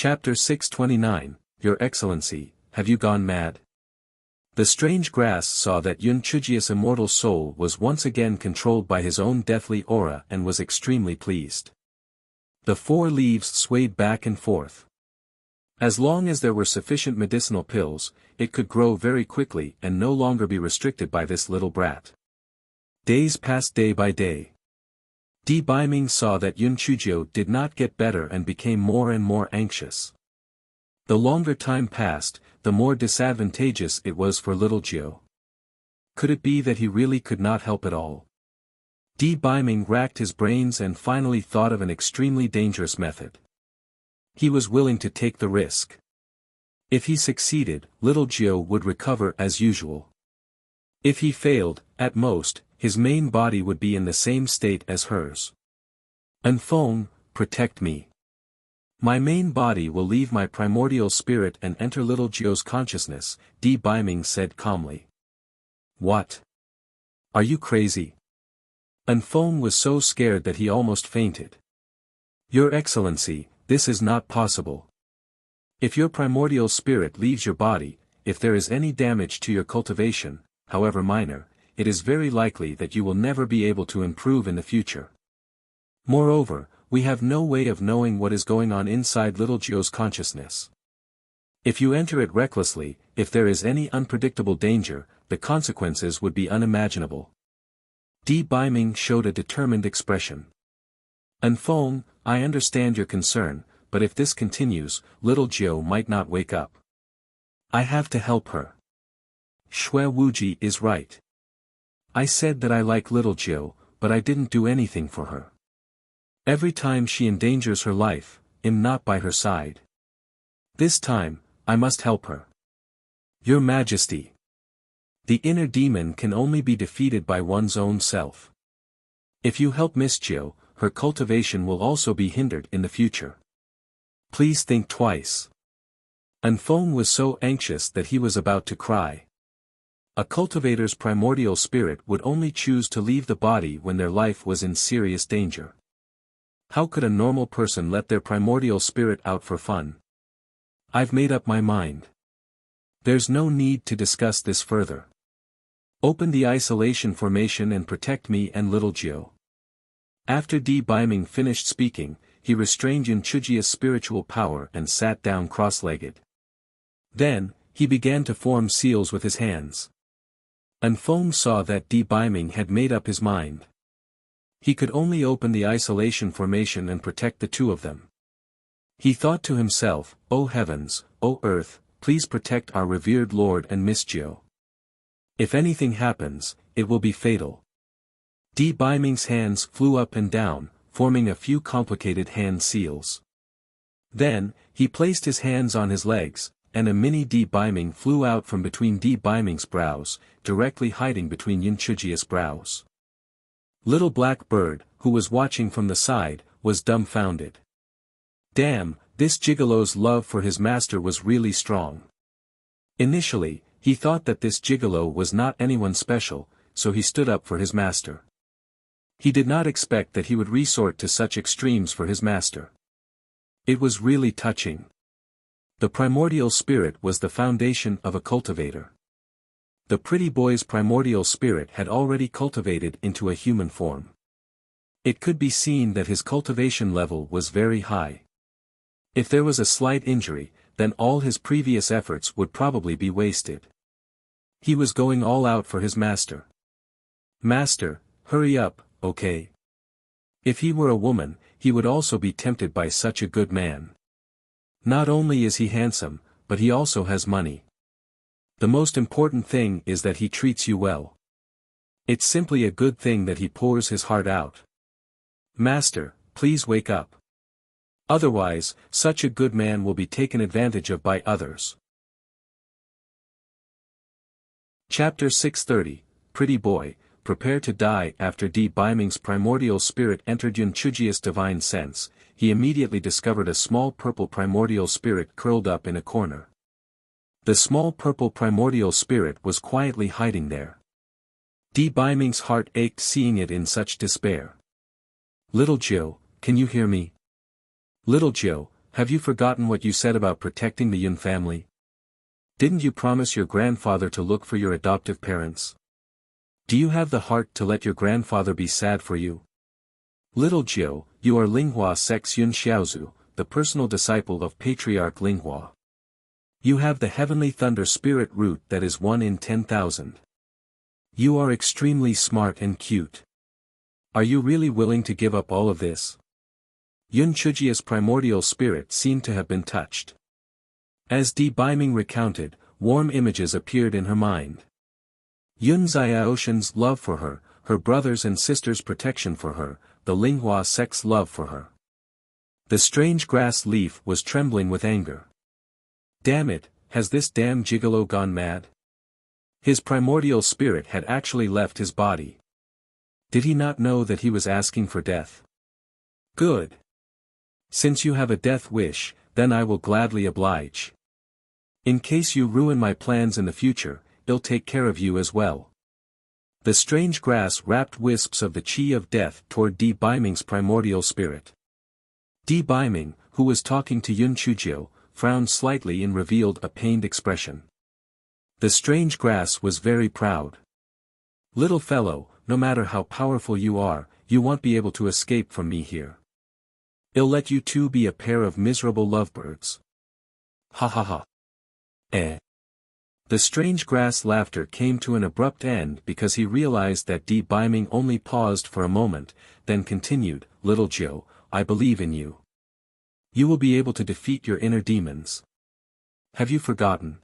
Chapter 629, Your Excellency, have you gone mad? The strange grass saw that Yun Chujia's immortal soul was once again controlled by his own deathly aura and was extremely pleased. The 4 leaves swayed back and forth. As long as there were sufficient medicinal pills, it could grow very quickly and no longer be restricted by this little brat. Days passed day by day. Di Baiming saw that Yun Chujio did not get better and became more and more anxious. The longer time passed, the more disadvantageous it was for little Jiu. Could it be that he really could not help at all? Di Baiming racked his brains and finally thought of an extremely dangerous method. He was willing to take the risk. If he succeeded, little Jiu would recover as usual. If he failed, at most, his main body would be in the same state as hers. Anfeng, protect me. My main body will leave my primordial spirit and enter little Jiu's consciousness, Di Baiming said calmly. What? Are you crazy? Anfeng was so scared that he almost fainted. Your Excellency, this is not possible. If your primordial spirit leaves your body, if there is any damage to your cultivation, however minor, it is very likely that you will never be able to improve in the future. Moreover, we have no way of knowing what is going on inside little Jiu's consciousness. If you enter it recklessly, if there is any unpredictable danger, the consequences would be unimaginable. Di Baiming showed a determined expression. Anfeng, I understand your concern, but if this continues, little Jiu might not wake up. I have to help her. Shui Wuji is right. I said that I like little Jiu, but I didn't do anything for her. Every time she endangers her life, I'm not by her side. This time, I must help her. Your Majesty. The inner demon can only be defeated by one's own self. If you help Miss Jiu, her cultivation will also be hindered in the future. Please think twice. Anfeng was so anxious that he was about to cry. A cultivator's primordial spirit would only choose to leave the body when their life was in serious danger. How could a normal person let their primordial spirit out for fun? I've made up my mind. There's no need to discuss this further. Open the isolation formation and protect me and little Jiu. After Di Baiming finished speaking, he restrained Yun Chujia's spiritual power and sat down cross-legged. Then, he began to form seals with his hands. Anfeng saw that Di Baiming had made up his mind. He could only open the isolation formation and protect the 2 of them. He thought to himself, O heavens, O earth, please protect our revered Lord and Miss Jiu. If anything happens, it will be fatal. Di Baiming's hands flew up and down, forming a few complicated hand seals. Then, he placed his hands on his legs, and a mini Di Baiming flew out from between Di Baiming's brows, directly hiding between Yun Chujia's brows. Little Black Bird, who was watching from the side, was dumbfounded. Damn, this gigolo's love for his master was really strong. Initially, he thought that this gigolo was not anyone special, so he stood up for his master. He did not expect that he would resort to such extremes for his master. It was really touching. The primordial spirit was the foundation of a cultivator. The pretty boy's primordial spirit had already cultivated into a human form. It could be seen that his cultivation level was very high. If there was a slight injury, then all his previous efforts would probably be wasted. He was going all out for his master. Master, hurry up, okay? If he were a woman, he would also be tempted by such a good man. Not only is he handsome, but he also has money. The most important thing is that he treats you well. It's simply a good thing that he pours his heart out. Master, please wake up. Otherwise, such a good man will be taken advantage of by others. Chapter 630, Pretty Boy, prepare to die. After Di Baiming's primordial spirit entered Yun Chujia's divine sense, he immediately discovered a small purple primordial spirit curled up in a corner. The small purple primordial spirit was quietly hiding there. Di Baiming's heart ached seeing it in such despair. Little Jiu, can you hear me? Little Jiu, have you forgotten what you said about protecting the Yun family? Didn't you promise your grandfather to look for your adoptive parents? Do you have the heart to let your grandfather be sad for you? Little Jiu, you are Linghua Sect's Yun Xiaozu, the personal disciple of Patriarch Linghua. You have the heavenly thunder spirit root that is 1 in 10,000. You are extremely smart and cute. Are you really willing to give up all of this? Yun Chujia's primordial spirit seemed to have been touched. As Di Baiming recounted, warm images appeared in her mind. Yun Xiaoshan's love for her, her brothers and sisters' protection for her, the Linghua sect's love for her. The strange grass leaf was trembling with anger. Damn it, has this damn gigolo gone mad? His primordial spirit had actually left his body. Did he not know that he was asking for death? Good. Since you have a death wish, then I will gladly oblige. In case you ruin my plans in the future, I'll take care of you as well. The strange grass wrapped wisps of the chi of death toward Di Baiming's primordial spirit. Di Baiming, who was talking to Yun Chujio, frowned slightly and revealed a pained expression. The strange grass was very proud. Little fellow, no matter how powerful you are, you won't be able to escape from me here. I'll let you two be a pair of miserable lovebirds. Ha ha ha. Eh. The strange grass laughter came to an abrupt end because he realized that Di Baiming only paused for a moment, then continued, Little Jiu, I believe in you. You will be able to defeat your inner demons. Have you forgotten?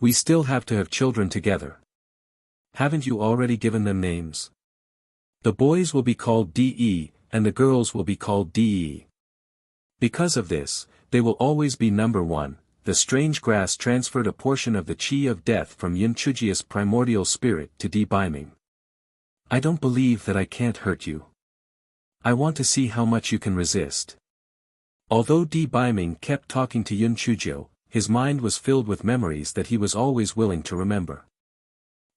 We still have to have children together. Haven't you already given them names? The boys will be called DE, and the girls will be called DE. Because of this, they will always be number one. The strange grass transferred a portion of the chi of death from Yun Chujia's primordial spirit to Di Baiming. I don't believe that I can't hurt you. I want to see how much you can resist. Although Di Baiming kept talking to Yun Chujio, his mind was filled with memories that he was always willing to remember.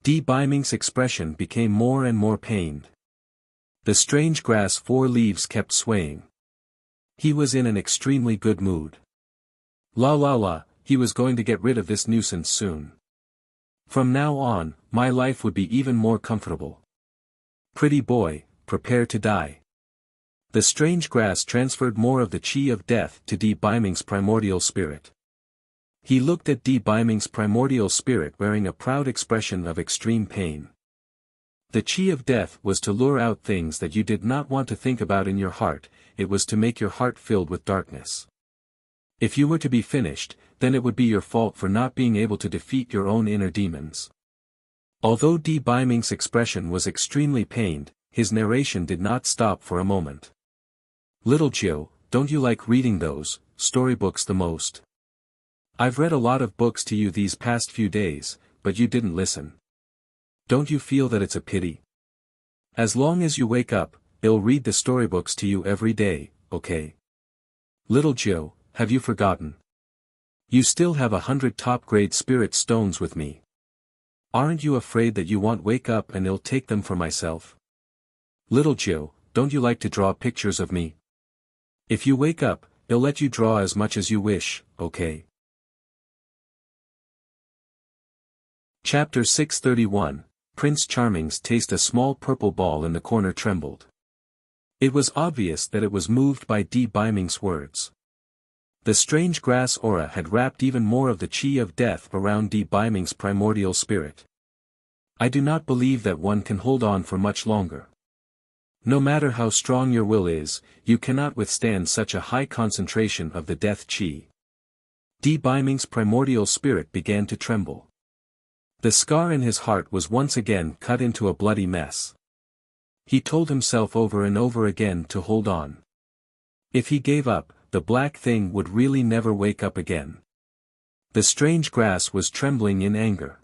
Di Baiming's expression became more and more pained. The strange grass 4 leaves kept swaying. He was in an extremely good mood. La la la, he was going to get rid of this nuisance soon. From now on, my life would be even more comfortable. Pretty boy, prepare to die. The strange grass transferred more of the chi of death to Di Baiming's primordial spirit. He looked at Di Baiming's primordial spirit wearing a proud expression of extreme pain. The chi of death was to lure out things that you did not want to think about in your heart, it was to make your heart filled with darkness. If you were to be finished, then it would be your fault for not being able to defeat your own inner demons. Although Di Baiming's expression was extremely pained, his narration did not stop for a moment. Little Jiu, don't you like reading those storybooks the most? I've read a lot of books to you these past few days, but you didn't listen. Don't you feel that it's a pity? As long as you wake up, I'll read the storybooks to you every day, okay? Little Jiu, have you forgotten? You still have 100 top-grade spirit stones with me. Aren't you afraid that you won't wake up and I'll take them for myself? Little Jiu, don't you like to draw pictures of me? If you wake up, I'll let you draw as much as you wish, okay? Chapter 631, Prince Charming's taste. A small purple ball in the corner trembled. It was obvious that it was moved by Di Baiming's words. The strange grass aura had wrapped even more of the chi of death around Di Baiming's primordial spirit. I do not believe that one can hold on for much longer. No matter how strong your will is, you cannot withstand such a high concentration of the death chi. Di Baiming's primordial spirit began to tremble. The scar in his heart was once again cut into a bloody mess. He told himself over and over again to hold on. If he gave up, the black thing would really never wake up again. The strange grass was trembling in anger.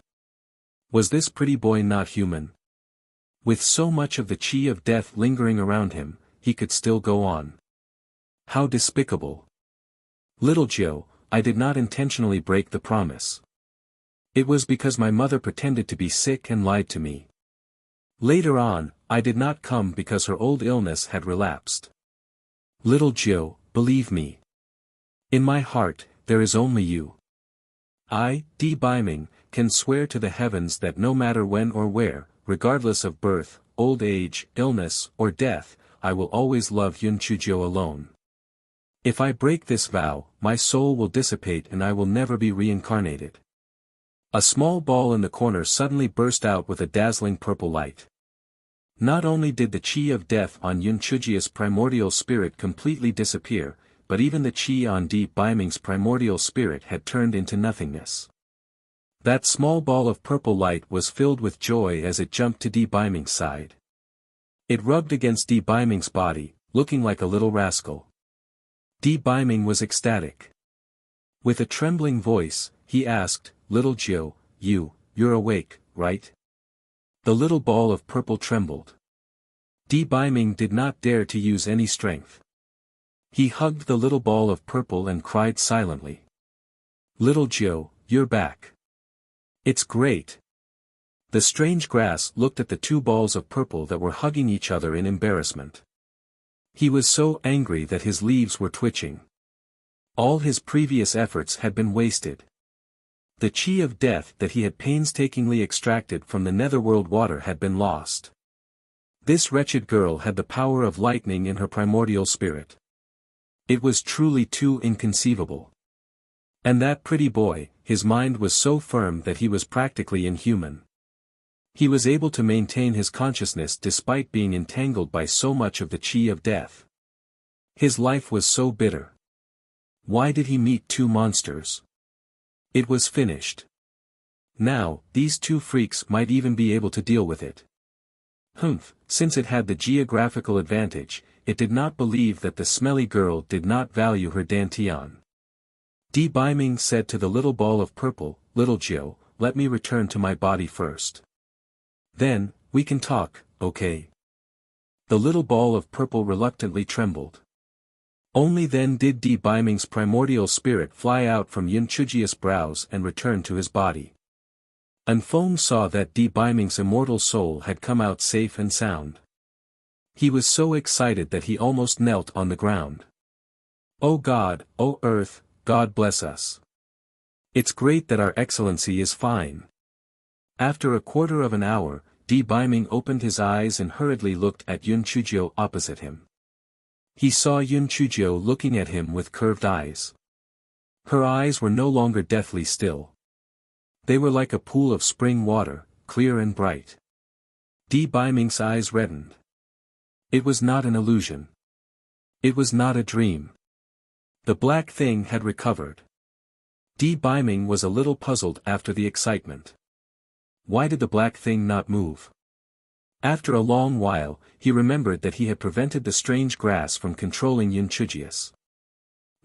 Was this pretty boy not human? With so much of the chi of death lingering around him, he could still go on. How despicable. Little Jiu, I did not intentionally break the promise. It was because my mother pretended to be sick and lied to me. Later on, I did not come because her old illness had relapsed. Little Jiu, believe me. In my heart, there is only you. I, D. Biming, can swear to the heavens that no matter when or where, regardless of birth, old age, illness, or death, I will always love Yun Chujio alone. If I break this vow, my soul will dissipate and I will never be reincarnated. A small ball in the corner suddenly burst out with a dazzling purple light. Not only did the chi of death on Yun Chujio's primordial spirit completely disappear, but even the chi on D. Biming's primordial spirit had turned into nothingness. That small ball of purple light was filled with joy as it jumped to D. Biming's side. It rubbed against D. Biming's body, looking like a little rascal. D. Biming was ecstatic. With a trembling voice, he asked, "Little Jiu, you're awake, right?" The little ball of purple trembled. D. Biming did not dare to use any strength. He hugged the little ball of purple and cried silently. "Little Jiu, you're back. It's great." The strange grass looked at the two balls of purple that were hugging each other in embarrassment. He was so angry that his leaves were twitching. All his previous efforts had been wasted. The chi of death that he had painstakingly extracted from the netherworld water had been lost. This wretched girl had the power of lightning in her primordial spirit. It was truly too inconceivable. And that pretty boy, his mind was so firm that he was practically inhuman. He was able to maintain his consciousness despite being entangled by so much of the chi of death. His life was so bitter. Why did he meet two monsters? It was finished. Now, these two freaks might even be able to deal with it. Since it had the geographical advantage, it did not believe that the smelly girl did not value her dantian. D. Biming said to the little ball of purple, "Little Jiu, let me return to my body first. Then, we can talk, okay?" The little ball of purple reluctantly trembled. Only then did D. Biming's primordial spirit fly out from Yun Chujio's brows and return to his body. Anfeng saw that D. Biming's immortal soul had come out safe and sound. He was so excited that he almost knelt on the ground. "Oh God, oh Earth, God bless us. It's great that our Excellency is fine." After a quarter of an hour, D. Biming opened his eyes and hurriedly looked at Yun Chujio opposite him. He saw Yun Chujio looking at him with curved eyes. Her eyes were no longer deathly still. They were like a pool of spring water, clear and bright. D. Biming's eyes reddened. It was not an illusion. It was not a dream. The black thing had recovered. D. Biming was a little puzzled after the excitement. Why did the black thing not move? After a long while, he remembered that he had prevented the strange grass from controlling Yun Chujio's.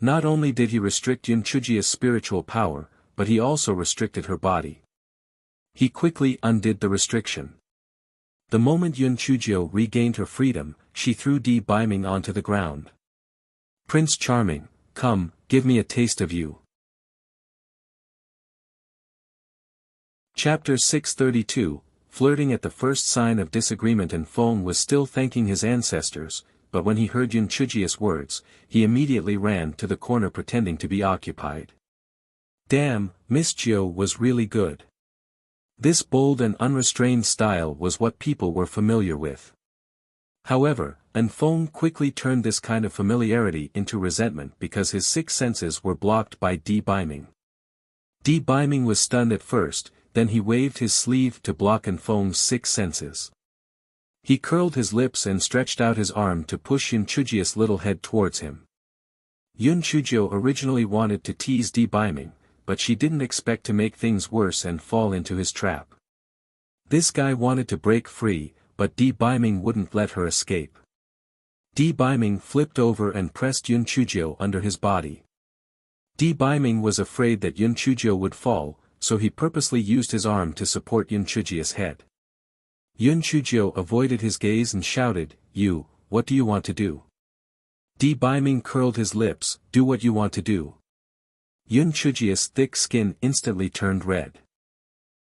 Not only did he restrict Yun Chujio's spiritual power, but he also restricted her body. He quickly undid the restriction. The moment Yun Chujio regained her freedom, she threw D. Biming onto the ground. "Prince Charming, come, give me a taste of you." Chapter 632, Flirting at the first sign of disagreement. Anfeng was still thanking his ancestors, but when he heard Yun Chujio's words, he immediately ran to the corner pretending to be occupied. Damn, Miss Jiu was really good. This bold and unrestrained style was what people were familiar with. However, Anfeng quickly turned this kind of familiarity into resentment because his six senses were blocked by D. Biming. D. Biming was stunned at first, then he waved his sleeve to block Anfeng's six senses. He curled his lips and stretched out his arm to push Yun Chujio's little head towards him. Yun Chujio originally wanted to tease D. Biming, but she didn't expect to make things worse and fall into his trap. This guy wanted to break free, but D. Biming wouldn't let her escape. D. Biming flipped over and pressed Yun Chujio under his body. D. Biming was afraid that Yun Chujio would fall, so he purposely used his arm to support Yun Chujio's head. Yun Chujio avoided his gaze and shouted, What do you want to do?" D. Biming curled his lips, "Do what you want to do." Yun Chujio's thick skin instantly turned red.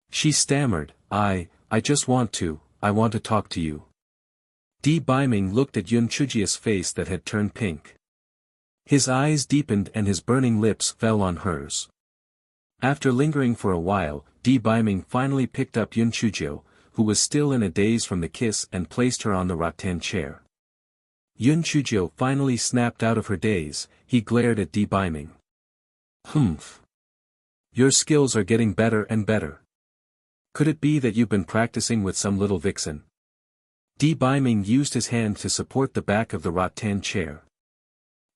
She stammered, I want to talk to you." D. Biming looked at Yun Chujio's face that had turned pink. His eyes deepened and his burning lips fell on hers. After lingering for a while, Biming finally picked up Yun Chujio, who was still in a daze from the kiss, and placed her on the rattan chair. Yun Chujio finally snapped out of her daze. He glared at Biming. "Humph. Your skills are getting better and better. Could it be that you've been practicing with some little vixen?" Biming used his hand to support the back of the rattan chair.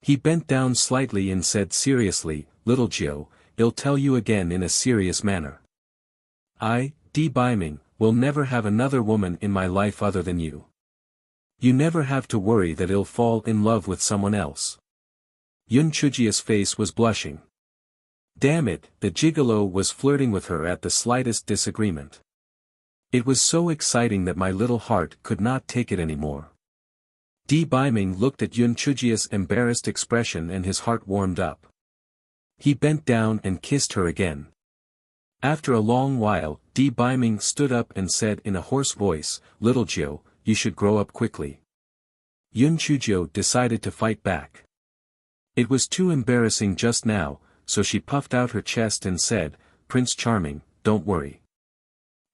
He bent down slightly and said seriously, "Little Jiu, I'll tell you again in a serious manner. I, Biming, will never have another woman in my life other than you. You never have to worry that I'll fall in love with someone else." Yun Chujia's face was blushing. Damn it, the gigolo was flirting with her at the slightest disagreement. It was so exciting that my little heart could not take it anymore. Biming looked at Yun Chujia's embarrassed expression and his heart warmed up. He bent down and kissed her again. After a long while, Biming stood up and said in a hoarse voice, "Little Jiu, you should grow up quickly." Yun Chujio decided to fight back. It was too embarrassing just now, so she puffed out her chest and said, "Prince Charming, don't worry.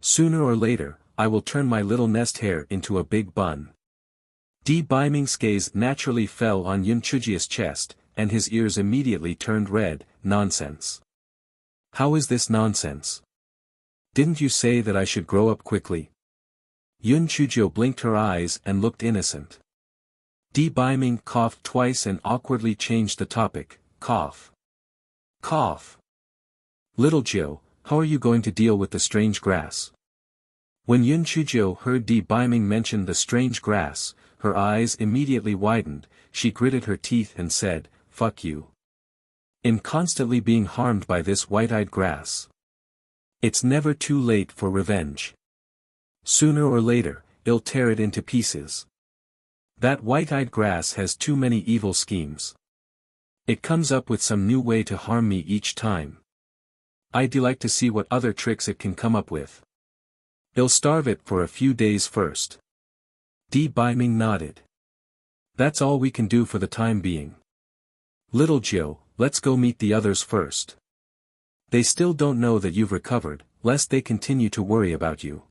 Sooner or later, I will turn my little nest hair into a big bun." Biming's gaze naturally fell on Yun Chujia's chest, and his ears immediately turned red. "Nonsense. How is this nonsense? Didn't you say that I should grow up quickly?" Yun Chujio blinked her eyes and looked innocent. Biming coughed twice and awkwardly changed the topic. "Cough. Cough. Little Jiu, how are you going to deal with the strange grass?" When Yun Chujio heard Biming mention the strange grass, her eyes immediately widened. She gritted her teeth and said, "Fuck you. I'm constantly being harmed by this white-eyed grass. It's never too late for revenge. Sooner or later, I'll tear it into pieces. That white-eyed grass has too many evil schemes. It comes up with some new way to harm me each time. I'd like to see what other tricks it can come up with. I'll starve it for a few days first." Biming nodded. "That's all we can do for the time being. Little Jiu, let's go meet the others first. They still don't know that you've recovered, lest they continue to worry about you."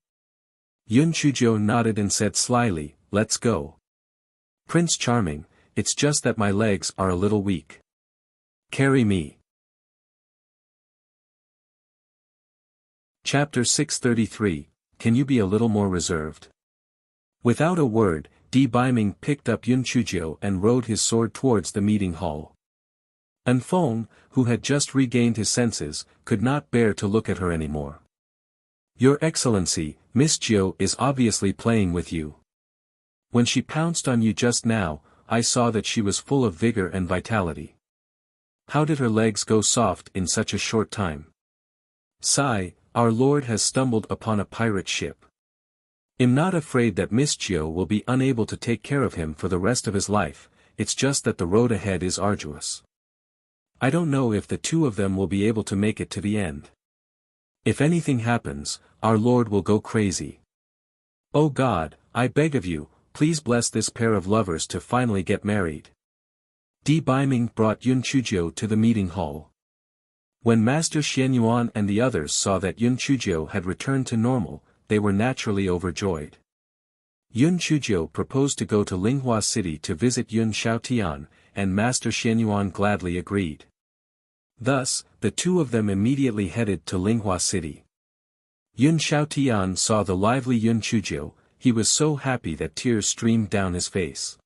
Yun Chujio nodded and said slyly, "Let's go. Prince Charming, it's just that my legs are a little weak. Carry me." Chapter 633, Can you be a little more reserved? Without a word, Biming picked up Yun Chujio and rode his sword towards the meeting hall. Anfeng, who had just regained his senses, could not bear to look at her anymore. "Your Excellency, Miss Jiu is obviously playing with you. When she pounced on you just now, I saw that she was full of vigor and vitality. How did her legs go soft in such a short time?" "Sigh, our lord has stumbled upon a pirate ship. I'm not afraid that Miss Jiu will be unable to take care of him for the rest of his life, it's just that the road ahead is arduous. I don't know if the two of them will be able to make it to the end. If anything happens, our lord will go crazy. Oh God, I beg of you, please bless this pair of lovers to finally get married." Biming brought Yun Chujio to the meeting hall. When Master Xianyuan and the others saw that Yun Chujio had returned to normal, they were naturally overjoyed. Yun Chujio proposed to go to Linghua City to visit Yun Xiaotian, and Master Xianyuan gladly agreed. Thus, the two of them immediately headed to Linghua City. Yun Xiaotian saw the lively Yun Chujio. He was so happy that tears streamed down his face.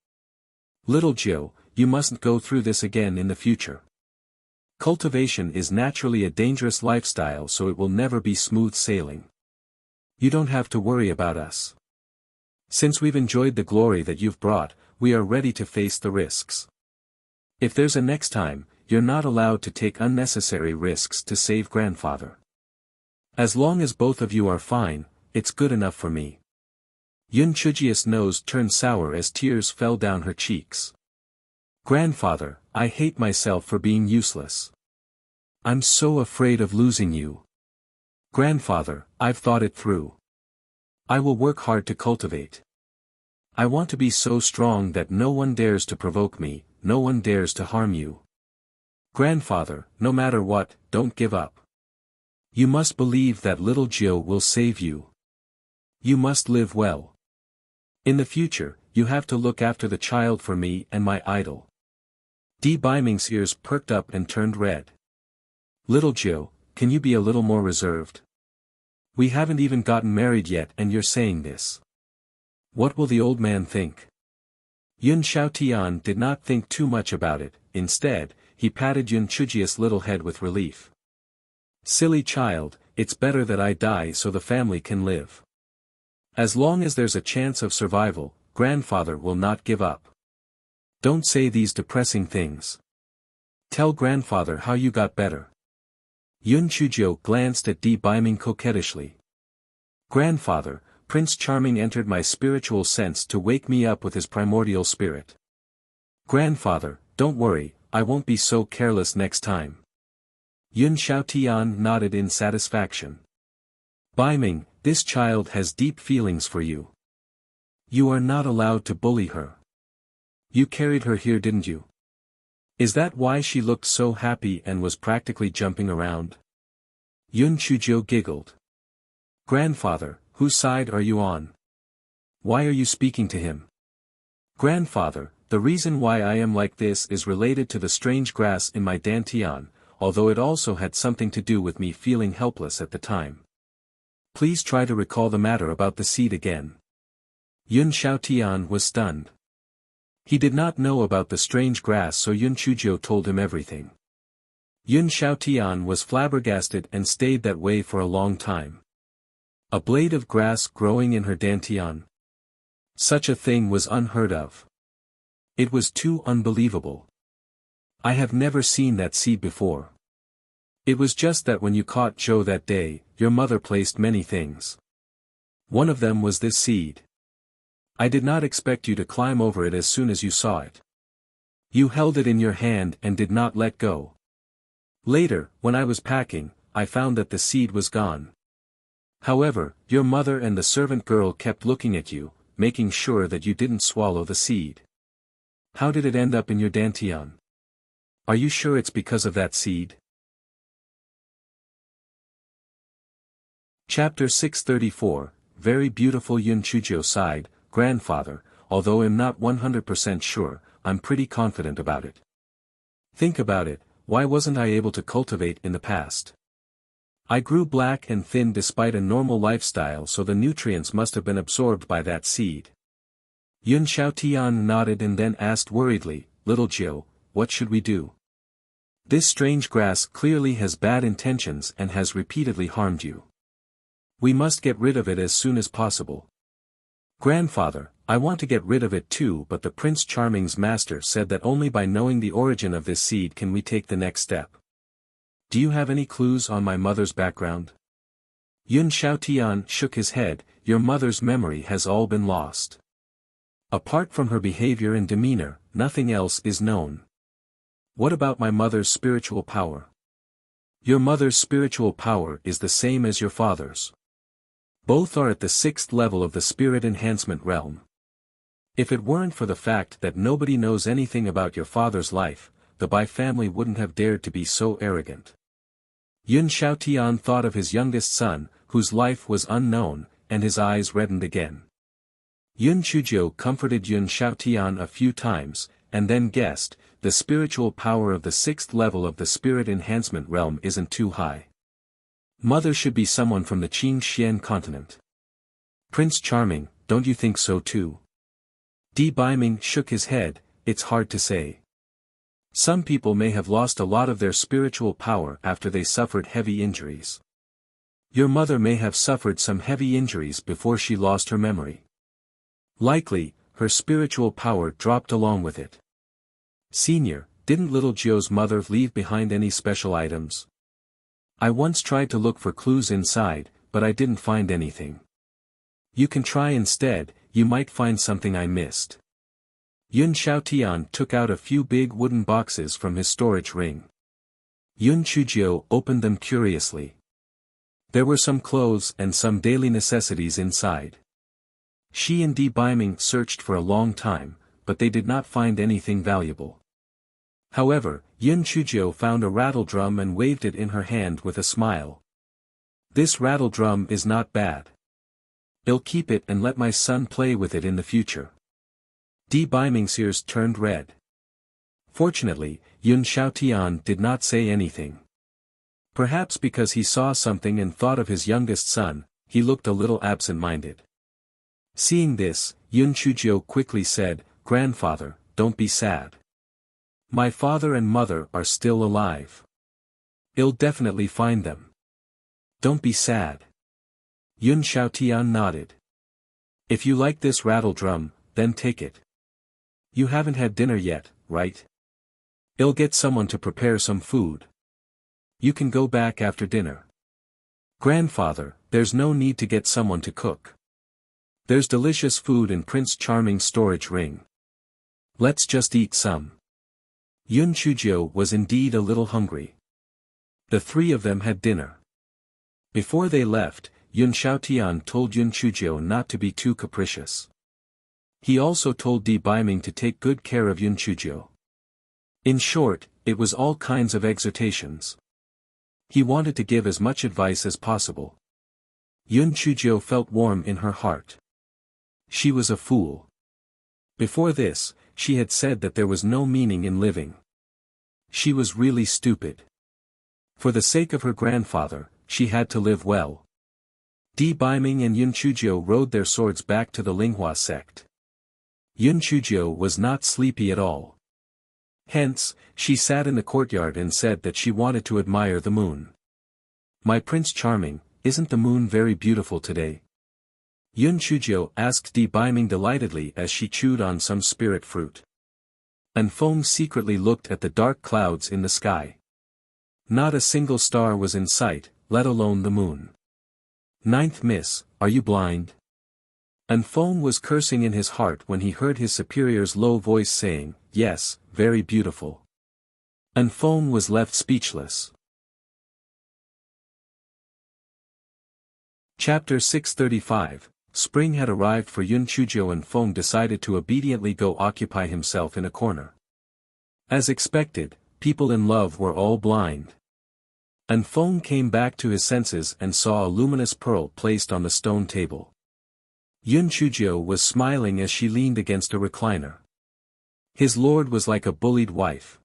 "Little Jiu, you mustn't go through this again in the future. Cultivation is naturally a dangerous lifestyle, so it will never be smooth sailing. You don't have to worry about us. Since we've enjoyed the glory that you've brought, we are ready to face the risks. If there's a next time, you're not allowed to take unnecessary risks to save grandfather. As long as both of you are fine, it's good enough for me." Yun Chujia's nose turned sour as tears fell down her cheeks. "Grandfather, I hate myself for being useless. I'm so afraid of losing you. Grandfather, I've thought it through. I will work hard to cultivate. I want to be so strong that no one dares to provoke me, no one dares to harm you. Grandfather, no matter what, don't give up. You must believe that little Jiu will save you. You must live well. In the future, you have to look after the child for me and my idol. Di Biming's ears perked up and turned red. Little Jiu, can you be a little more reserved? We haven't even gotten married yet and you're saying this. What will the old man think? Yun Xiaotian did not think too much about it. Instead, he patted Yun Chujia's little head with relief. Silly child, it's better that I die so the family can live. As long as there's a chance of survival, grandfather will not give up. Don't say these depressing things. Tell grandfather how you got better. Yun Chujio glanced at Di Biming coquettishly. Grandfather, Prince Charming entered my spiritual sense to wake me up with his primordial spirit. Grandfather, don't worry, I won't be so careless next time. Yun Xiaotian nodded in satisfaction. Biming, this child has deep feelings for you. You are not allowed to bully her. You carried her here, didn't you? Is that why she looked so happy and was practically jumping around? Yun Chujio giggled. Grandfather, whose side are you on? Why are you speaking to him? Grandfather, the reason why I am like this is related to the strange grass in my dantian, although it also had something to do with me feeling helpless at the time. Please try to recall the matter about the seed again. Yun Xiaotian was stunned. He did not know about the strange grass, so Yun Chujio told him everything. Yun Xiaotian was flabbergasted and stayed that way for a long time. A blade of grass growing in her dantian. Such a thing was unheard of. It was too unbelievable. I have never seen that seed before. It was just that when you caught Joe that day, your mother placed many things. One of them was this seed. I did not expect you to climb over it as soon as you saw it. You held it in your hand and did not let go. Later, when I was packing, I found that the seed was gone. However, your mother and the servant girl kept looking at you, making sure that you didn't swallow the seed. How did it end up in your dantian? Are you sure it's because of that seed? Chapter 634, Very beautiful. Yun Chujio sighed, Grandfather, although I'm not 100% sure, I'm pretty confident about it. Think about it, why wasn't I able to cultivate in the past? I grew black and thin despite a normal lifestyle, so the nutrients must have been absorbed by that seed. Yun Xiaotian nodded and then asked worriedly, Little Jiu, what should we do? This strange grass clearly has bad intentions and has repeatedly harmed you. We must get rid of it as soon as possible. Grandfather, I want to get rid of it too, but the Prince Charming's master said that only by knowing the origin of this seed can we take the next step. Do you have any clues on my mother's background? Yun Xiaotian shook his head, your mother's memory has all been lost. Apart from her behavior and demeanor, nothing else is known. What about my mother's spiritual power? Your mother's spiritual power is the same as your father's. Both are at the 6th level of the spirit enhancement realm. If it weren't for the fact that nobody knows anything about your father's life, the Bai family wouldn't have dared to be so arrogant. Yun Xiaotian thought of his youngest son, whose life was unknown, and his eyes reddened again. Yun Chujio comforted Yun Xiaotian a few times, and then guessed, the spiritual power of the 6th level of the spirit enhancement realm isn't too high. Mother should be someone from the Qingxian continent. Prince Charming, don't you think so too? Di Biming shook his head, it's hard to say. Some people may have lost a lot of their spiritual power after they suffered heavy injuries. Your mother may have suffered some heavy injuries before she lost her memory. Likely, her spiritual power dropped along with it. Senior, didn't little Jiu's mother leave behind any special items? I once tried to look for clues inside, but I didn't find anything. You can try instead, you might find something I missed. Yun Xiaotian took out a few big wooden boxes from his storage ring. Yun Chujio opened them curiously. There were some clothes and some daily necessities inside. She and Di Biming searched for a long time, but they did not find anything valuable. However, Yun Chujio found a rattle drum and waved it in her hand with a smile. This rattle drum is not bad. I'll keep it and let my son play with it in the future. Di Biming's ears turned red. Fortunately, Yun Xiaotian did not say anything. Perhaps because he saw something and thought of his youngest son, he looked a little absent-minded. Seeing this, Yun Chujio quickly said, "Grandfather, don't be sad. My father and mother are still alive. I'll definitely find them. Don't be sad." Yun Xiaotian nodded. "If you like this rattle drum, then take it. You haven't had dinner yet, right? I'll get someone to prepare some food. You can go back after dinner." "Grandfather, there's no need to get someone to cook. There's delicious food in Prince Charming's storage ring. Let's just eat some." Yun Chujio was indeed a little hungry. The three of them had dinner. Before they left, Yun Xiaotian told Yun Chujio not to be too capricious. He also told Di Biming to take good care of Yun Chujio. In short, it was all kinds of exhortations. He wanted to give as much advice as possible. Yun Chujio felt warm in her heart. She was a fool. Before this, she had said that there was no meaning in living. She was really stupid. For the sake of her grandfather, she had to live well. Di Biming and Yun Chujio rode their swords back to the Linghua sect. Yun Chujio was not sleepy at all. Hence, she sat in the courtyard and said that she wanted to admire the moon. "My Prince Charming, isn't the moon very beautiful today?" Yun Chujio asked Di Biming delightedly as she chewed on some spirit fruit. And Feng secretly looked at the dark clouds in the sky. Not a single star was in sight, let alone the moon. "Ninth Miss, are you blind?" And Feng was cursing in his heart when he heard his superior's low voice saying, "Yes, very beautiful." And Feng was left speechless. Chapter 635. Spring had arrived for Yun Chujio and Feng decided to obediently go occupy himself in a corner. As expected, people in love were all blind. And Feng came back to his senses and saw a luminous pearl placed on the stone table. Yun Chujio was smiling as she leaned against a recliner. His lord was like a bullied wife.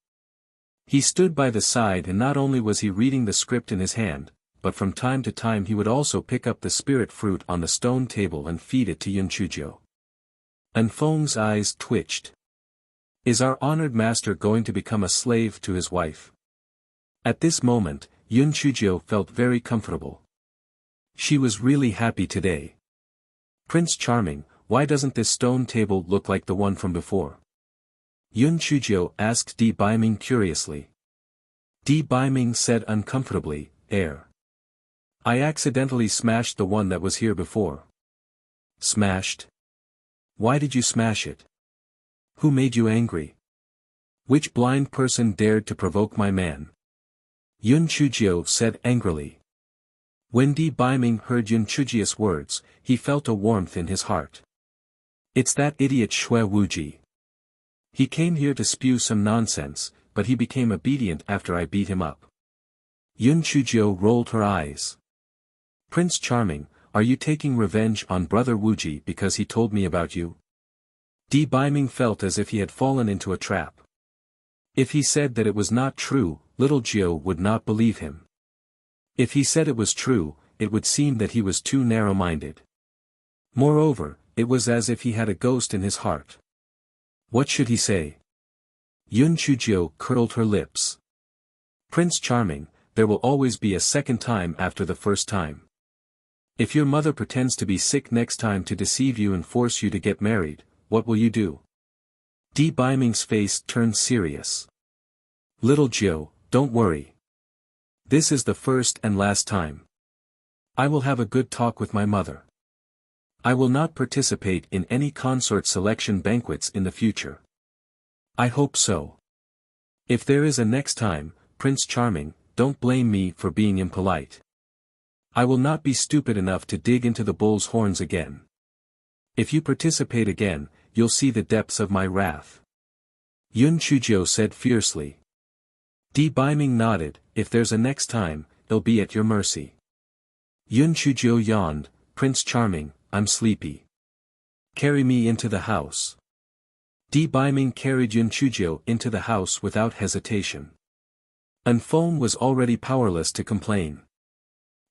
He stood by the side and not only was he reading the script in his hand, but from time to time he would also pick up the spirit fruit on the stone table and feed it to Yun Chujio. And Feng's eyes twitched. Is our honored master going to become a slave to his wife? At this moment, Yun Chujio felt very comfortable. She was really happy today. Prince Charming, why doesn't this stone table look like the one from before? Yun Chujio asked Di Biming curiously. Di Biming said uncomfortably, I accidentally smashed the one that was here before. Smashed? Why did you smash it? Who made you angry? Which blind person dared to provoke my man? Yun Chujio said angrily. When Di Biming heard Yun Chujio's words, he felt a warmth in his heart. It's that idiot Xue Wuji. He came here to spew some nonsense, but he became obedient after I beat him up. Yun Chujio rolled her eyes. Prince Charming, are you taking revenge on Brother Wuji because he told me about you? Di Biming felt as if he had fallen into a trap. If he said that it was not true, little Jiu would not believe him. If he said it was true, it would seem that he was too narrow-minded. Moreover, it was as if he had a ghost in his heart. What should he say? Yun Chujio curled her lips. Prince Charming, there will always be a second time after the first time. If your mother pretends to be sick next time to deceive you and force you to get married, what will you do? Di Biming's face turned serious. Little Jiu, don't worry. This is the first and last time. I will have a good talk with my mother. I will not participate in any consort selection banquets in the future. I hope so. If there is a next time, Prince Charming, don't blame me for being impolite. I will not be stupid enough to dig into the bull's horns again. If you participate again, you'll see the depths of my wrath. Yun Chujio said fiercely. Di Biming nodded, if there's a next time, it'll be at your mercy. Yun Chujio yawned, Prince Charming, I'm sleepy. Carry me into the house. Di Biming carried Yun Chujio into the house without hesitation. Anfeng was already powerless to complain.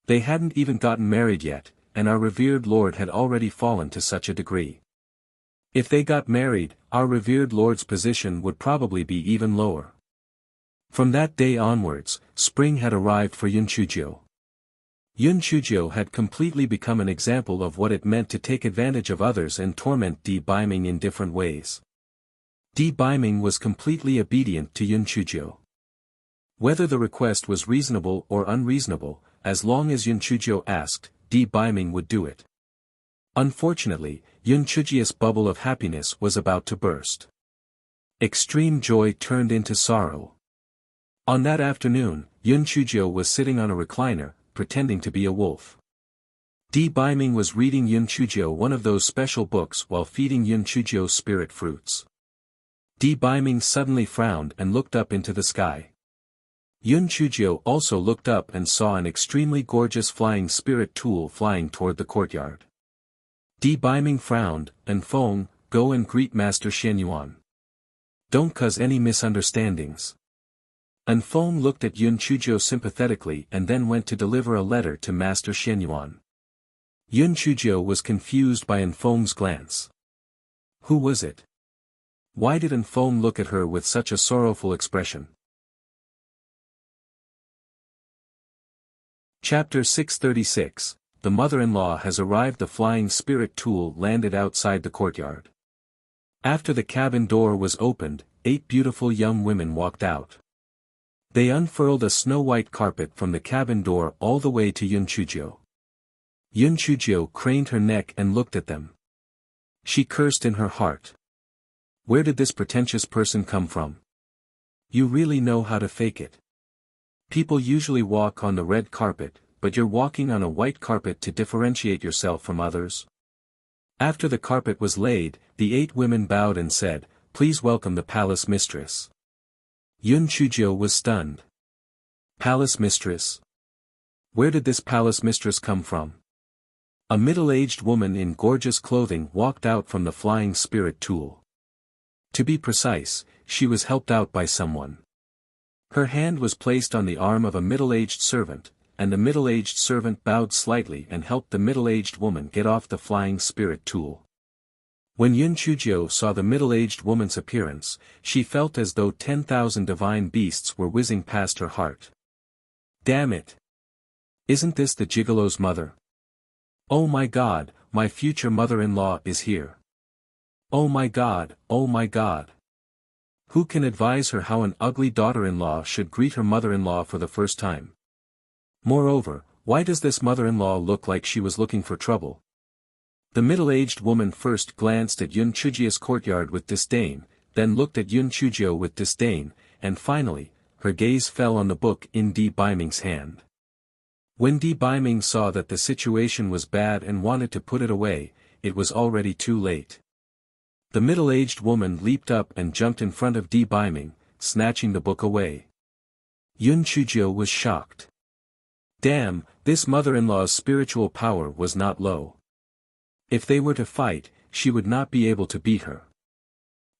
They hadn't even gotten married yet, and our revered lord had already fallen to such a degree. If they got married, our revered lord's position would probably be even lower. From that day onwards, spring had arrived for Yun Chujio. Yun Chujio had completely become an example of what it meant to take advantage of others and torment Di Biming in different ways. Di Biming was completely obedient to Yun Chujio. Whether the request was reasonable or unreasonable, as long as Yun Chujio asked, Di Biming would do it. Unfortunately, Yun Chujio's bubble of happiness was about to burst. Extreme joy turned into sorrow. On that afternoon, Yun Chujio was sitting on a recliner, pretending to be a wolf. Di Biming was reading Yun Chujio one of those special books while feeding Yun Chujio spirit fruits. Di Biming suddenly frowned and looked up into the sky. Yun Chujio also looked up and saw an extremely gorgeous flying spirit tool flying toward the courtyard. Di Biming frowned, Anfeng, go and greet Master Shenyuan. Don't cause any misunderstandings. Anfeng looked at Yun Chujio sympathetically and then went to deliver a letter to Master Shenyuan. Yun Chujio was confused by Anfeng's glance. Who was it? Why did Anfeng look at her with such a sorrowful expression? Chapter 636, The Mother-in-Law has arrived. The flying spirit tool landed outside the courtyard. After the cabin door was opened, 8 beautiful young women walked out. They unfurled a snow-white carpet from the cabin door all the way to Yun Chujio. Yun Chujio craned her neck and looked at them. She cursed in her heart. Where did this pretentious person come from? You really know how to fake it. People usually walk on the red carpet, but you're walking on a white carpet to differentiate yourself from others. After the carpet was laid, the 8 women bowed and said, Please welcome the palace mistress. Yun Chujio was stunned. Palace mistress? Where did this palace mistress come from? A middle-aged woman in gorgeous clothing walked out from the flying spirit tool. To be precise, she was helped out by someone. Her hand was placed on the arm of a middle-aged servant, and the middle-aged servant bowed slightly and helped the middle-aged woman get off the flying spirit tool. When Yun Chujio saw the middle-aged woman's appearance, she felt as though 10,000 divine beasts were whizzing past her heart. Damn it! Isn't this the gigolo's mother? Oh my God, my future mother-in-law is here. Oh my God, oh my God. Who can advise her how an ugly daughter-in-law should greet her mother-in-law for the first time? Moreover, why does this mother-in-law look like she was looking for trouble? The middle-aged woman first glanced at Yun Chujio's courtyard with disdain, then looked at Yun Chujio with disdain, and finally, her gaze fell on the book in Di Biming's hand. When Di Biming saw that the situation was bad and wanted to put it away, it was already too late. The middle-aged woman leaped up and jumped in front of Di Biming, snatching the book away. Yun Chujio was shocked. Damn, this mother-in-law's spiritual power was not low. If they were to fight, she would not be able to beat her.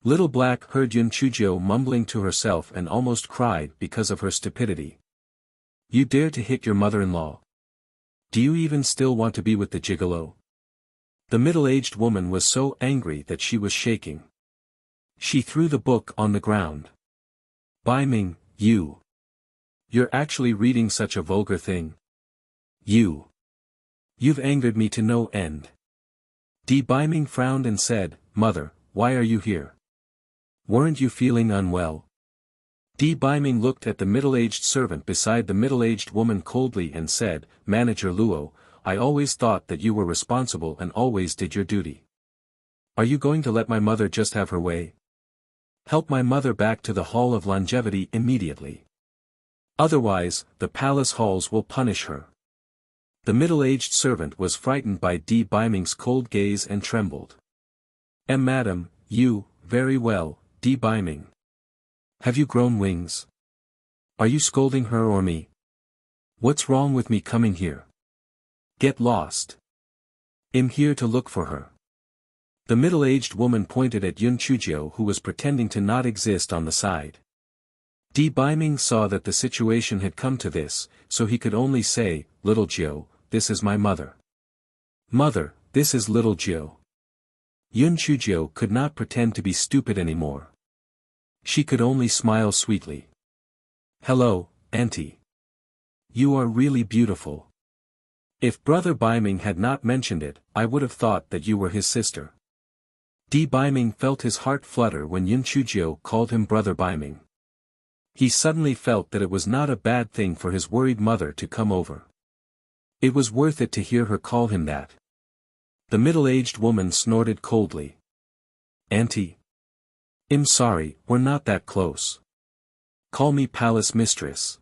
Little Black heard Yun Chujio mumbling to herself and almost cried because of her stupidity. You dare to hit your mother-in-law? Do you even still want to be with the gigolo? The middle-aged woman was so angry that she was shaking. She threw the book on the ground. Biming, you. You're actually reading such a vulgar thing? You've angered me to no end. Di Biming frowned and said, Mother, why are you here? Weren't you feeling unwell? Di Biming looked at the middle-aged servant beside the middle-aged woman coldly and said, Manager Luo, I always thought that you were responsible and always did your duty. Are you going to let my mother just have her way? Help my mother back to the Hall of Longevity immediately. Otherwise, the palace halls will punish her. The middle-aged servant was frightened by Di Biming's cold gaze and trembled. Madam, you, very well, Di Biming. Have you grown wings? Are you scolding her or me? What's wrong with me coming here? Get lost. I'm here to look for her. The middle-aged woman pointed at Yun Chujio, who was pretending to not exist on the side. Di Baiming saw that the situation had come to this, so he could only say, "Little Jiu, this is my mother." "Mother, this is little Jiu." Yun Chujio could not pretend to be stupid anymore. She could only smile sweetly. "Hello, Auntie. You are really beautiful. If Brother Baiming had not mentioned it, I would have thought that you were his sister." Di Baiming felt his heart flutter when Yun Chujio called him Brother Baiming. He suddenly felt that it was not a bad thing for his worried mother to come over. It was worth it to hear her call him that. The middle-aged woman snorted coldly. "Auntie. I'm sorry, we're not that close. Call me Palace Mistress."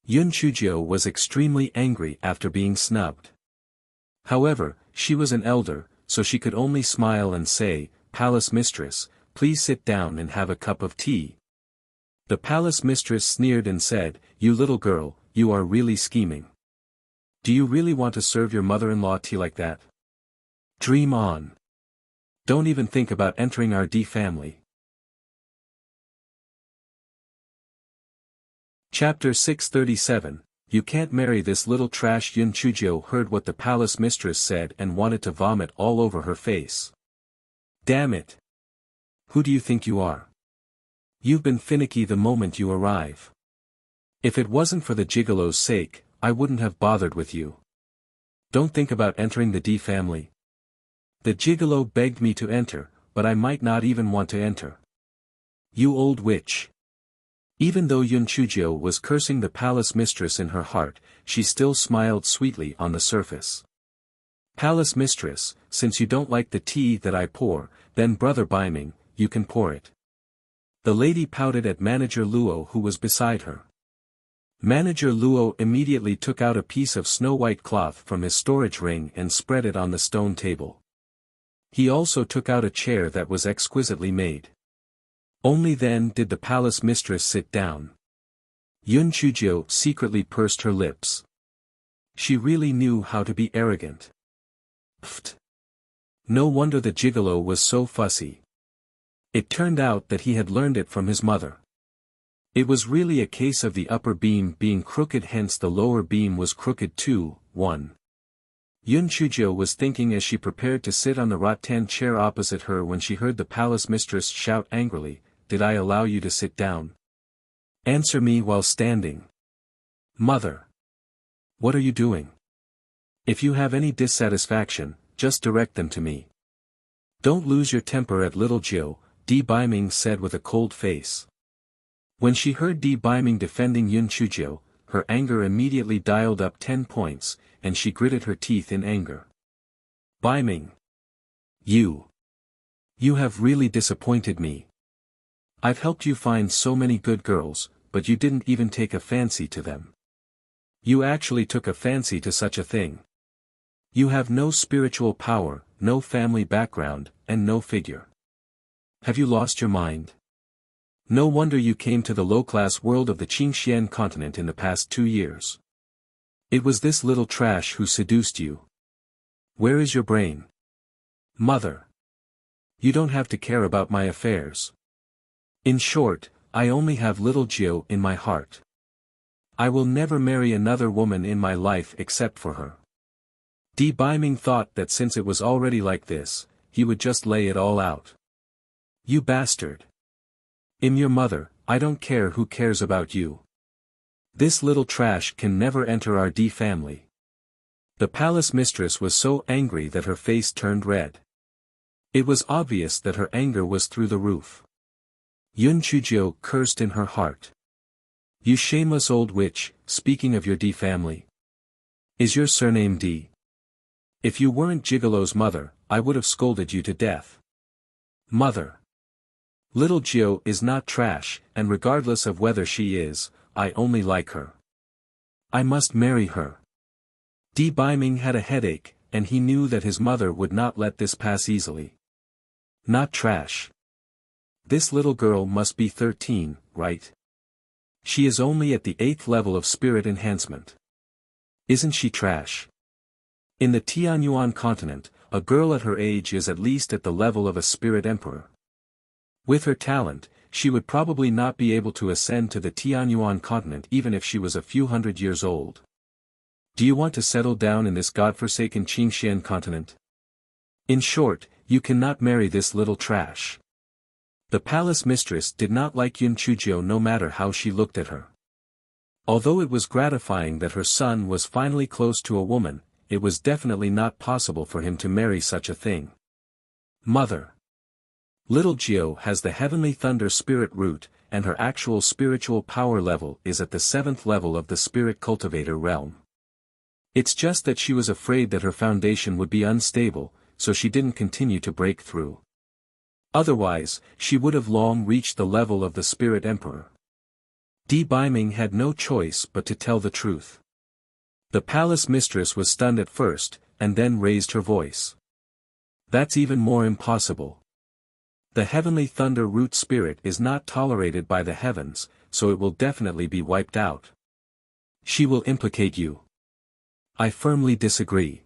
Yun Chujio was extremely angry after being snubbed. However, she was an elder, so she could only smile and say, "Palace Mistress, please sit down and have a cup of tea." The Palace Mistress sneered and said, "You little girl, you are really scheming. Do you really want to serve your mother-in-law tea like that? Dream on. Don't even think about entering our D family." Chapter 637, You Can't Marry This Little Trash. Yun Chujio heard what the Palace Mistress said and wanted to vomit all over her face. "Damn it! Who do you think you are? You've been finicky the moment you arrive. If it wasn't for the gigolo's sake, I wouldn't have bothered with you. Don't think about entering the D family. The gigolo begged me to enter, but I might not even want to enter. You old witch." Even though Yun Chujio was cursing the Palace Mistress in her heart, she still smiled sweetly on the surface. "Palace Mistress, since you don't like the tea that I pour, then Brother Baiming, you can pour it." The lady pouted at Manager Luo, who was beside her. Manager Luo immediately took out a piece of snow-white cloth from his storage ring and spread it on the stone table. He also took out a chair that was exquisitely made. Only then did the Palace Mistress sit down. Yun Chujio secretly pursed her lips. She really knew how to be arrogant. Pfft. No wonder the gigolo was so fussy. It turned out that he had learned it from his mother. It was really a case of the upper beam being crooked, hence the lower beam was crooked too. 1. Yun Chujio was thinking as she prepared to sit on the rattan chair opposite her when she heard the Palace Mistress shout angrily, "Did I allow you to sit down? Answer me while standing." "Mother. What are you doing? If you have any dissatisfaction, just direct them to me. Don't lose your temper at little Jiu," Di Baiming said with a cold face. When she heard Di Baiming defending Yun Chujio, her anger immediately dialed up 10 points, and she gritted her teeth in anger. "Baiming. You have really disappointed me. I've helped you find so many good girls, but you didn't even take a fancy to them. You actually took a fancy to such a thing. You have no spiritual power, no family background, and no figure. Have you lost your mind? No wonder you came to the low-class world of the Qingxian continent in the past 2 years. It was this little trash who seduced you. Where is your brain? Mother. You don't have to care about my affairs. In short, I only have little Jiu in my heart. I will never marry another woman in my life except for her." Di Baiming thought that since it was already like this, he would just lay it all out. "You bastard. I'm your mother, I don't care who cares about you. This little trash can never enter our D family." The Palace Mistress was so angry that her face turned red. It was obvious that her anger was through the roof. Yun Chujio cursed in her heart. "You shameless old witch, speaking of your D family. Is your surname D? If you weren't Gigolo's mother, I would have scolded you to death." "Mother. Little Jiu is not trash, and regardless of whether she is, I only like her. I must marry her." Di Baiming had a headache, and he knew that his mother would not let this pass easily. "Not trash. This little girl must be 13, right? She is only at the 8th level of spirit enhancement. Isn't she trash? In the Tianyuan continent, a girl at her age is at least at the level of a spirit emperor. With her talent, she would probably not be able to ascend to the Tianyuan continent even if she was a few hundred years old. Do you want to settle down in this godforsaken Qingxian continent? In short, you cannot marry this little trash. The palace mistress did not like Yun Chujio no matter how she looked at her. Although it was gratifying that her son was finally close to a woman, it was definitely not possible for him to marry such a thing. Mother. Little Gio has the heavenly thunder spirit root, and her actual spiritual power level is at the 7th level of the spirit cultivator realm. It's just that she was afraid that her foundation would be unstable, so she didn't continue to break through. Otherwise, she would have long reached the level of the spirit emperor. Di Baiming had no choice but to tell the truth. The palace mistress was stunned at first, and then raised her voice. That's even more impossible. The heavenly thunder root spirit is not tolerated by the heavens, so it will definitely be wiped out. She will implicate you. I firmly disagree.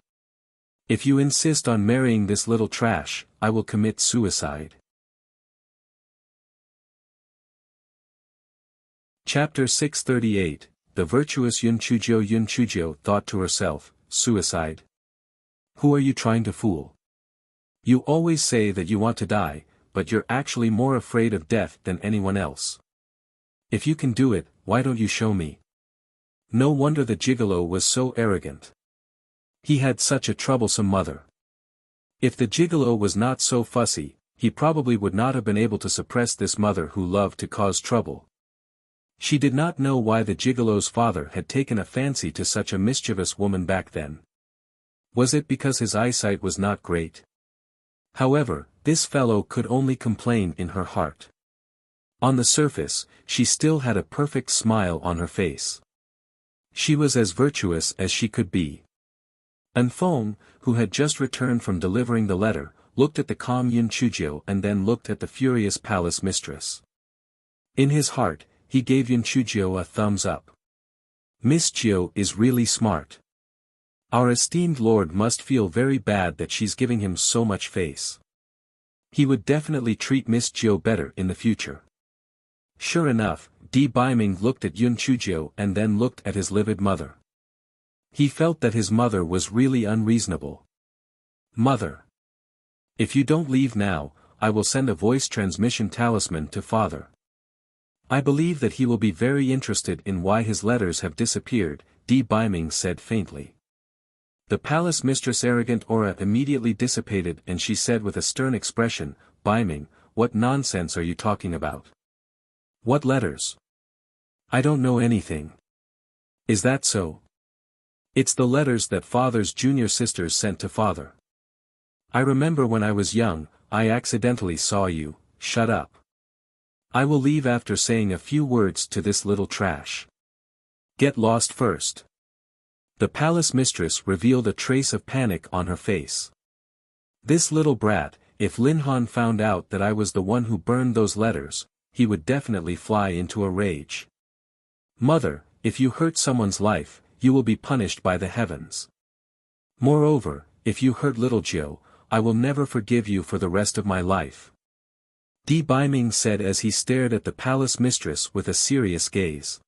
If you insist on marrying this little trash, I will commit suicide. Chapter 638, The virtuous Yun Chujio thought to herself, suicide? Who are you trying to fool? You always say that you want to die, but you're actually more afraid of death than anyone else. If you can do it, why don't you show me? No wonder the gigolo was so arrogant. He had such a troublesome mother. If the gigolo was not so fussy, he probably would not have been able to suppress this mother who loved to cause trouble. She did not know why the gigolo's father had taken a fancy to such a mischievous woman back then. Was it because his eyesight was not great? However, this fellow could only complain in her heart. On the surface, she still had a perfect smile on her face. She was as virtuous as she could be. Anfeng, who had just returned from delivering the letter, looked at the calm Yun Chujio and then looked at the furious palace mistress. In his heart, he gave Yun Chujio a thumbs up. Miss Chio is really smart. Our esteemed lord must feel very bad that she's giving him so much face. He would definitely treat Miss Chio better in the future. Sure enough, Di Baiming looked at Yun Chujio and then looked at his livid mother. He felt that his mother was really unreasonable. Mother. If you don't leave now, I will send a voice transmission talisman to father. I believe that he will be very interested in why his letters have disappeared, Di Baiming said faintly. The palace mistress' arrogant aura immediately dissipated and she said with a stern expression, Baiming, what nonsense are you talking about? What letters? I don't know anything. Is that so? It's the letters that father's junior sisters sent to father. I remember when I was young, I accidentally saw you. Shut up. I will leave after saying a few words to this little trash. Get lost first. The palace mistress revealed a trace of panic on her face. This little brat, if Lin Han found out that I was the one who burned those letters, he would definitely fly into a rage. Mother, if you hurt someone's life, you will be punished by the heavens. Moreover, if you hurt little Jiu, I will never forgive you for the rest of my life. Di Baiming said as he stared at the palace mistress with a serious gaze.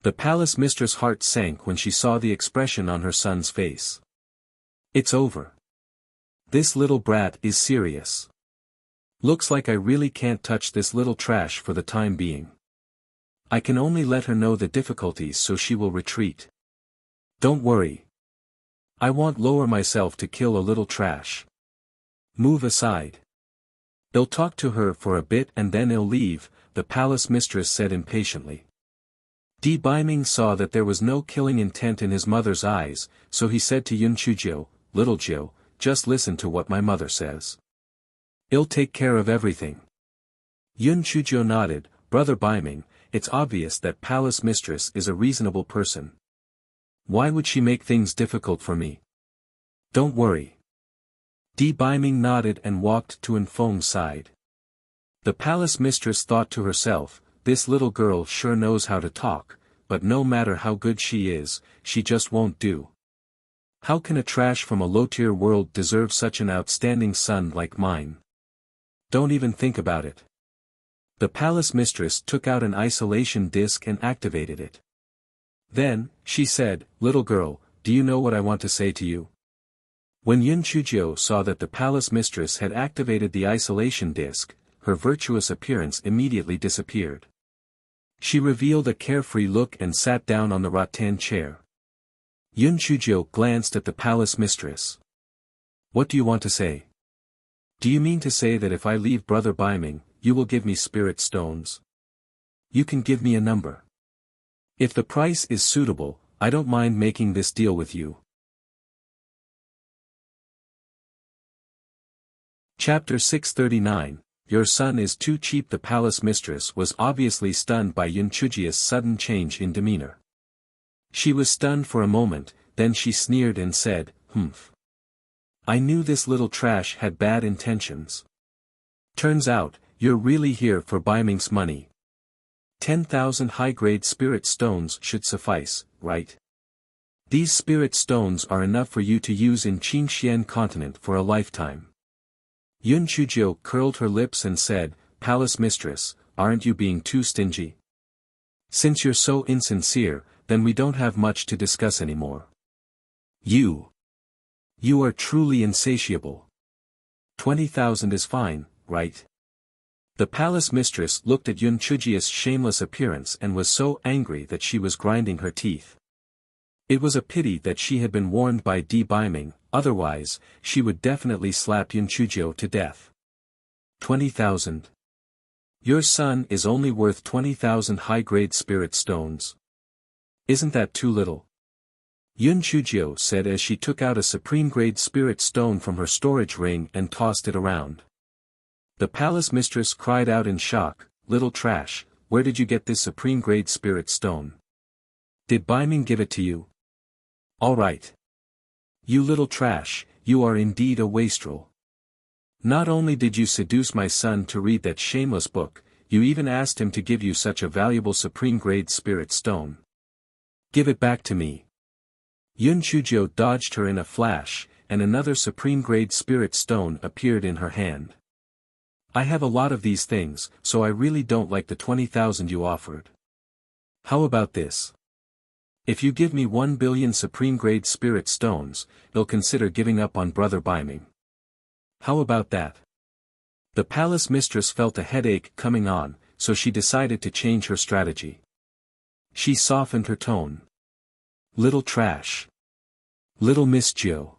The palace mistress' heart sank when she saw the expression on her son's face. It's over. This little brat is serious. Looks like I really can't touch this little trash for the time being. I can only let her know the difficulties so she will retreat. Don't worry. I won't lower myself to kill a little trash. Move aside. They'll talk to her for a bit and then they'll leave, the palace mistress said impatiently. Di Baiming saw that there was no killing intent in his mother's eyes, so he said to Yun Chujio, Little Jiu, just listen to what my mother says. I'll take care of everything. Yun Chujio nodded, Brother Baiming, it's obvious that palace mistress is a reasonable person. Why would she make things difficult for me? Don't worry. Di Baiming nodded and walked to Anfeng's side. The palace mistress thought to herself, this little girl sure knows how to talk, but no matter how good she is, she just won't do. How can a trash from a low-tier world deserve such an outstanding son like mine? Don't even think about it. The palace mistress took out an isolation disc and activated it. Then, she said, little girl, do you know what I want to say to you? When Yun Chujio saw that the palace mistress had activated the isolation disc, her virtuous appearance immediately disappeared. She revealed a carefree look and sat down on the rattan chair. Yun Chujio glanced at the palace mistress. What do you want to say? Do you mean to say that if I leave Brother Baiming, you will give me spirit stones? You can give me a number. If the price is suitable, I don't mind making this deal with you. Chapter 639, Your son is too cheap. The palace mistress was obviously stunned by Yun Chujia's sudden change in demeanor. She was stunned for a moment, then she sneered and said, "Humph. I knew this little trash had bad intentions. Turns out, you're really here for Baiming's money. 10,000 high-grade spirit stones should suffice, right? These spirit stones are enough for you to use in Qingxian continent for a lifetime." Yun Chujio curled her lips and said, Palace mistress, aren't you being too stingy? Since you're so insincere, then we don't have much to discuss anymore. You are truly insatiable. 20,000 is fine, right? The palace mistress looked at Yun Chujia's shameless appearance and was so angry that she was grinding her teeth. It was a pity that she had been warned by Di Baiming, otherwise, she would definitely slap Yun Chujio to death. 20,000. Your son is only worth 20,000 high-grade spirit stones. Isn't that too little? Yun Chujio said as she took out a supreme-grade spirit stone from her storage ring and tossed it around. The palace mistress cried out in shock, Little trash, where did you get this supreme-grade spirit stone? Did Baiming give it to you? All right. You little trash, you are indeed a wastrel. Not only did you seduce my son to read that shameless book, you even asked him to give you such a valuable supreme-grade spirit stone. Give it back to me. Yun Chujio dodged her in a flash, and another supreme-grade spirit stone appeared in her hand. I have a lot of these things, so I really don't like the 20,000 you offered. How about this? If you give me 1 billion supreme-grade spirit stones, you'll consider giving up on Brother Baiming. How about that? The palace mistress felt a headache coming on, so she decided to change her strategy. She softened her tone. Little trash. Little Miss Jiu.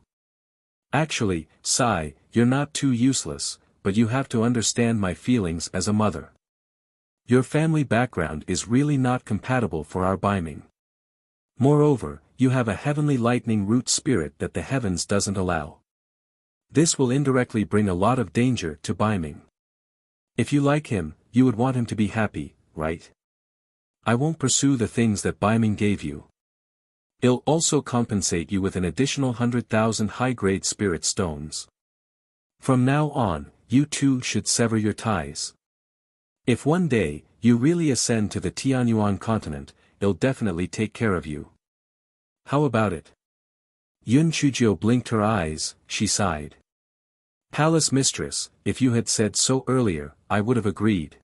Actually, Sai, you're not too useless, but you have to understand my feelings as a mother. Your family background is really not compatible for our Baiming. Moreover, you have a heavenly lightning root spirit that the heavens doesn't allow. This will indirectly bring a lot of danger to Baiming. If you like him, you would want him to be happy, right? I won't pursue the things that Baiming gave you. I'll also compensate you with an additional 100,000 high-grade spirit stones. From now on, you two should sever your ties. If one day, you really ascend to the Tianyuan continent, I'll definitely take care of you. How about it? Yun Chujio blinked her eyes, she sighed. Palace mistress, if you had said so earlier, I would have agreed.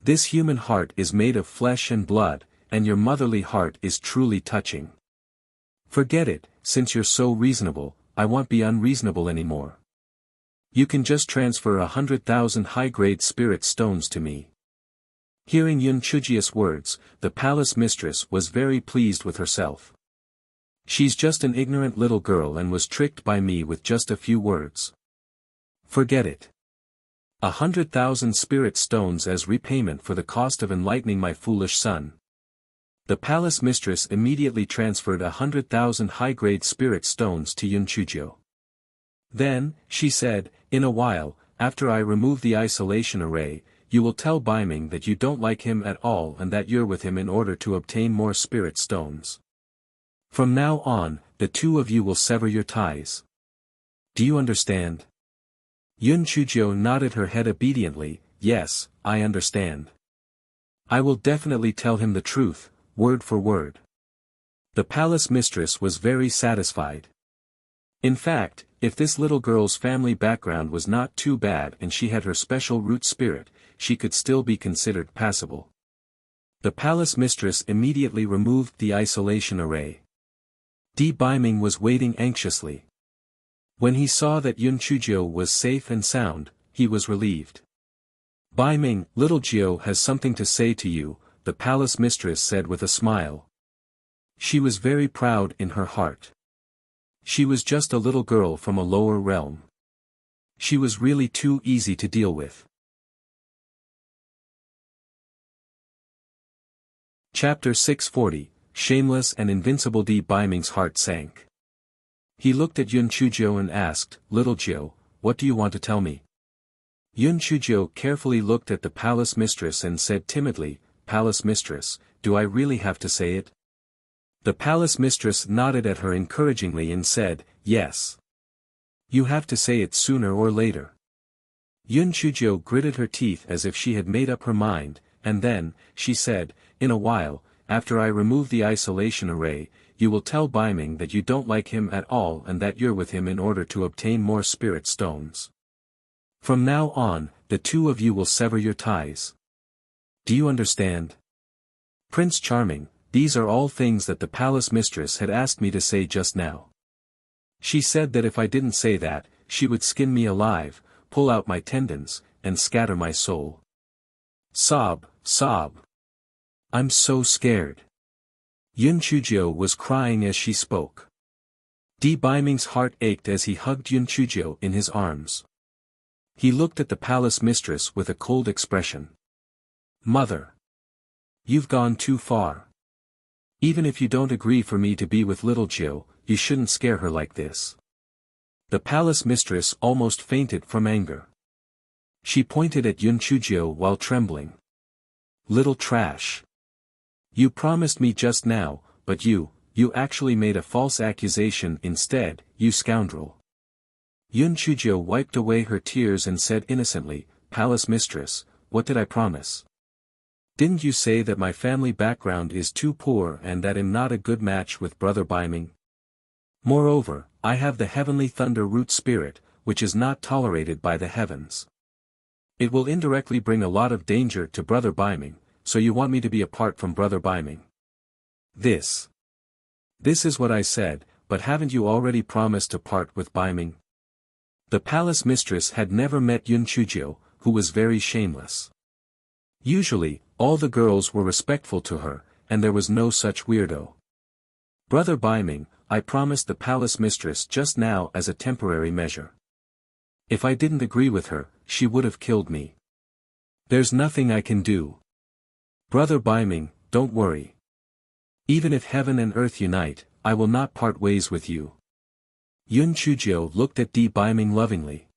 This human heart is made of flesh and blood, and your motherly heart is truly touching. Forget it, since you're so reasonable, I won't be unreasonable anymore. You can just transfer 100,000 high-grade spirit stones to me. Hearing Yun Chujia's words, the palace mistress was very pleased with herself. She's just an ignorant little girl and was tricked by me with just a few words. Forget it. 100,000 spirit stones as repayment for the cost of enlightening my foolish son. The palace mistress immediately transferred 100,000 high-grade spirit stones to Yun Chujio. Then, she said, in a while, after I remove the isolation array, you will tell Baiming that you don't like him at all and that you're with him in order to obtain more spirit stones. From now on, the two of you will sever your ties. Do you understand? Yun Chujio nodded her head obediently, yes, I understand. I will definitely tell him the truth, word for word. The palace mistress was very satisfied. In fact, if this little girl's family background was not too bad and she had her special root spirit, she could still be considered passable. The palace mistress immediately removed the isolation array. Di Baiming was waiting anxiously. When he saw that Yun Chujio was safe and sound, he was relieved. Baiming, little Jiao has something to say to you, the palace mistress said with a smile. She was very proud in her heart. She was just a little girl from a lower realm. She was really too easy to deal with. Chapter 640, Shameless and Invincible. Di Baiming's heart sank. He looked at Yun Chujio and asked, Little Jiao, what do you want to tell me? Yun Chujio carefully looked at the palace mistress and said timidly, Palace mistress, do I really have to say it? The palace mistress nodded at her encouragingly and said, yes. You have to say it sooner or later. Yun Chujio gritted her teeth as if she had made up her mind, and then, she said, in a while, after I remove the isolation array, you will tell Baiming that you don't like him at all and that you're with him in order to obtain more spirit stones. From now on, the two of you will sever your ties. Do you understand? Prince Charming, these are all things that the palace mistress had asked me to say just now. She said that if I didn't say that, she would skin me alive, pull out my tendons, and scatter my soul. Sob, sob. I'm so scared. Yun Chujio was crying as she spoke. Di Baiming's heart ached as he hugged Yun Chujio in his arms. He looked at the palace mistress with a cold expression. Mother. You've gone too far. Even if you don't agree for me to be with little Jiao, you shouldn't scare her like this. The palace mistress almost fainted from anger. She pointed at Yun Chujio while trembling. Little trash. You promised me just now, but you actually made a false accusation instead, you scoundrel. Yun Chujio wiped away her tears and said innocently, Palace mistress, what did I promise? Didn't you say that my family background is too poor and that I'm not a good match with Brother Baiming? Moreover, I have the heavenly thunder root spirit, which is not tolerated by the heavens. It will indirectly bring a lot of danger to Brother Baiming, so you want me to be apart from Brother Baiming. This is what I said, but haven't you already promised to part with Baiming? The palace mistress had never met Yun Chujio, who was very shameless. Usually, all the girls were respectful to her, and there was no such weirdo. Brother Baiming, I promised the palace mistress just now as a temporary measure. If I didn't agree with her, she would have killed me. There's nothing I can do. Brother Baiming, don't worry. Even if heaven and earth unite, I will not part ways with you. Yun Chujio looked at Di Baiming lovingly.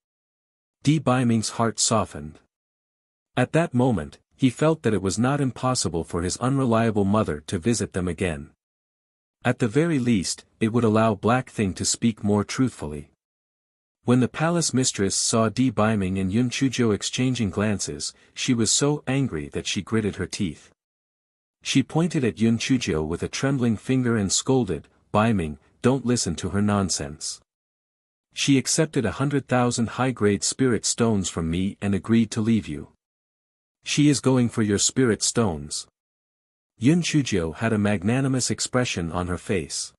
Di Baiming's heart softened. At that moment, he felt that it was not impossible for his unreliable mother to visit them again. At the very least, it would allow Black Thing to speak more truthfully. When the palace mistress saw Di Baiming and Yun Chujio exchanging glances, she was so angry that she gritted her teeth. She pointed at Yun Chujio with a trembling finger and scolded, Baiming, don't listen to her nonsense. She accepted 100,000 high-grade spirit stones from me and agreed to leave you. She is going for your spirit stones. Yun Chujio had a magnanimous expression on her face.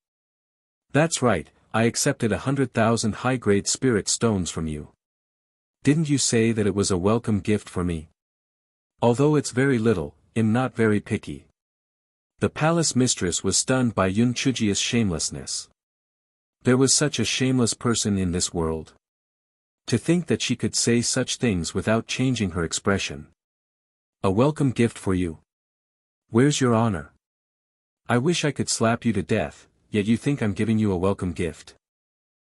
That's right, I accepted 100,000 high-grade spirit stones from you. Didn't you say that it was a welcome gift for me? Although it's very little, I'm not very picky. The palace mistress was stunned by Yun Chujio's shamelessness. There was such a shameless person in this world. To think that she could say such things without changing her expression. A welcome gift for you. Where's your honor? I wish I could slap you to death, yet you think I'm giving you a welcome gift.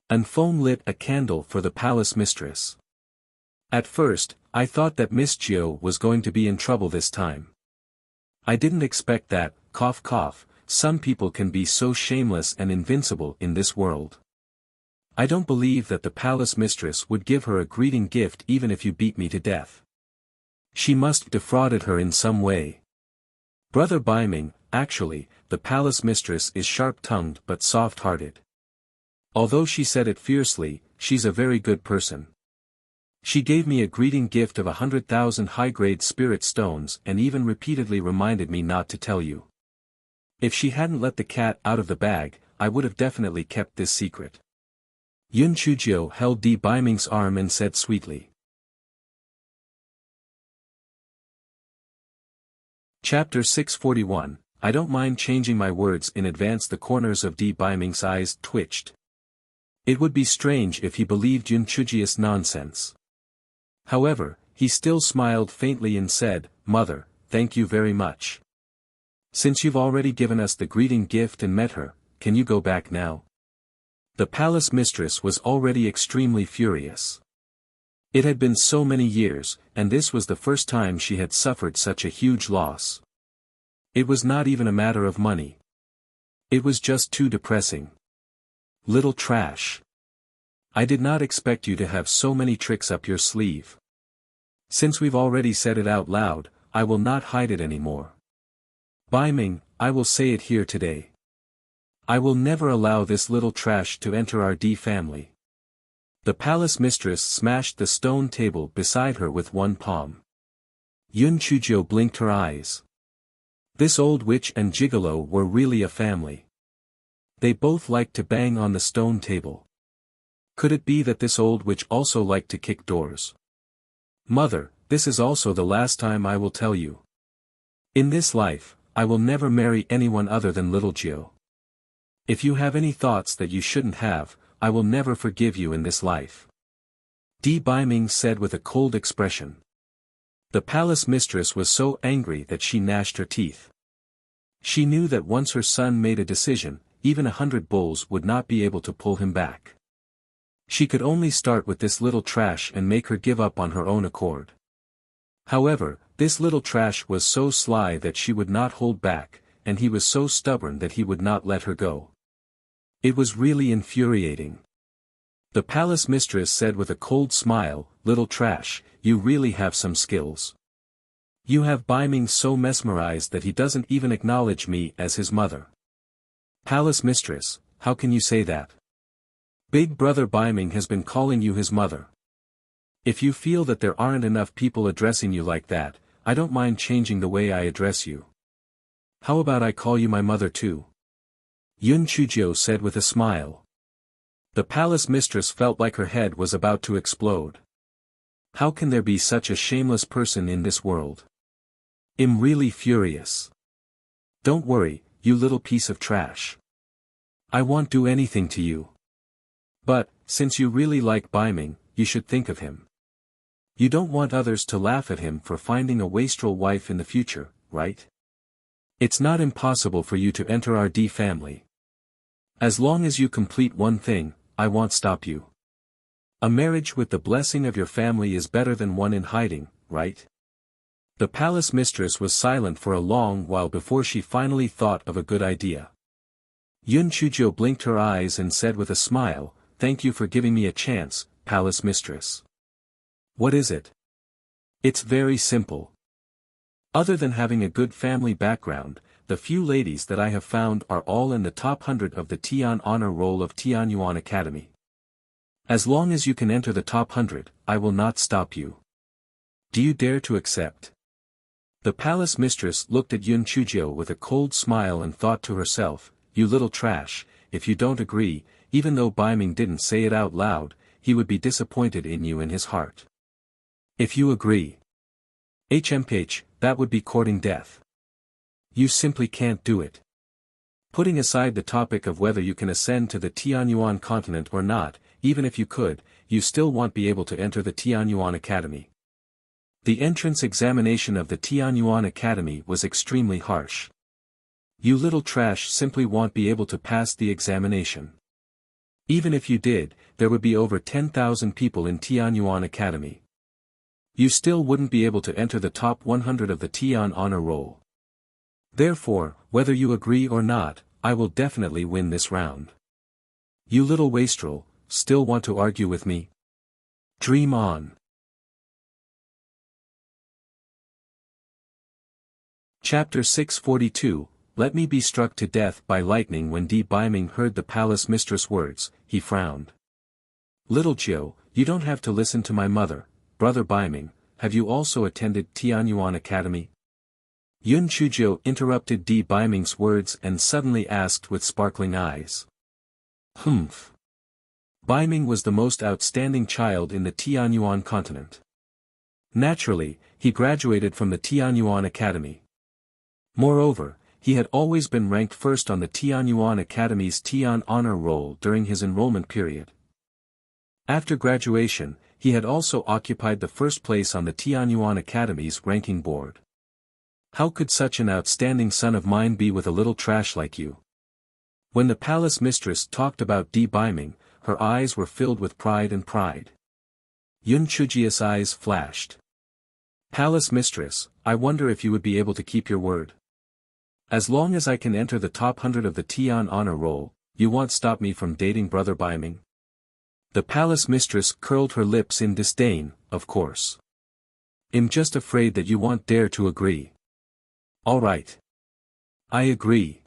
An Phone lit a candle for the palace mistress. At first, I thought that Miss Jiao was going to be in trouble this time. I didn't expect that, cough cough, some people can be so shameless and invincible in this world. I don't believe that the palace mistress would give her a greeting gift even if you beat me to death. She must have defrauded her in some way. Brother Baiming, actually, the palace mistress is sharp-tongued but soft-hearted. Although she said it fiercely, she's a very good person. She gave me a greeting gift of 100,000 high-grade spirit stones and even repeatedly reminded me not to tell you. If she hadn't let the cat out of the bag, I would have definitely kept this secret. Yun Chujio held Di Baiming's arm and said sweetly. Chapter 641, I don't mind changing my words in advance. The corners of Di Baiming's eyes twitched. It would be strange if he believed Yun Chujia's nonsense. However, he still smiled faintly and said, Mother, thank you very much. Since you've already given us the greeting gift and met her, can you go back now? The palace mistress was already extremely furious. It had been so many years, and this was the first time she had suffered such a huge loss. It was not even a matter of money. It was just too depressing. Little trash. I did not expect you to have so many tricks up your sleeve. Since we've already said it out loud, I will not hide it anymore. Baiming, I will say it here today. I will never allow this little trash to enter our D family. The palace mistress smashed the stone table beside her with one palm. Yun Chujio blinked her eyes. This old witch and gigolo were really a family. They both liked to bang on the stone table. Could it be that this old witch also liked to kick doors? Mother, this is also the last time I will tell you. In this life, I will never marry anyone other than Little Gio. If you have any thoughts that you shouldn't have, I will never forgive you in this life. Di Baiming said with a cold expression. The palace mistress was so angry that she gnashed her teeth. She knew that once her son made a decision, even 100 bulls would not be able to pull him back. She could only start with this little trash and make her give up on her own accord. However, this little trash was so sly that she would not hold back, and he was so stubborn that he would not let her go. It was really infuriating. The palace mistress said with a cold smile, Little trash, you really have some skills. You have Baiming so mesmerized that he doesn't even acknowledge me as his mother. Palace mistress, how can you say that? Big brother Baiming has been calling you his mother. If you feel that there aren't enough people addressing you like that, I don't mind changing the way I address you. How about I call you my mother too? Yun Chujio said with a smile. The palace mistress felt like her head was about to explode. How can there be such a shameless person in this world? I'm really furious. Don't worry, you little piece of trash. I won't do anything to you. But, since you really like Baiming, you should think of him. You don't want others to laugh at him for finding a wastrel wife in the future, right? It's not impossible for you to enter our D family. As long as you complete one thing, I won't stop you. A marriage with the blessing of your family is better than one in hiding, right? The palace mistress was silent for a long while before she finally thought of a good idea. Yun Chujio blinked her eyes and said with a smile, Thank you for giving me a chance, palace mistress. What is it? It's very simple. Other than having a good family background, the few ladies that I have found are all in the top 100 of the Tian honor roll of Tianyuan Academy. As long as you can enter the top 100, I will not stop you. Do you dare to accept? The palace mistress looked at Yun Chujio with a cold smile and thought to herself, You little trash, if you don't agree, even though Baiming didn't say it out loud, he would be disappointed in you in his heart. If you agree. HMH, that would be courting death. You simply can't do it. Putting aside the topic of whether you can ascend to the Tianyuan continent or not, even if you could, you still won't be able to enter the Tianyuan Academy. The entrance examination of the Tianyuan Academy was extremely harsh. You little trash simply won't be able to pass the examination. Even if you did, there would be over 10,000 people in Tianyuan Academy. You still wouldn't be able to enter the top 100 of the Tian honor roll. Therefore, whether you agree or not, I will definitely win this round. You little wastrel, still want to argue with me? Dream on. Chapter 642, Let me be struck to death by lightning. When Di Biming heard the palace mistress' words, he frowned. Little Jiu, you don't have to listen to my mother, brother Biming, have you also attended Tianyuan Academy? Yun Chuzhou interrupted Di Biming's words and suddenly asked with sparkling eyes. Humph. Biming was the most outstanding child in the Tianyuan continent. Naturally, he graduated from the Tianyuan Academy. Moreover, he had always been ranked first on the Tianyuan Academy's Tian honor roll during his enrollment period. After graduation, he had also occupied the first place on the Tianyuan Academy's ranking board. How could such an outstanding son of mine be with a little trash like you? When the palace mistress talked about Di Biming, her eyes were filled with pride and pride. Yun Chujia's eyes flashed. Palace mistress, I wonder if you would be able to keep your word. As long as I can enter the top 100 of the Tian honor roll, you won't stop me from dating brother Biming? The palace mistress curled her lips in disdain, of course. I'm just afraid that you won't dare to agree. All right. I agree.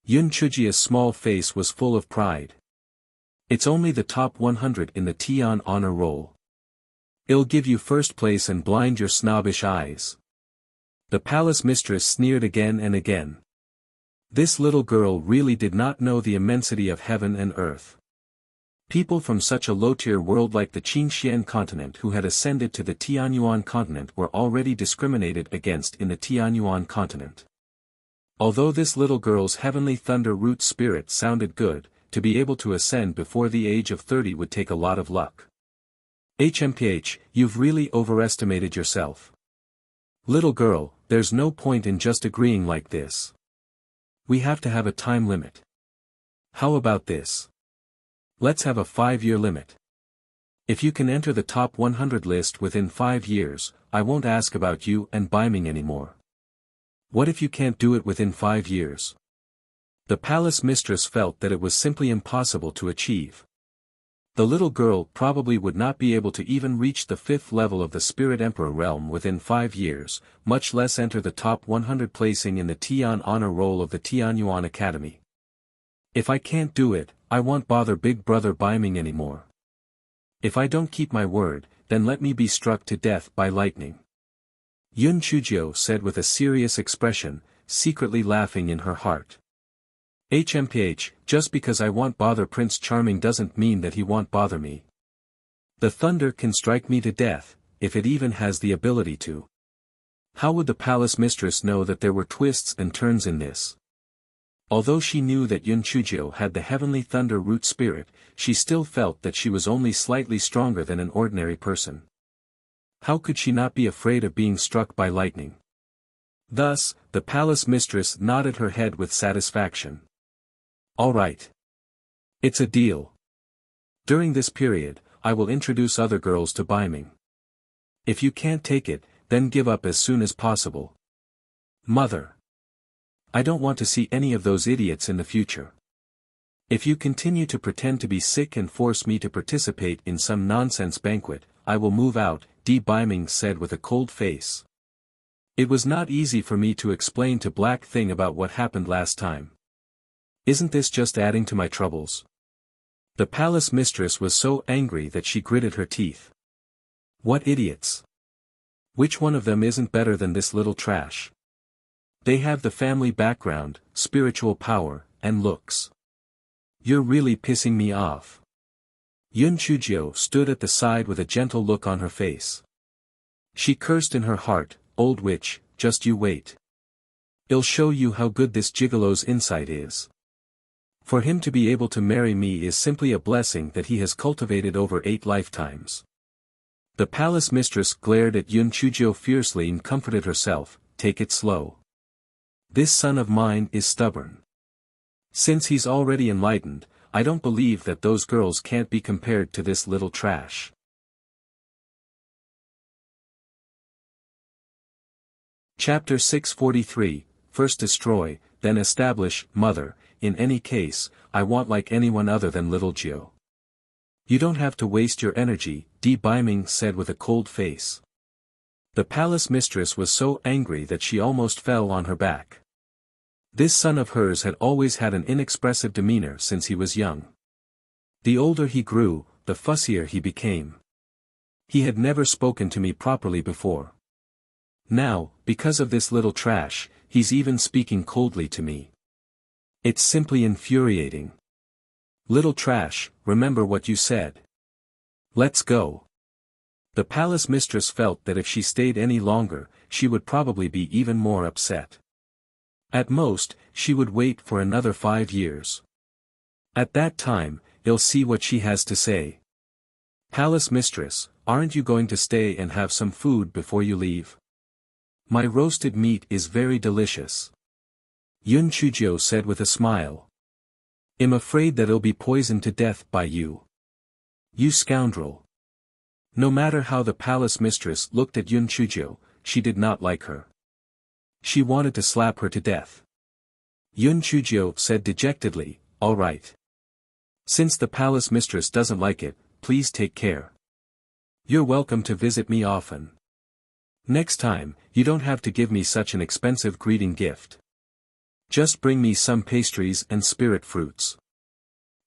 Yun Chujia's small face was full of pride. It's only the top 100 in the Tian honor roll. I'll give you first place and blind your snobbish eyes. The palace mistress sneered again and again. This little girl really did not know the immensity of heaven and earth. People from such a low-tier world like the Qingxian continent who had ascended to the Tianyuan continent were already discriminated against in the Tianyuan continent. Although this little girl's heavenly thunder root spirit sounded good, to be able to ascend before the age of 30 would take a lot of luck. HMPH, you've really overestimated yourself. Little girl, there's no point in just agreeing like this. We have to have a time limit. How about this? Let's have a 5-year limit. If you can enter the top 100 list within 5 years, I won't ask about you and Biming anymore. What if you can't do it within 5 years? The palace mistress felt that it was simply impossible to achieve. The little girl probably would not be able to even reach the 5th level of the Spirit Emperor realm within 5 years, much less enter the top 100 placing in the Tian honor roll of the Tianyuan Academy. If I can't do it, I won't bother big brother Biming anymore. If I don't keep my word, then let me be struck to death by lightning. Yun Chuzhou said with a serious expression, secretly laughing in her heart. HMPH, just because I won't bother Prince Charming doesn't mean that he won't bother me. The thunder can strike me to death, if it even has the ability to. How would the palace mistress know that there were twists and turns in this? Although she knew that Yun Chuzhou had the heavenly thunder root spirit, she still felt that she was only slightly stronger than an ordinary person. How could she not be afraid of being struck by lightning? Thus, the palace mistress nodded her head with satisfaction. All right. It's a deal. During this period, I will introduce other girls to Biming. If you can't take it, then give up as soon as possible. Mother. I don't want to see any of those idiots in the future. If you continue to pretend to be sick and force me to participate in some nonsense banquet, I will move out, Di Biming said with a cold face. It was not easy for me to explain to Black Thing about what happened last time. Isn't this just adding to my troubles? The palace mistress was so angry that she gritted her teeth. What idiots! Which one of them isn't better than this little trash? They have the family background, spiritual power, and looks. You're really pissing me off. Yun Chuzhou stood at the side with a gentle look on her face. She cursed in her heart, old witch, just you wait. I'll show you how good this gigolo's insight is. For him to be able to marry me is simply a blessing that he has cultivated over 8 lifetimes. The palace mistress glared at Yun Chuzhou fiercely and comforted herself, take it slow. This son of mine is stubborn. Since he's already enlightened, I don't believe that those girls can't be compared to this little trash. Chapter 643, First destroy, then establish, mother, in any case, I want like anyone other than little Jiu. You don't have to waste your energy, Di Biming said with a cold face. The palace mistress was so angry that she almost fell on her back. This son of hers had always had an inexpressive demeanor since he was young. The older he grew, the fussier he became. He had never spoken to me properly before. Now, because of this little trash, he's even speaking coldly to me. It's simply infuriating. Little trash, remember what you said. Let's go. The palace mistress felt that if she stayed any longer, she would probably be even more upset. At most, she would wait for another 5 years. At that time, you'll see what she has to say. Palace mistress, aren't you going to stay and have some food before you leave? My roasted meat is very delicious. Yun Chujio said with a smile. I'm afraid that it'll be poisoned to death by you. You scoundrel. No matter how the palace mistress looked at Yun Chujio, she did not like her. She wanted to slap her to death. Yun Chujio said dejectedly, all right. Since the palace mistress doesn't like it, please take care. You're welcome to visit me often. Next time, you don't have to give me such an expensive greeting gift. Just bring me some pastries and spirit fruits.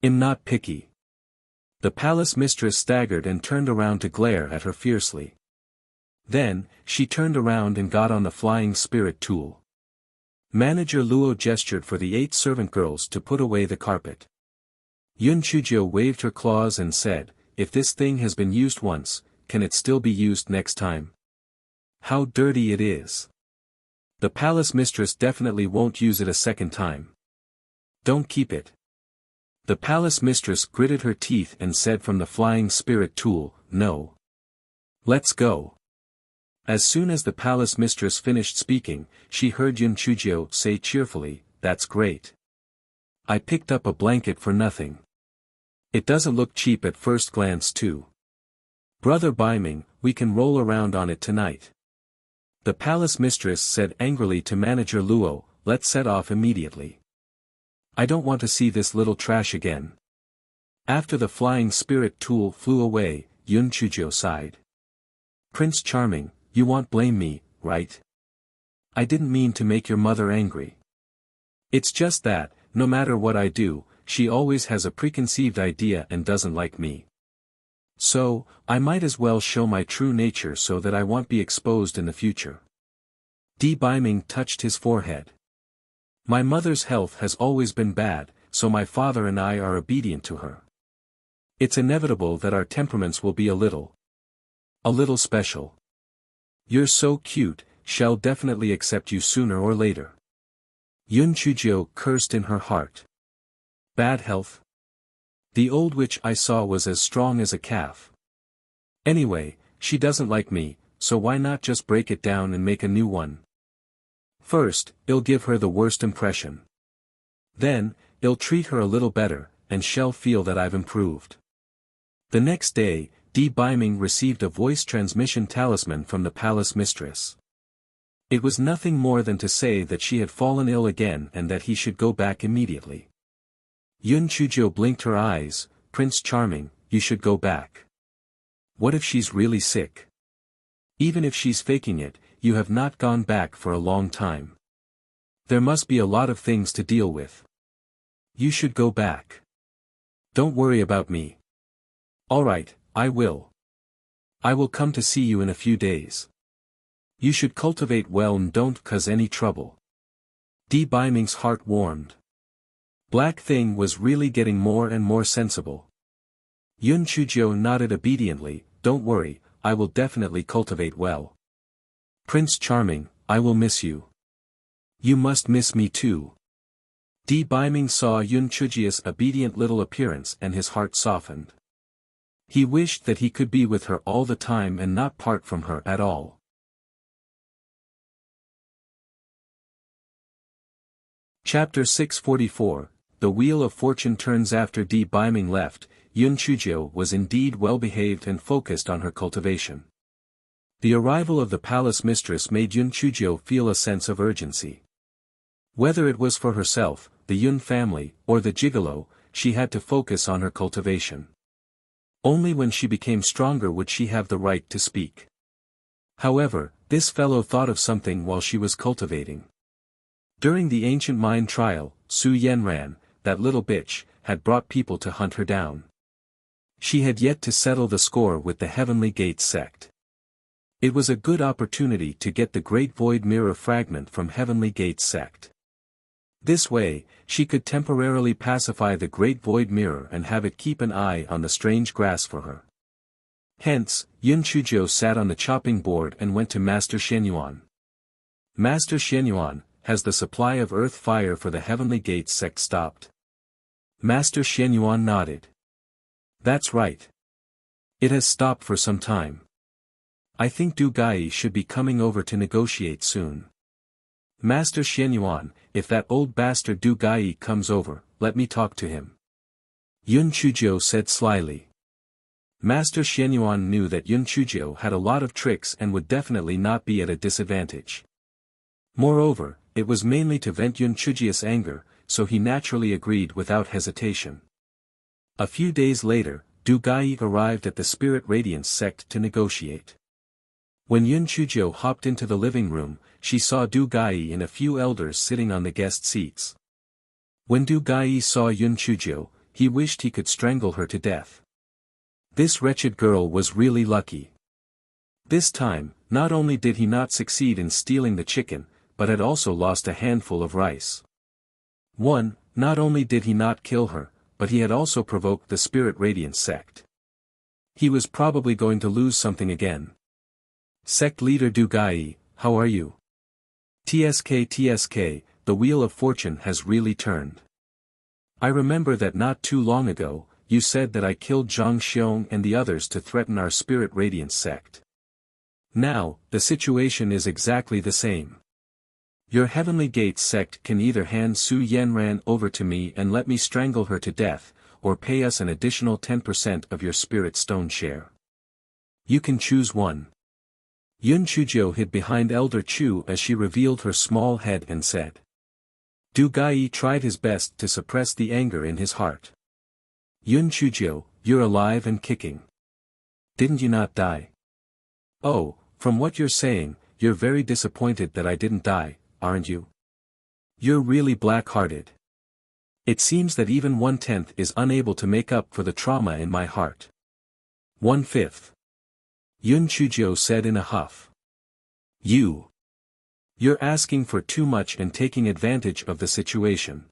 I'm not picky. The palace mistress staggered and turned around to glare at her fiercely. Then, she turned around and got on the flying spirit tool. Manager Luo gestured for the 8 servant girls to put away the carpet. Yun Chujio waved her claws and said, if this thing has been used once, can it still be used next time? How dirty it is. The palace mistress definitely won't use it a second time. Don't keep it. The palace mistress gritted her teeth and said from the flying spirit tool, no. Let's go. As soon as the palace mistress finished speaking, she heard Yun Chujio say cheerfully, that's great. I picked up a blanket for nothing. It doesn't look cheap at first glance too. Brother Baiming, we can roll around on it tonight. The palace mistress said angrily to manager Luo, let's set off immediately. I don't want to see this little trash again. After the flying spirit tool flew away, Yun Chujio sighed. Prince Charming, you won't blame me, right? I didn't mean to make your mother angry. It's just that, no matter what I do, she always has a preconceived idea and doesn't like me. So, I might as well show my true nature so that I won't be exposed in the future. Di Baiming touched his forehead. My mother's health has always been bad, so my father and I are obedient to her. It's inevitable that our temperaments will be a little special. You're so cute, she'll definitely accept you sooner or later. Yun Chujio cursed in her heart. Bad health? The old witch I saw was as strong as a calf. Anyway, she doesn't like me, so why not just break it down and make a new one? First, it'll give her the worst impression. Then, it'll treat her a little better, and she'll feel that I've improved. The next day, Di Baiming received a voice transmission talisman from the palace mistress. It was nothing more than to say that she had fallen ill again and that he should go back immediately. Yun Chujio blinked her eyes, Prince Charming, you should go back. What if she's really sick? Even if she's faking it, you have not gone back for a long time. There must be a lot of things to deal with. You should go back. Don't worry about me. Alright, I will. I will come to see you in a few days. You should cultivate well and don't cause any trouble. Di Baiming's heart warmed. Black Thing was really getting more and more sensible. Yun Chujio nodded obediently, don't worry, I will definitely cultivate well. Prince Charming, I will miss you. You must miss me too. Di Baiming saw Yun Chujio's obedient little appearance and his heart softened. He wished that he could be with her all the time and not part from her at all. Chapter 644, The Wheel of Fortune turns. After Di Baiming left, Yun Chujio was indeed well behaved and focused on her cultivation. The arrival of the palace mistress made Yun Chujio feel a sense of urgency. Whether it was for herself, the Yun family, or the gigolo, she had to focus on her cultivation. Only when she became stronger would she have the right to speak. However, this fellow thought of something while she was cultivating. During the ancient mine trial, Su Yanran, that little bitch, had brought people to hunt her down. She had yet to settle the score with the Heavenly Gate sect. It was a good opportunity to get the Great Void Mirror fragment from Heavenly Gate sect. This way, she could temporarily pacify the Great Void Mirror and have it keep an eye on the strange grass for her. Hence, Yun Chuzhou sat on the chopping board and went to Master Shenyuan. Master Shenyuan, has the supply of earth fire for the Heavenly Gate sect stopped? Master Shenyuan nodded. That's right. It has stopped for some time. I think Du Gai should be coming over to negotiate soon. Master Shenyuan, if that old bastard Du Gai comes over, let me talk to him. Yun Chuzhou said slyly. Master Shenyuan knew that Yun Chuzhou had a lot of tricks and would definitely not be at a disadvantage. Moreover, it was mainly to vent Yun Chuzhou's anger, so he naturally agreed without hesitation. A few days later, Du Gai arrived at the Spirit Radiance sect to negotiate. When Yun Chuzhou hopped into the living room, she saw Du Gai and a few elders sitting on the guest seats. When Du Gai saw Yun Chuzhou, he wished he could strangle her to death. This wretched girl was really lucky. This time, not only did he not succeed in stealing the chicken, but had also lost a handful of rice. Not only did he not kill her, but he had also provoked the Spirit Radiance sect. He was probably going to lose something again. Sect leader Du Gai, how are you? TSK, the wheel of fortune has really turned. I remember that not too long ago, you said that I killed Zhang Xiong and the others to threaten our Spirit Radiance sect. Now, the situation is exactly the same. Your Heavenly Gate sect can either hand Su Yanran over to me and let me strangle her to death, or pay us an additional 10% of your Spirit Stone share. You can choose one. Yun Chuzhou hid behind Elder Chu as she revealed her small head and said. Du Gai tried his best to suppress the anger in his heart. Yun Chuzhou, you're alive and kicking. Didn't you not die? Oh, from what you're saying, you're very disappointed that I didn't die, aren't you? You're really black-hearted. It seems that even 1/10 is unable to make up for the trauma in my heart. 1/5. Yun Chuzhou said in a huff. You're asking for too much and taking advantage of the situation.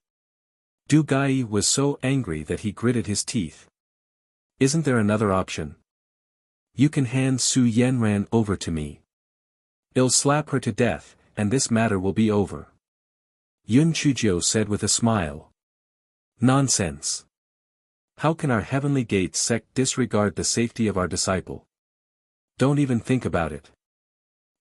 Du Gai was so angry that he gritted his teeth. Isn't there another option? You can hand Su Yanran over to me. I'll slap her to death, and this matter will be over. Yun Chuzhou said with a smile. Nonsense. How can our Heavenly Gate sect disregard the safety of our disciple? Don't even think about it.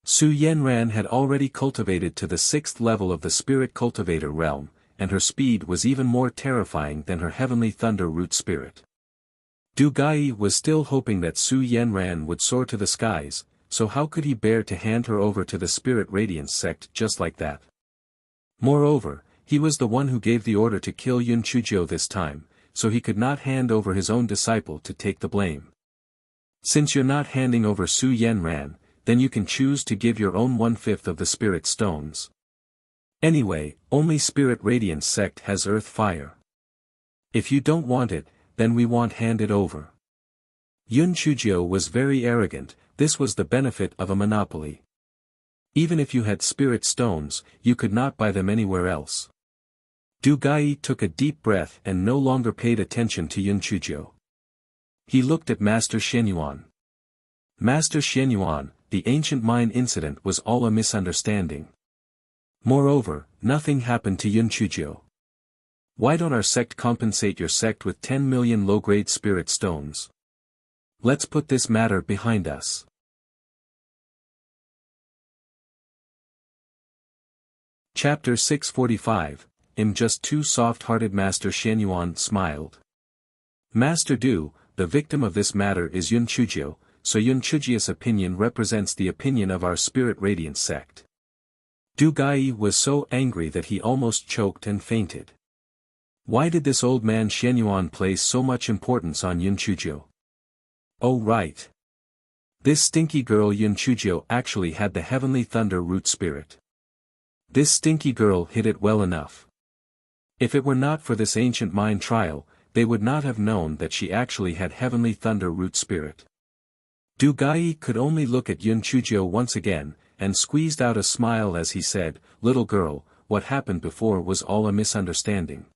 Su Yanran had already cultivated to the 6th level of the Spirit Cultivator realm, and her speed was even more terrifying than her Heavenly Thunder Root Spirit. Du Gai was still hoping that Su Yanran would soar to the skies, so how could he bear to hand her over to the Spirit Radiance sect just like that? Moreover, he was the one who gave the order to kill Yun Chuzhou this time, so he could not hand over his own disciple to take the blame. Since you're not handing over Su Yanran, then you can choose to give your own 1/5 of the Spirit Stones. Anyway, only Spirit Radiance sect has earth fire. If you don't want it, then we won't hand it over. Yun Chuzhou was very arrogant, this was the benefit of a monopoly. Even if you had Spirit Stones, you could not buy them anywhere else. Du Gai took a deep breath and no longer paid attention to Yun Chuzhou. He looked at Master Shenyuan. Master Shenyuan, the ancient mine incident was all a misunderstanding. Moreover, nothing happened to Yun Chuzhou. Why don't our sect compensate your sect with 10 million low-grade Spirit Stones? Let's put this matter behind us. Chapter 645, I'm just too soft-hearted. Master Shenyuan smiled. Master Du, the victim of this matter is Yun Chuzhou, so Yun Chuzhou's opinion represents the opinion of our Spirit Radiance sect. Du Gai was so angry that he almost choked and fainted. Why did this old man Shenyuan place so much importance on Yun Chuzhou? Oh right. This stinky girl Yun Chujio actually had the heavenly thunder root spirit. This stinky girl hid it well enough. If it were not for this ancient mind trial, they would not have known that she actually had heavenly thunder root spirit. Du Gai could only look at Yun Chujio once again, and squeezed out a smile as he said, "Little girl, what happened before was all a misunderstanding.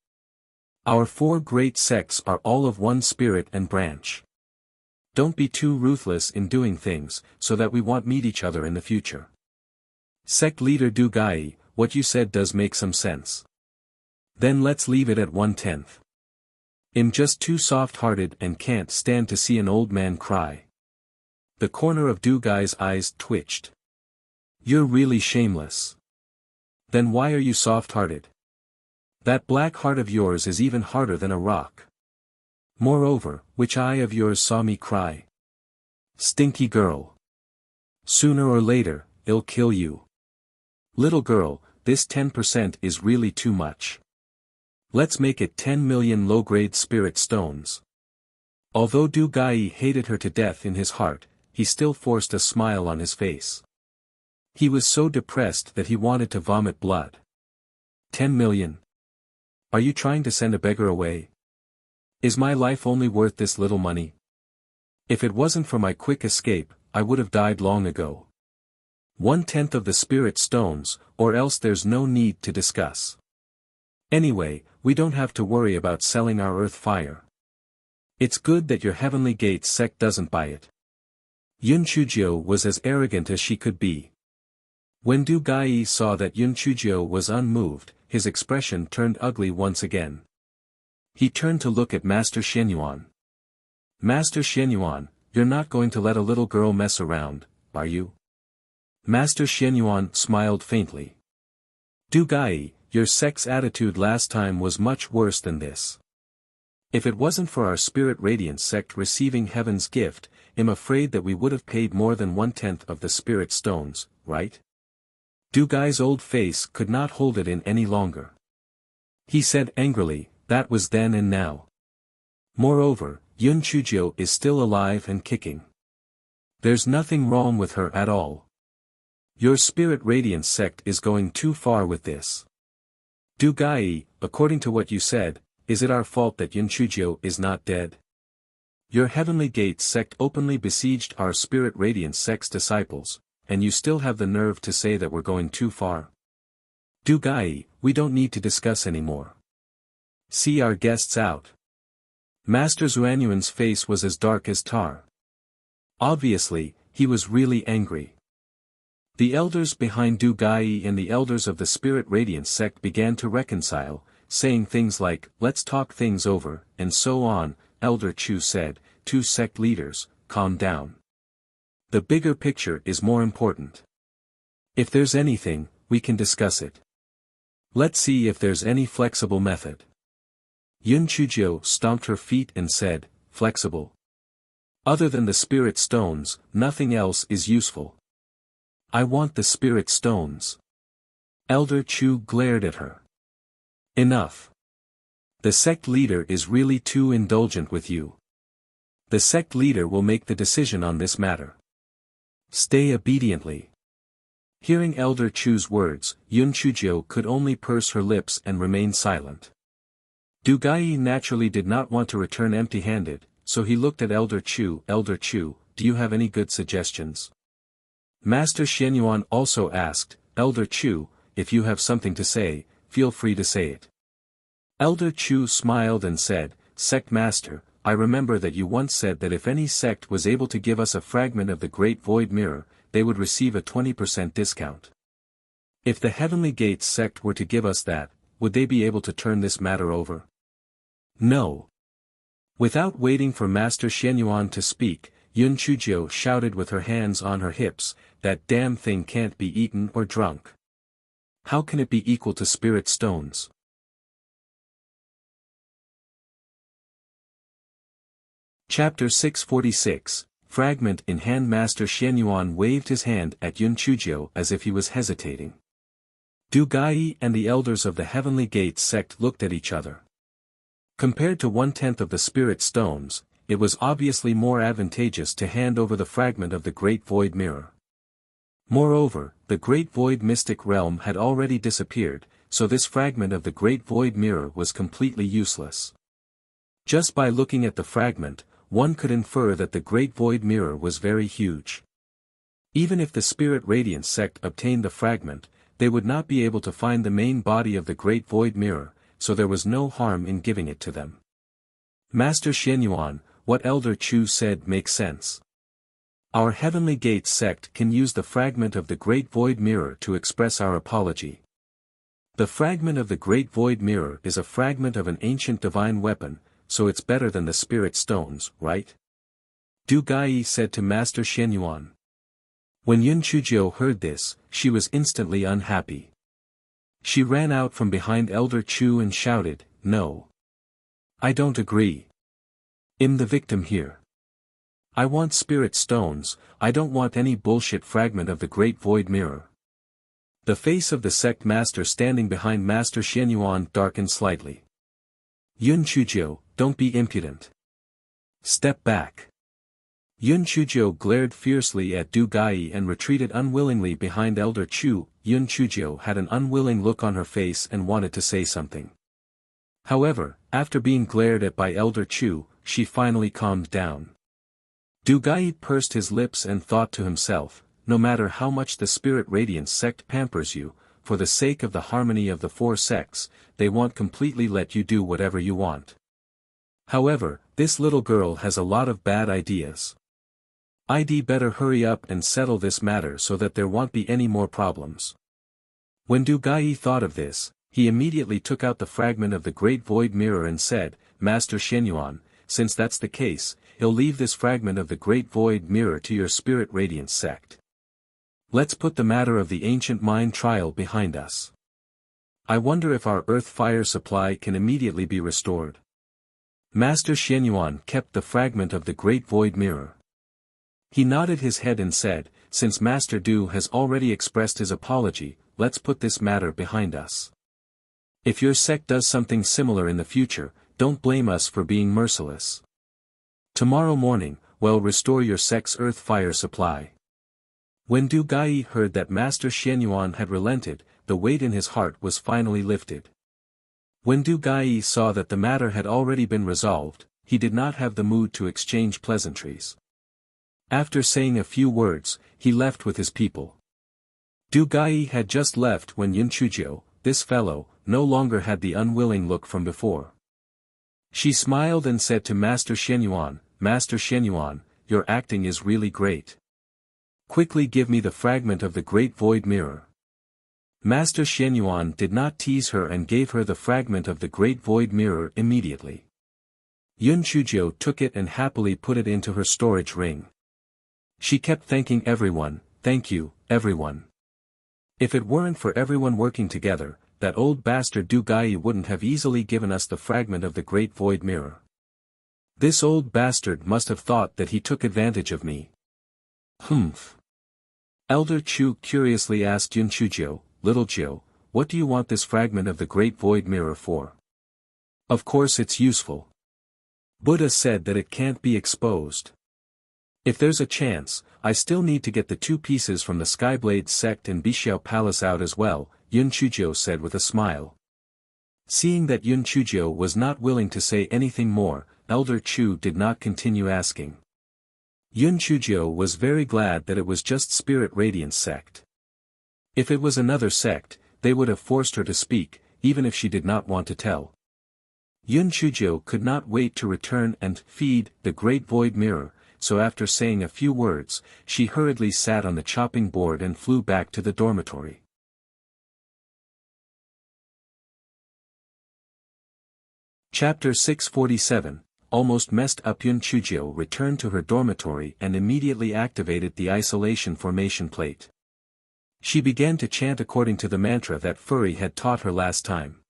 Our 4 great sects are all of one spirit and branch. Don't be too ruthless in doing things, so that we won't meet each other in the future." Sect leader Du Gai, what you said does make some sense. Then let's leave it at 1/10. I'm just too soft-hearted and can't stand to see an old man cry. The corner of Du Gai's eyes twitched. You're really shameless. Then why are you soft-hearted? That black heart of yours is even harder than a rock. Moreover, which eye of yours saw me cry? Stinky girl. Sooner or later, I'll kill you. Little girl, this 10% is really too much. Let's make it 10 million low-grade spirit stones. Although Du Gai hated her to death in his heart, he still forced a smile on his face. He was so depressed that he wanted to vomit blood. 10 million? Are you trying to send a beggar away? Is my life only worth this little money? If it wasn't for my quick escape, I would have died long ago. 1/10 of the spirit stones, or else there's no need to discuss. Anyway, we don't have to worry about selling our earth fire. It's good that your Heavenly Gates sect doesn't buy it. Yun Chujio was as arrogant as she could be. When Du Gai saw that Yun Chujio was unmoved, his expression turned ugly once again. He turned to look at Master Shenyuan. Master Shenyuan, you're not going to let a little girl mess around, are you? Master Shenyuan smiled faintly. Du Gai, your sect's attitude last time was much worse than this. If it wasn't for our Spirit Radiance sect receiving heaven's gift, I'm afraid that we would have paid more than 1/10 of the spirit stones, right? Du Gai's old face could not hold it in any longer. He said angrily, that was then and now. Moreover, Yun Chujio is still alive and kicking. There's nothing wrong with her at all. Your Spirit Radiance sect is going too far with this. Du Gai, according to what you said, is it our fault that Yun Chujio is not dead? Your Heavenly Gates sect openly besieged our Spirit Radiance sect's disciples, and you still have the nerve to say that we're going too far. Du Gai, we don't need to discuss anymore. See our guests out. Master Xuanyuan's face was as dark as tar. Obviously, he was really angry. The elders behind Du Gai and the elders of the Spirit Radiance sect began to reconcile, saying things like, let's talk things over, and so on. Elder Chu said, 2 sect leaders, calm down. The bigger picture is more important. If there's anything, we can discuss it. Let's see if there's any flexible method. Yun Chujio stomped her feet and said, flexible. Other than the spirit stones, nothing else is useful. I want the spirit stones. Elder Chu glared at her. Enough. The sect leader is really too indulgent with you. The sect leader will make the decision on this matter. Stay obediently. Hearing Elder Chu's words, Yun Chujio could only purse her lips and remain silent. Du Gai naturally did not want to return empty-handed, so he looked at Elder Chu. Elder Chu, do you have any good suggestions? Master Shenyuan also asked, Elder Chu, if you have something to say, feel free to say it. Elder Chu smiled and said, Sect Master, I remember that you once said that if any sect was able to give us a fragment of the Great Void Mirror, they would receive a 20% discount. If the Heavenly Gates sect were to give us that, would they be able to turn this matter over? No. Without waiting for Master Shenyuan to speak, Yun Chujio shouted with her hands on her hips, that damn thing can't be eaten or drunk. How can it be equal to spirit stones? Chapter 646, Fragment in Hand. Master Shenyuan waved his hand at Yun Chujio as if he was hesitating. Du Gai and the elders of the Heavenly Gates sect looked at each other. Compared to 1/10 of the spirit stones, it was obviously more advantageous to hand over the fragment of the Great Void Mirror. Moreover, the Great Void Mystic Realm had already disappeared, so this fragment of the Great Void Mirror was completely useless. Just by looking at the fragment, one could infer that the Great Void Mirror was very huge. Even if the Spirit Radiance sect obtained the fragment, they would not be able to find the main body of the Great Void Mirror, so there was no harm in giving it to them. Master Xianyuan, what Elder Chu said makes sense. Our Heavenly Gates sect can use the fragment of the Great Void Mirror to express our apology. The fragment of the Great Void Mirror is a fragment of an ancient divine weapon, so it's better than the Spirit Stones, right? Du Gai said to Master Xianyuan. When Yun Chujio heard this, she was instantly unhappy. She ran out from behind Elder Chu and shouted, "No. I don't agree. I'm the victim here. I want Spirit Stones, I don't want any bullshit fragment of the Great Void Mirror." The face of the sect master standing behind Master Xianyuan darkened slightly. "Yun Chujio, don't be impudent. Step back." Yun Chujio glared fiercely at Du Gai and retreated unwillingly behind Elder Chu. Yun Chujio had an unwilling look on her face and wanted to say something. However, after being glared at by Elder Chu, she finally calmed down. Du Gai pursed his lips and thought to himself, no matter how much the Spirit Radiance sect pampers you, for the sake of the harmony of the four sects, they won't completely let you do whatever you want. However, this little girl has a lot of bad ideas. I'd better hurry up and settle this matter so that there won't be any more problems. When Du Gai thought of this, he immediately took out the fragment of the Great Void Mirror and said, "Master Xianyuan, since that's the case, I'll leave this fragment of the Great Void Mirror to your Spirit Radiance sect. Let's put the matter of the ancient mine trial behind us. I wonder if our earth fire supply can immediately be restored." Master Xianyuan kept the fragment of the Great Void Mirror. He nodded his head and said, "Since Master Du has already expressed his apology, let's put this matter behind us. If your sect does something similar in the future, don't blame us for being merciless. Tomorrow morning, we'll restore your sect's earth fire supply." When Du Gai heard that Master Xianyuan had relented, the weight in his heart was finally lifted. When Du Gai saw that the matter had already been resolved, he did not have the mood to exchange pleasantries. After saying a few words, he left with his people. Du Gai had just left when Yun Chujio, this fellow, no longer had the unwilling look from before. She smiled and said to Master Xianyuan, "Master Xianyuan, your acting is really great. Quickly give me the fragment of the Great Void Mirror." Master Xianyuan did not tease her and gave her the fragment of the Great Void Mirror immediately. Yun Chujio took it and happily put it into her storage ring. She kept thanking everyone, "Thank you, everyone. If it weren't for everyone working together, that old bastard Du Gai wouldn't have easily given us the fragment of the Great Void Mirror. This old bastard must have thought that he took advantage of me." "Humph." Elder Chu curiously asked Yun Chujio, "Little Jiu, what do you want this fragment of the Great Void Mirror for?" "Of course it's useful. Buddha said that it can't be exposed. If there's a chance, I still need to get the 2 pieces from the Skyblade sect and Bixiao Palace out as well," Yun Chujio said with a smile. Seeing that Yun Chujio was not willing to say anything more, Elder Chu did not continue asking. Yun Chujio was very glad that it was just Spirit Radiance sect. If it was another sect, they would have forced her to speak, even if she did not want to tell. Yun Chujio could not wait to return and feed the Great Void Mirror, so after saying a few words, she hurriedly sat on the chopping board and flew back to the dormitory. Chapter 647, Almost messed up. Yun Chujio returned to her dormitory and immediately activated the isolation formation plate. She began to chant according to the mantra that Furry had taught her last time.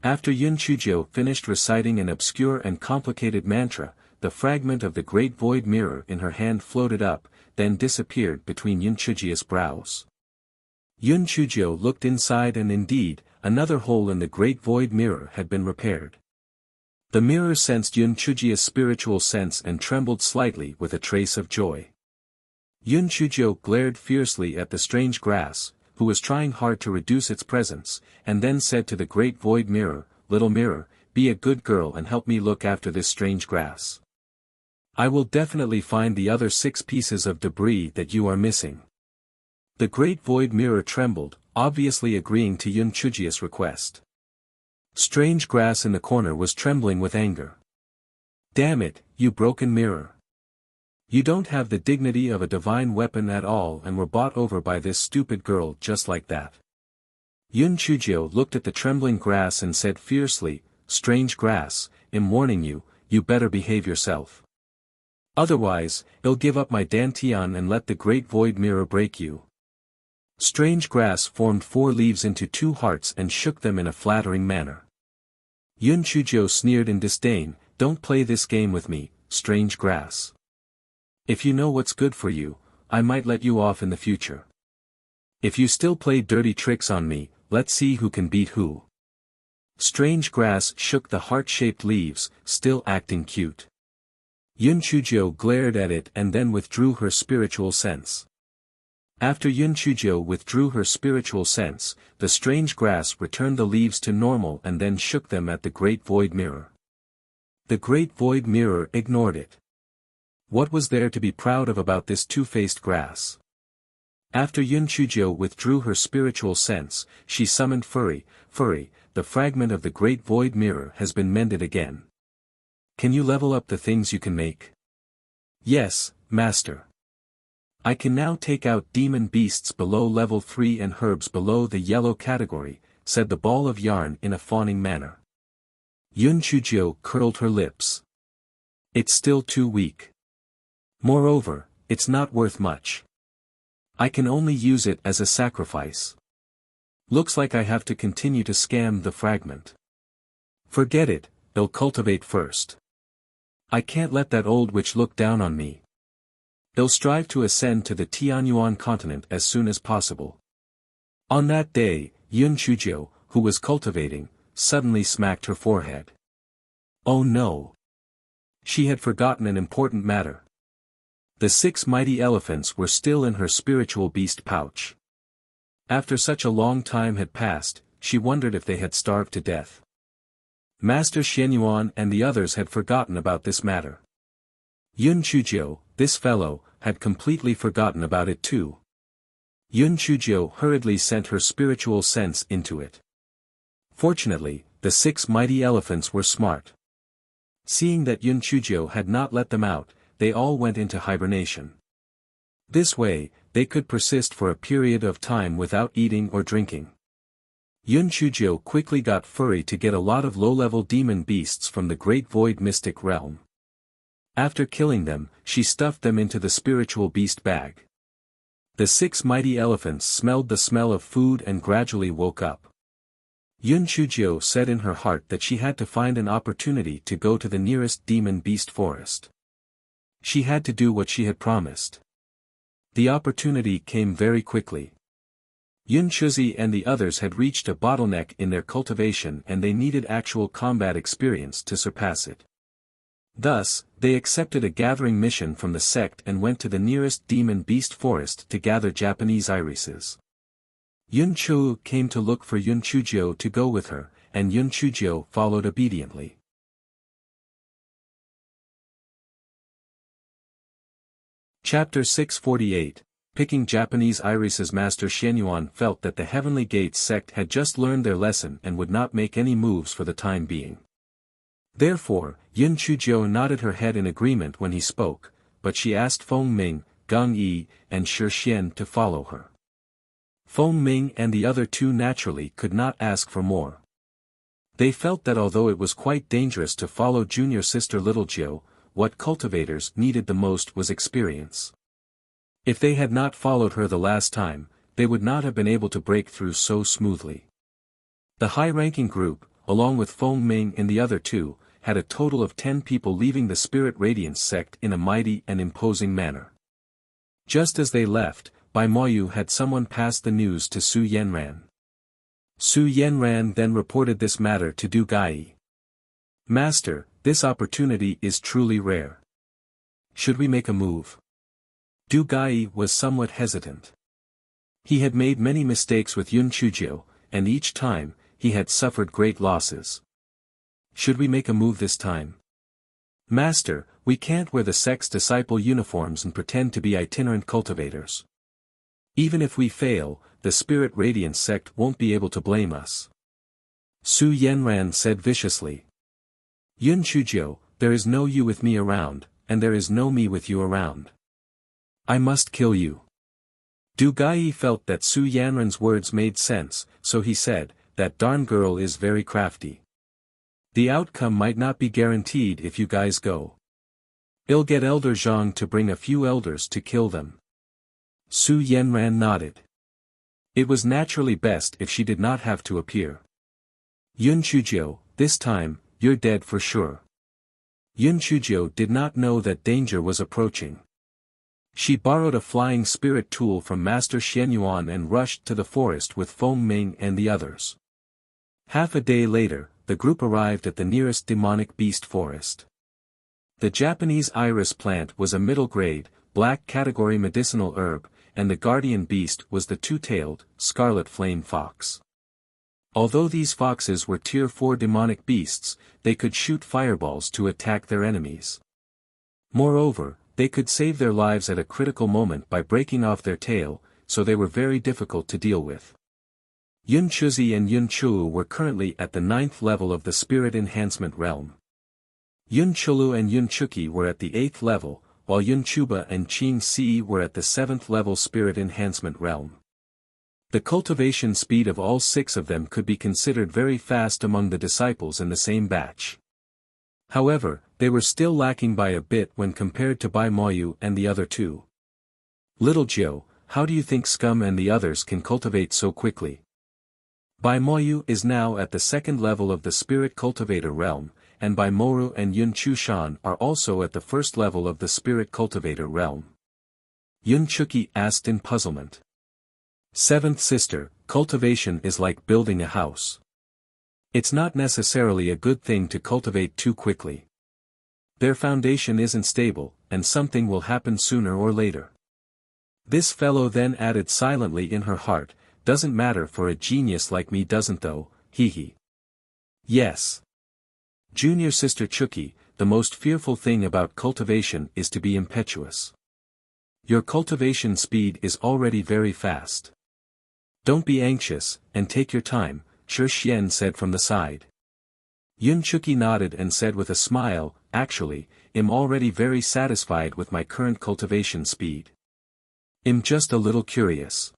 After Yun Chujio finished reciting an obscure and complicated mantra, the fragment of the Great Void Mirror in her hand floated up, then disappeared between Yun Chujio's brows. Yun Chujio looked inside and indeed, another hole in the Great Void Mirror had been repaired. The mirror sensed Yun Chujia's spiritual sense and trembled slightly with a trace of joy. Yun Chujio glared fiercely at the strange grass, who was trying hard to reduce its presence, and then said to the great void mirror, "Little mirror, be a good girl and help me look after this strange grass. I will definitely find the other 6 pieces of debris that you are missing." The great void mirror trembled, obviously agreeing to Yun Chujia's request. Strange grass in the corner was trembling with anger. "Damn it, you broken mirror. You don't have the dignity of a divine weapon at all and were bought over by this stupid girl just like that." Yun Chujio looked at the trembling grass and said fiercely, "Strange grass, I'm warning you, you better behave yourself. Otherwise, I'll give up my dantian and let the great void mirror break you." Strange grass formed 4 leaves into 2 hearts and shook them in a flattering manner. Yun Chujio sneered in disdain, "Don't play this game with me, strange grass. If you know what's good for you, I might let you off in the future. If you still play dirty tricks on me, let's see who can beat who." Strange grass shook the heart-shaped leaves, still acting cute. Yun Chujio glared at it and then withdrew her spiritual sense. After Yun Chujio withdrew her spiritual sense, the strange grass returned the leaves to normal and then shook them at the great void mirror. The great void mirror ignored it. What was there to be proud of about this two-faced grass? After Yun Chujio withdrew her spiritual sense, she summoned Furry, "Furry, the fragment of the great void mirror has been mended again. Can you level up the things you can make?" "Yes, master. I can now take out demon beasts below level 3 and herbs below the yellow category," said the ball of yarn in a fawning manner. Yun Chujio curled her lips. "It's still too weak. Moreover, it's not worth much. I can only use it as a sacrifice. Looks like I have to continue to scam the fragment. Forget it, I'll cultivate first. I can't let that old witch look down on me. I'll strive to ascend to the Tianyuan continent as soon as possible." On that day, Yun Chujio, who was cultivating, suddenly smacked her forehead. Oh no! She had forgotten an important matter. The 6 mighty elephants were still in her spiritual beast pouch. After such a long time had passed, she wondered if they had starved to death. Master Xianyuan and the others had forgotten about this matter. Yun Chujio, this fellow, had completely forgotten about it too. Yun Chujio hurriedly sent her spiritual sense into it. Fortunately, the 6 mighty elephants were smart. Seeing that Yun Chujio had not let them out, they all went into hibernation. This way, they could persist for a period of time without eating or drinking. Yun Chujio quickly got Furry to get a lot of low-level demon beasts from the great void mystic realm. After killing them, she stuffed them into the spiritual beast bag. The 6 mighty elephants smelled the smell of food and gradually woke up. Yun Chujio said in her heart that she had to find an opportunity to go to the nearest demon beast forest. She had to do what she had promised. The opportunity came very quickly. Yun Chuzi and the others had reached a bottleneck in their cultivation and they needed actual combat experience to surpass it. Thus, they accepted a gathering mission from the sect and went to the nearest demon beast forest to gather Japanese irises. Yun Chu came to look for Yun Chujio to go with her, and Yun Chujio followed obediently. Chapter 648, Picking Japanese Irises. Master Xianyuan felt that the Heavenly Gates sect had just learned their lesson and would not make any moves for the time being. Therefore, Yun Chujio nodded her head in agreement when he spoke, but she asked Feng Ming, Gang Yi, and Shi Xian to follow her. Feng Ming and the other 2 naturally could not ask for more. They felt that although it was quite dangerous to follow junior sister Little Jiu, what cultivators needed the most was experience. If they had not followed her the last time, they would not have been able to break through so smoothly. The high-ranking group, along with Feng Ming and the other 2, had a total of 10 people leaving the Spirit Radiance sect in a mighty and imposing manner. Just as they left, Bai Moyu had someone pass the news to Su Yenran. Su Yenran then reported this matter to Du Gai. Master, this opportunity is truly rare. Should we make a move? Du Gai was somewhat hesitant. He had made many mistakes with Yun Chujio, and each time, he had suffered great losses. Should we make a move this time? Master, we can't wear the sect's disciple uniforms and pretend to be itinerant cultivators. Even if we fail, the Spirit Radiance sect won't be able to blame us. Su Yenran said viciously. Yun Chujio, there is no you with me around, and there is no me with you around. I must kill you. Du Gai felt that Su Yanran's words made sense, so he said, that darn girl is very crafty. The outcome might not be guaranteed if you guys go. I'll get Elder Zhang to bring a few elders to kill them. Su Yenran nodded. It was naturally best if she did not have to appear. Yun Chujio, this time, you're dead for sure. Yun Chujio did not know that danger was approaching. She borrowed a flying spirit tool from Master Xianyuan and rushed to the forest with Feng Ming and the others. Half a day later, the group arrived at the nearest demonic beast forest. The Japanese iris plant was a middle-grade, black category medicinal herb, and the guardian beast was the two-tailed, scarlet flame fox. Although these foxes were tier 4 demonic beasts, they could shoot fireballs to attack their enemies. Moreover, they could save their lives at a critical moment by breaking off their tail, so they were very difficult to deal with. Yun Chuzi and Yun Chulu were currently at the 9th level of the Spirit Enhancement Realm. Yun Chulu and Yun Chuki were at the 8th level, while Yun Chuba and Qing Si were at the 7th level Spirit Enhancement Realm. The cultivation speed of all 6 of them could be considered very fast among the disciples in the same batch. However, they were still lacking by a bit when compared to Bai Moyu and the other 2. Little Jiu, how do you think Scum and the others can cultivate so quickly? Bai Moyu is now at the 2nd level of the Spirit Cultivator Realm, and Bai Moru and Yun Chushan are also at the 1st level of the Spirit Cultivator Realm. Yun Chuki asked in puzzlement. 7th sister, cultivation is like building a house. It's not necessarily a good thing to cultivate too quickly. Their foundation isn't stable, and something will happen sooner or later. This fellow then added silently in her heart, doesn't matter for a genius like me doesn't though, hee. Yes. Junior sister Chuki, the most fearful thing about cultivation is to be impetuous. Your cultivation speed is already very fast. Don't be anxious, and take your time, Shi Xian said from the side. Yun Chuki nodded and said with a smile, actually, I'm already very satisfied with my current cultivation speed. I'm just a little curious.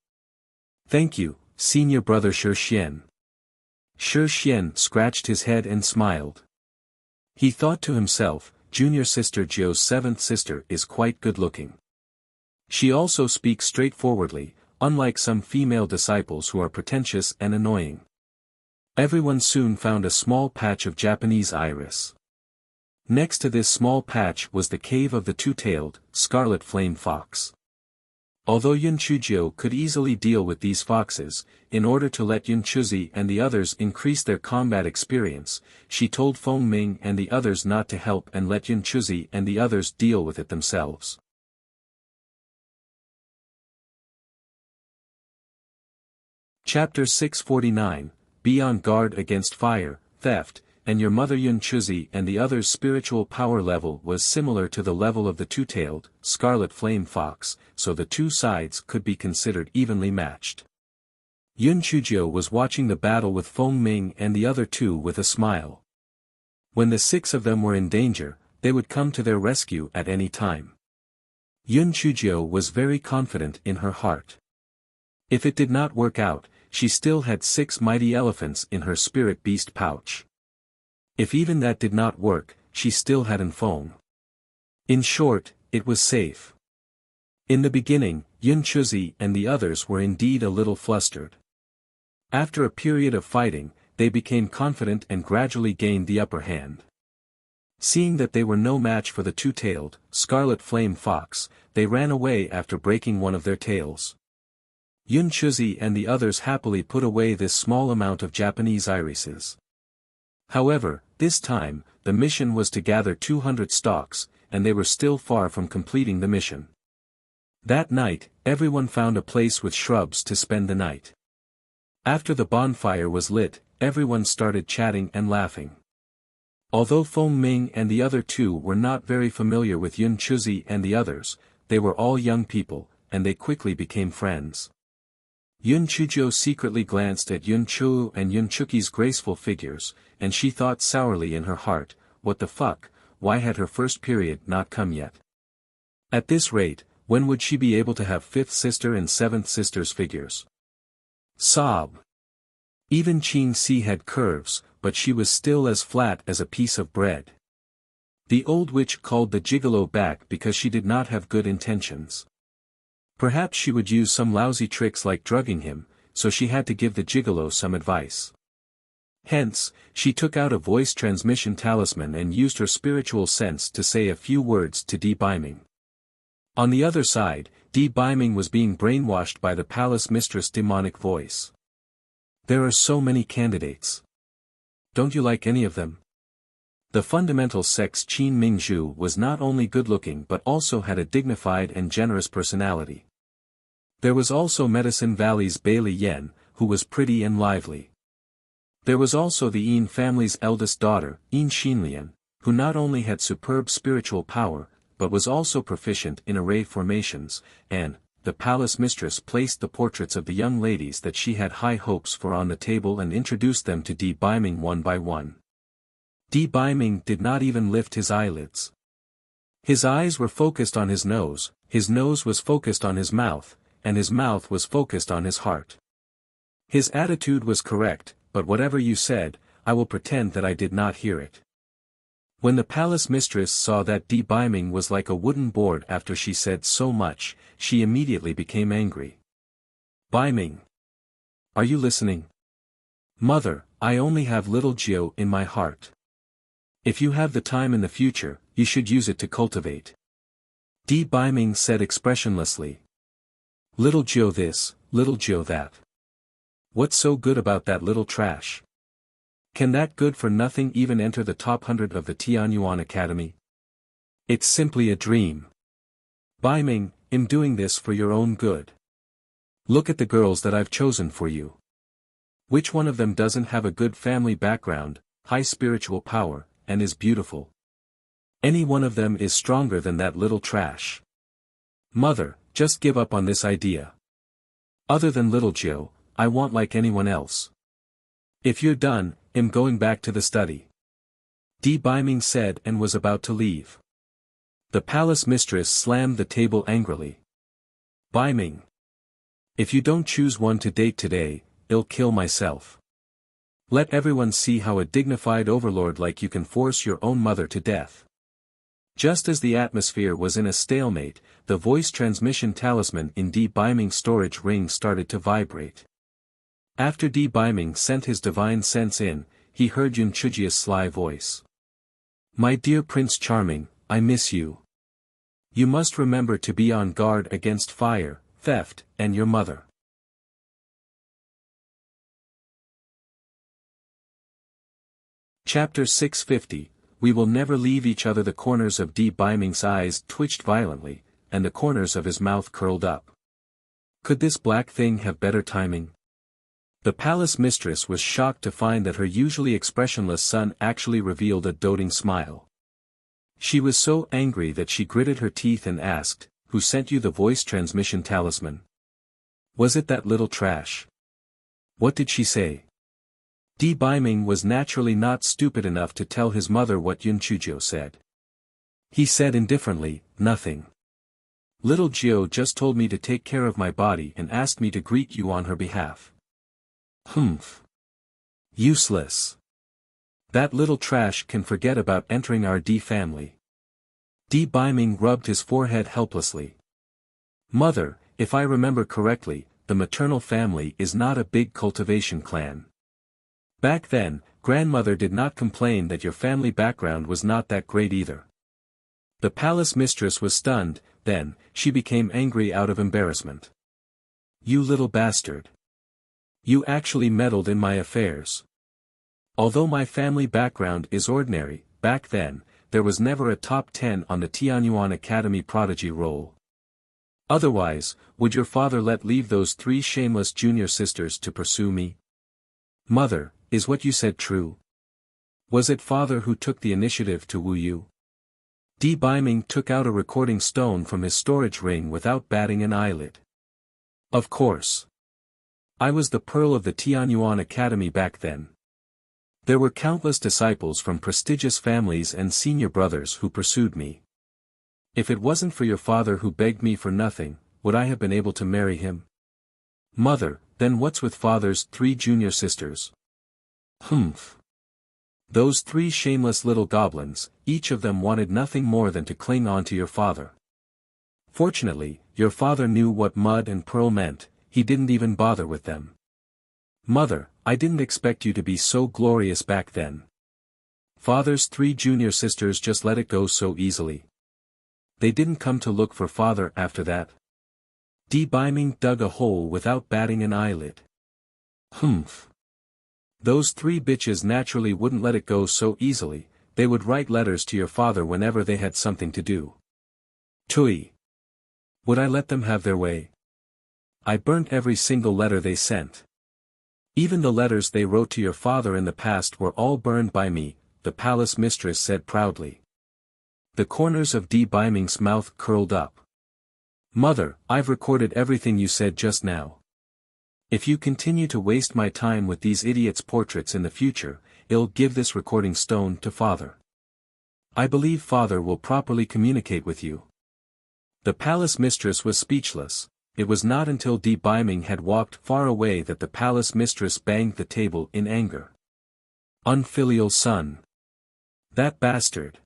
Thank you, senior brother Shi Xian. Shi Xian scratched his head and smiled. He thought to himself, junior sister Jiu's 7th sister is quite good-looking. She also speaks straightforwardly, unlike some female disciples who are pretentious and annoying. Everyone soon found a small patch of Japanese iris. Next to this small patch was the cave of the two-tailed, scarlet flame fox. Although Yun Chujio could easily deal with these foxes, in order to let Yun Chuzi and the others increase their combat experience, she told Feng Ming and the others not to help and let Yun Chuzi and the others deal with it themselves. Chapter 649, Be on guard against fire, theft, and your mother Yun Chuzi and the others' spiritual power level was similar to the level of the two-tailed, scarlet flame fox, so the two sides could be considered evenly matched. Yun Chujio was watching the battle with Feng Ming and the other 2 with a smile. When the 6 of them were in danger, they would come to their rescue at any time. Yun Chujio was very confident in her heart. If it did not work out, she still had 6 mighty elephants in her spirit beast pouch. If even that did not work, she still had an Feng. In short, it was safe. In the beginning, Yun Chuzi and the others were indeed a little flustered. After a period of fighting, they became confident and gradually gained the upper hand. Seeing that they were no match for the two-tailed, scarlet flame fox, they ran away after breaking one of their tails. Yun Chuzi and the others happily put away this small amount of Japanese irises. However, this time, the mission was to gather 200 stalks, and they were still far from completing the mission. That night, everyone found a place with shrubs to spend the night. After the bonfire was lit, everyone started chatting and laughing. Although Feng Ming and the other two were not very familiar with Yun Chuzi and the others, they were all young people, and they quickly became friends. Yun Chuzhou secretly glanced at Yun Chu and Yun Chuki's graceful figures, and she thought sourly in her heart, what the fuck, why had her first period not come yet? At this rate, when would she be able to have fifth sister and seventh sister's figures? Sob. Even Qin Si had curves, but she was still as flat as a piece of bread. The old witch called the gigolo back because she did not have good intentions. Perhaps she would use some lousy tricks like drugging him, so she had to give the gigolo some advice. Hence, she took out a voice transmission talisman and used her spiritual sense to say a few words to Di Baiming. On the other side, Di Baiming was being brainwashed by the palace mistress' demonic voice. There are so many candidates. Don't you like any of them? The fundamental sex Qin Mingzhu was not only good-looking but also had a dignified and generous personality. There was also Medicine Valley's Bailey Yen, who was pretty and lively. There was also the Yin family's eldest daughter, Yin Xinlian, who not only had superb spiritual power, but was also proficient in array formations, and, the palace mistress placed the portraits of the young ladies that she had high hopes for on the table and introduced them to Di Baiming one by one. Di Baiming did not even lift his eyelids. His eyes were focused on his nose was focused on his mouth, and his mouth was focused on his heart. His attitude was correct, but whatever you said, I will pretend that I did not hear it. When the palace mistress saw that Di Baiming was like a wooden board after she said so much, she immediately became angry. Baiming! Are you listening? Mother, I only have little Jiu in my heart. If you have the time in the future, you should use it to cultivate. Di Baiming said expressionlessly. Little Jiu this, little Jiu that. What's so good about that little trash? Can that good-for-nothing even enter the top 100 of the Tianyuan Academy? It's simply a dream. Baiming, I'm doing this for your own good. Look at the girls that I've chosen for you. Which one of them doesn't have a good family background, high spiritual power, and is beautiful? Any one of them is stronger than that little trash. Mother, just give up on this idea. Other than little Jiu, I want like anyone else. If you're done, I'm going back to the study. Di Baiming said and was about to leave. The palace mistress slammed the table angrily. Baiming! If you don't choose one to date today, I'll kill myself. Let everyone see how a dignified overlord like you can force your own mother to death. Just as the atmosphere was in a stalemate, the voice transmission talisman in Di Baiming's storage ring started to vibrate. After Di Baiming sent his divine sense in, he heard Yun Chujia's sly voice. My dear Prince Charming, I miss you. You must remember to be on guard against fire, theft, and your mother. Chapter 650, We will never leave each other. The corners of Di Baiming's eyes twitched violently, and the corners of his mouth curled up. Could this black thing have better timing? The palace mistress was shocked to find that her usually expressionless son actually revealed a doting smile. She was so angry that she gritted her teeth and asked, Who sent you the voice transmission talisman? Was it that little trash? What did she say? Di Baiming was naturally not stupid enough to tell his mother what Yun Chuzhou said. He said indifferently, Nothing. Little Jiu just told me to take care of my body and asked me to greet you on her behalf. Humph. Useless. That little trash can forget about entering our Di family. Di Baiming rubbed his forehead helplessly. Mother, if I remember correctly, the maternal family is not a big cultivation clan. Back then, grandmother did not complain that your family background was not that great either. The palace mistress was stunned, then, she became angry out of embarrassment. You little bastard. You actually meddled in my affairs. Although my family background is ordinary, back then, there was never a top 10 on the Tianyuan Academy prodigy roll. Otherwise, would your father let leave those 3 shameless junior sisters to pursue me? Mother, is what you said true? Was it father who took the initiative to woo you? Di Biming took out a recording stone from his storage ring without batting an eyelid. Of course. I was the pearl of the Tianyuan Academy back then. There were countless disciples from prestigious families and senior brothers who pursued me. If it wasn't for your father who begged me for nothing, would I have been able to marry him? Mother, then what's with father's 3 junior sisters? Humph. Those 3 shameless little goblins, each of them wanted nothing more than to cling on to your father. Fortunately, your father knew what mud and pearl meant, he didn't even bother with them. Mother, I didn't expect you to be so glorious back then. Father's 3 junior sisters just let it go so easily. They didn't come to look for father after that. Di Biming dug a hole without batting an eyelid. Humph. Those 3 bitches naturally wouldn't let it go so easily, they would write letters to your father whenever they had something to do. Tui. Would I let them have their way? I burnt every single letter they sent. Even the letters they wrote to your father in the past were all burned by me, the palace mistress said proudly. The corners of Di Biming's mouth curled up. Mother, I've recorded everything you said just now. If you continue to waste my time with these idiots' portraits in the future, I'll give this recording stone to father. I believe father will properly communicate with you. The palace mistress was speechless. It was not until Di Biming had walked far away that the palace mistress banged the table in anger. Unfilial son. That bastard.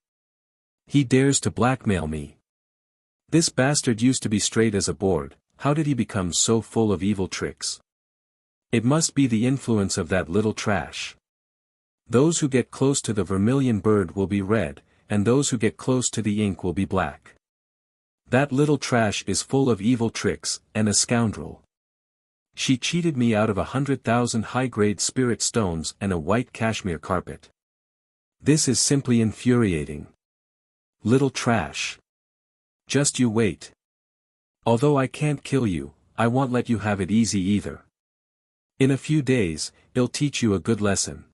He dares to blackmail me. This bastard used to be straight as a board, how did he become so full of evil tricks? It must be the influence of that little trash. Those who get close to the vermilion bird will be red, and those who get close to the ink will be black. That little trash is full of evil tricks, and a scoundrel. She cheated me out of 100,000 high-grade spirit stones and a white cashmere carpet. This is simply infuriating. Little trash. Just you wait. Although I can't kill you, I won't let you have it easy either. In a few days, I'll teach you a good lesson.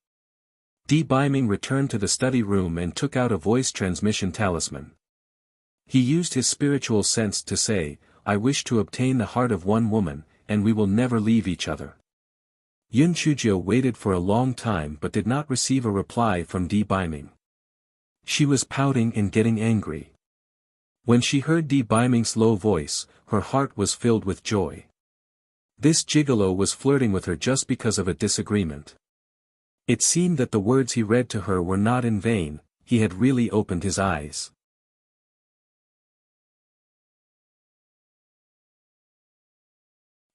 Di Biming returned to the study room and took out a voice transmission talisman. He used his spiritual sense to say, I wish to obtain the heart of one woman, and we will never leave each other. Yun Chujio waited for a long time but did not receive a reply from Di Biming. She was pouting and getting angry. When she heard Di Biming's low voice, her heart was filled with joy. This gigolo was flirting with her just because of a disagreement. It seemed that the words he read to her were not in vain, he had really opened his eyes.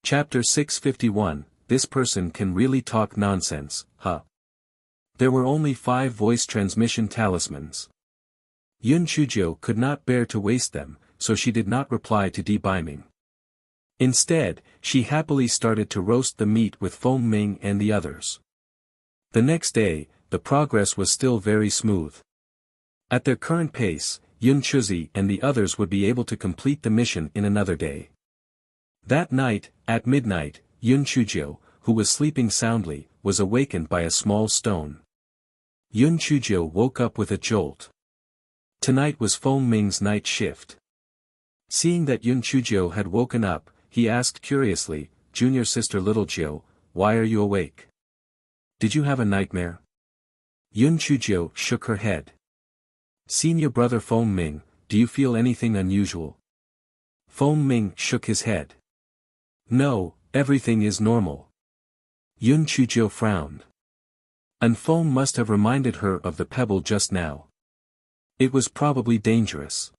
Chapter 651, This person can really talk nonsense, huh? There were only 5 voice transmission talismans. Yun Chujio could not bear to waste them, so she did not reply to Di Biming. Instead, she happily started to roast the meat with Feng Ming and the others. The next day, the progress was still very smooth. At their current pace, Yun Chuzi and the others would be able to complete the mission in another day. That night, at midnight, Yun Chujio, who was sleeping soundly, was awakened by a small stone. Yun Chujio woke up with a jolt. Tonight was Feng Ming's night shift. Seeing that Yun Chujio had woken up, he asked curiously, Junior sister Little Jiu, why are you awake? Did you have a nightmare? Yun Chujio shook her head. Senior brother Feng Ming, do you feel anything unusual? Feng Ming shook his head. No, everything is normal. Yun Chujio frowned. And Feng must have reminded her of the pebble just now. It was probably dangerous.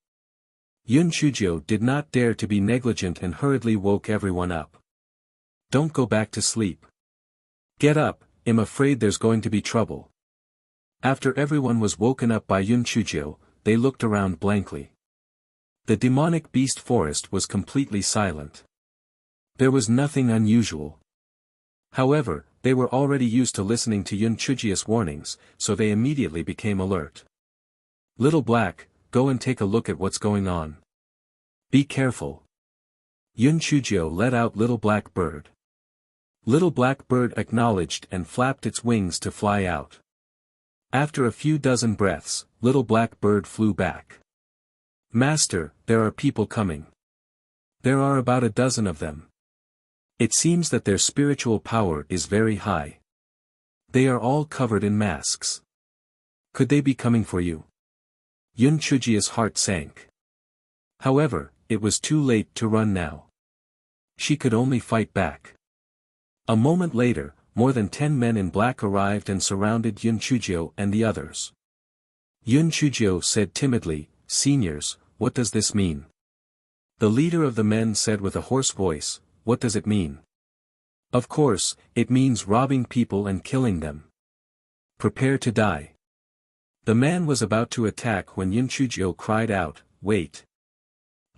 Yun Chujio did not dare to be negligent and hurriedly woke everyone up. Don't go back to sleep. Get up, I'm afraid there's going to be trouble. After everyone was woken up by Yun Chujio, they looked around blankly. The demonic beast forest was completely silent. There was nothing unusual. However, they were already used to listening to Yun Chujio's warnings, so they immediately became alert. Little Black, go and take a look at what's going on. Be careful. Yun Chujio let out Little Black Bird. Little Black Bird acknowledged and flapped its wings to fly out. After a few dozen breaths, Little Black Bird flew back. Master, there are people coming. There are about a dozen of them. It seems that their spiritual power is very high. They are all covered in masks. Could they be coming for you? Yun Chujia's heart sank. However, it was too late to run now. She could only fight back. A moment later, more than 10 men in black arrived and surrounded Yun Chujio and the others. Yun Chujio said timidly, "Seniors, what does this mean?" The leader of the men said with a hoarse voice, "What does it mean?" "Of course, it means robbing people and killing them. Prepare to die." The man was about to attack when Yun Chujio cried out, "Wait.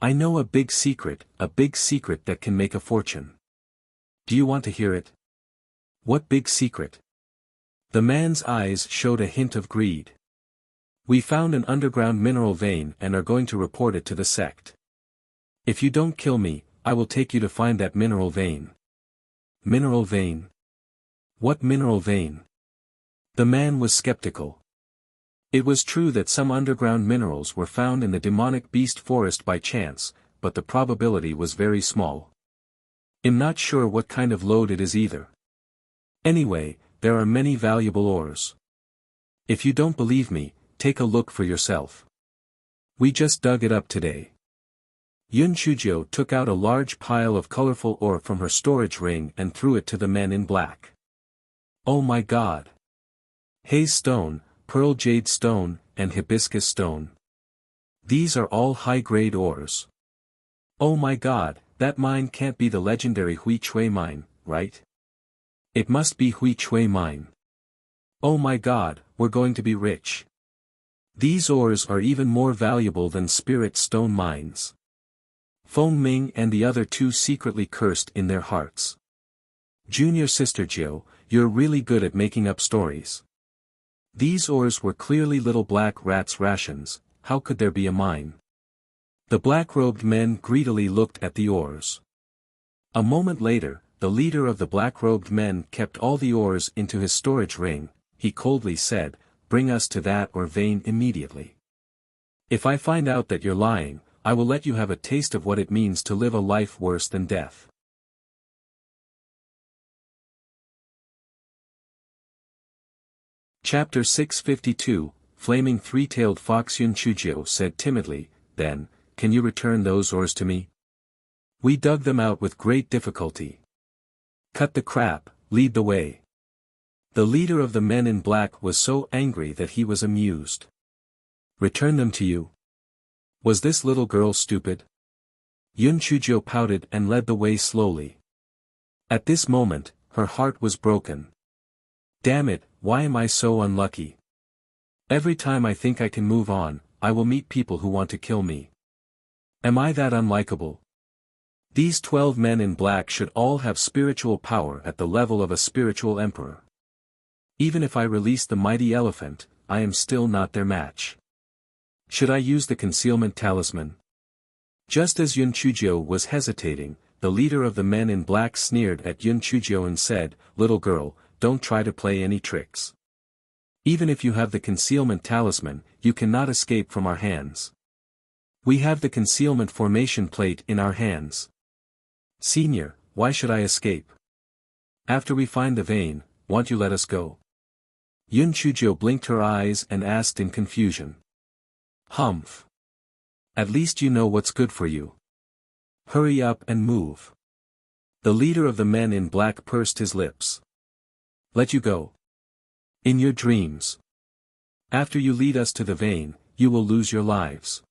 I know a big secret that can make a fortune. Do you want to hear it?" "What big secret?" The man's eyes showed a hint of greed. "We found an underground mineral vein and are going to report it to the sect. If you don't kill me, I will take you to find that mineral vein." "Mineral vein? What mineral vein?" The man was skeptical. It was true that some underground minerals were found in the demonic beast forest by chance, but the probability was very small. "I'm not sure what kind of lode it is either. Anyway, there are many valuable ores. If you don't believe me, take a look for yourself. We just dug it up today." Yun Chujio took out a large pile of colorful ore from her storage ring and threw it to the men in black. "Oh my God! Haze stone, pearl jade stone, and hibiscus stone. These are all high-grade ores. Oh my God, that mine can't be the legendary Hui Chui mine, right? It must be Hui Chui mine. Oh my God, we're going to be rich. These ores are even more valuable than spirit stone mines." Feng Ming and the other two secretly cursed in their hearts. "Junior Sister Jiu, you're really good at making up stories. These ores were clearly Little Black Rat's rations, how could there be a mine?" The black-robed men greedily looked at the ores. A moment later, the leader of the black-robed men kept all the ores into his storage ring. He coldly said, "Bring us to that ore vein immediately. If I find out that you're lying, I will let you have a taste of what it means to live a life worse than death." Chapter 652, Flaming Three-Tailed Fox. Yun Chujio said timidly, "Then, can you return those ores to me? We dug them out with great difficulty." "Cut the crap, lead the way." The leader of the men in black was so angry that he was amused. "Return them to you? Was this little girl stupid?" Yun Chujio pouted and led the way slowly. At this moment, her heart was broken. "Damn it, why am I so unlucky? Every time I think I can move on, I will meet people who want to kill me. Am I that unlikable? These 12 men in black should all have spiritual power at the level of a spiritual emperor. Even if I release the mighty elephant, I am still not their match. Should I use the concealment talisman?" Just as Yun Chujio was hesitating, the leader of the men in black sneered at Yun Chujio and said, "Little girl, don't try to play any tricks. Even if you have the concealment talisman, you cannot escape from our hands. We have the concealment formation plate in our hands. Senior, why should I escape? After we find the vein, won't you let us go?" Yun Chujio blinked her eyes and asked in confusion. "Humph. At least you know what's good for you. Hurry up and move." The leader of the men in black pursed his lips. "Let you go? In your dreams. After you lead us to the vein, you will lose your lives."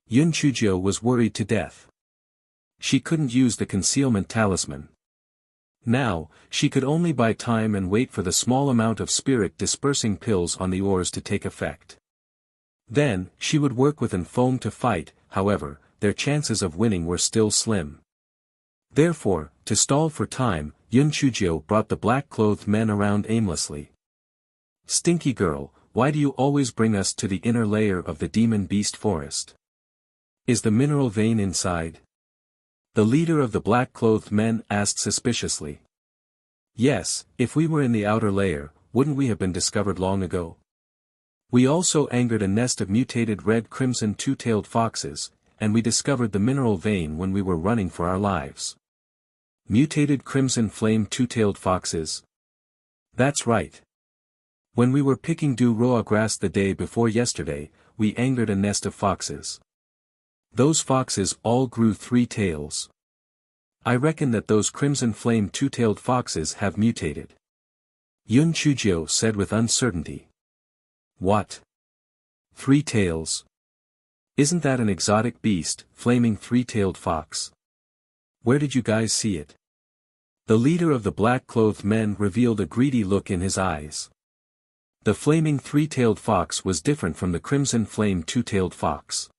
Yun Chujio was worried to death. She couldn't use the concealment talisman. Now, she could only buy time and wait for the small amount of spirit-dispersing pills on the ores to take effect. Then, she would work with Foam to fight. However, their chances of winning were still slim. Therefore, to stall for time, Yun Chujio brought the black-clothed men around aimlessly. "Stinky girl, why do you always bring us to the inner layer of the demon beast forest? Is the mineral vein inside? The leader of the black-clothed men asked suspiciously. Yes, if we were in the outer layer, wouldn't we have been discovered long ago? We also angered a nest of mutated red-crimson two-tailed foxes, and we discovered the mineral vein when we were running for our lives. Mutated crimson flame two-tailed foxes? That's right. When we were picking Du-Roa grass the day before yesterday, we angered a nest of foxes. Those foxes all grew 3 tails. I reckon that those crimson flame two-tailed foxes have mutated. Yun Chujio said with uncertainty. What? 3 tails? Isn't that an exotic beast, flaming 3-tailed fox? Where did you guys see it? The leader of the black-clothed men revealed a greedy look in his eyes. The flaming 3-tailed fox was different from the crimson flame 2-tailed fox.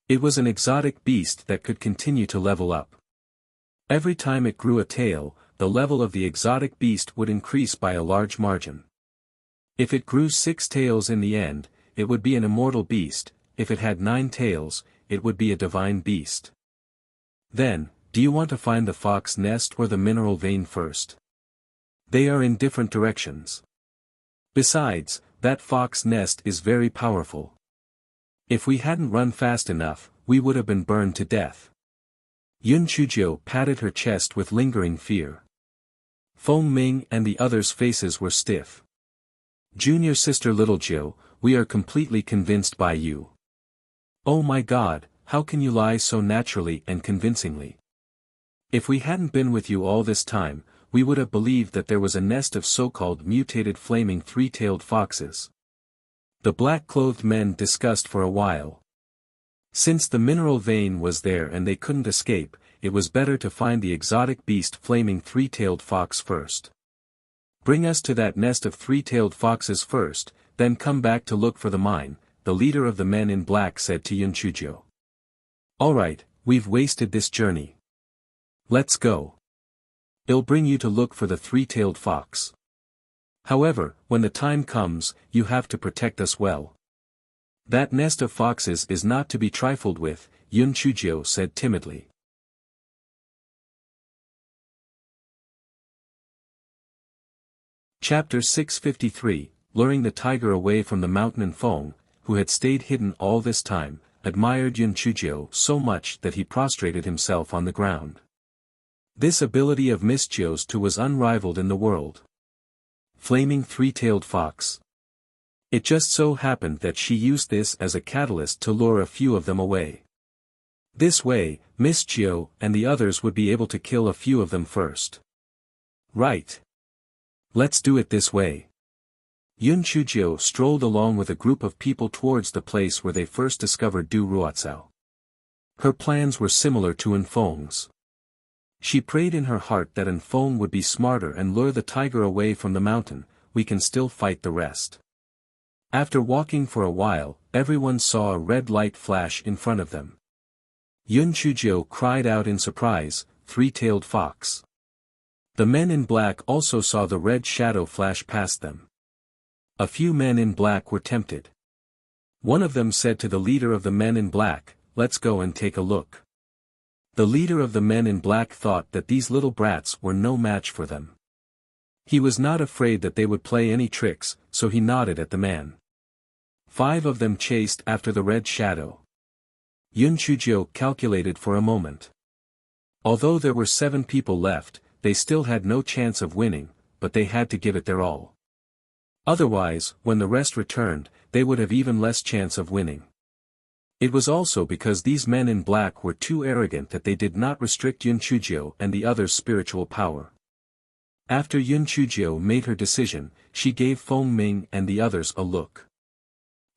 It was an exotic beast that could continue to level up. Every time it grew a tail, the level of the exotic beast would increase by a large margin. If it grew 6 tails in the end, it would be an immortal beast. If it had 9 tails, it would be a divine beast. Then, do you want to find the fox nest or the mineral vein first? They are in different directions. Besides, that fox nest is very powerful. If we hadn't run fast enough, we would have been burned to death. Yun Chujio patted her chest with lingering fear. Feng Ming and the others' faces were stiff. Junior sister Little Jiu, we are completely convinced by you. Oh my God, how can you lie so naturally and convincingly? If we hadn't been with you all this time, we would have believed that there was a nest of so-called mutated flaming 3-tailed foxes. The black-clothed men discussed for a while. Since the mineral vein was there and they couldn't escape, it was better to find the exotic beast flaming 3-tailed fox first. Bring us to that nest of 3-tailed foxes first, then come back to look for the mine, the leader of the men in black said to Yun Chujio. Alright, we've wasted this journey. Let's go. I'll bring you to look for the 3-tailed fox. However, when the time comes, you have to protect us well. That nest of foxes is not to be trifled with, Yun Chujio said timidly. Chapter 653, Luring the tiger away from the mountain. And Feng, who had stayed hidden all this time, admired Yun Chujio so much that he prostrated himself on the ground. This ability of Miss Jio's too was unrivaled in the world. Flaming 3-tailed fox. It just so happened that she used this as a catalyst to lure a few of them away. This way, Miss Jio and the others would be able to kill a few of them first. Right. Let's do it this way. Yun Chujio strolled along with a group of people towards the place where they first discovered Du Ruotsao. Her plans were similar to Feng's. She prayed in her heart that Feng would be smarter and lure the tiger away from the mountain. We can still fight the rest. After walking for a while, everyone saw a red light flash in front of them. Yun Chujio cried out in surprise, 3-tailed fox. The men in black also saw the red shadow flash past them. A few men in black were tempted. One of them said to the leader of the men in black, let's go and take a look. The leader of the men in black thought that these little brats were no match for them. He was not afraid that they would play any tricks, so he nodded at the man. 5 of them chased after the red shadow. Yun Chujio calculated for a moment. Although there were 7 people left, they still had no chance of winning, but they had to give it their all. Otherwise, when the rest returned, they would have even less chance of winning. It was also because these men in black were too arrogant that they did not restrict Yun Chujio and the others' spiritual power. After Yun Chujio made her decision, she gave Feng Ming and the others a look.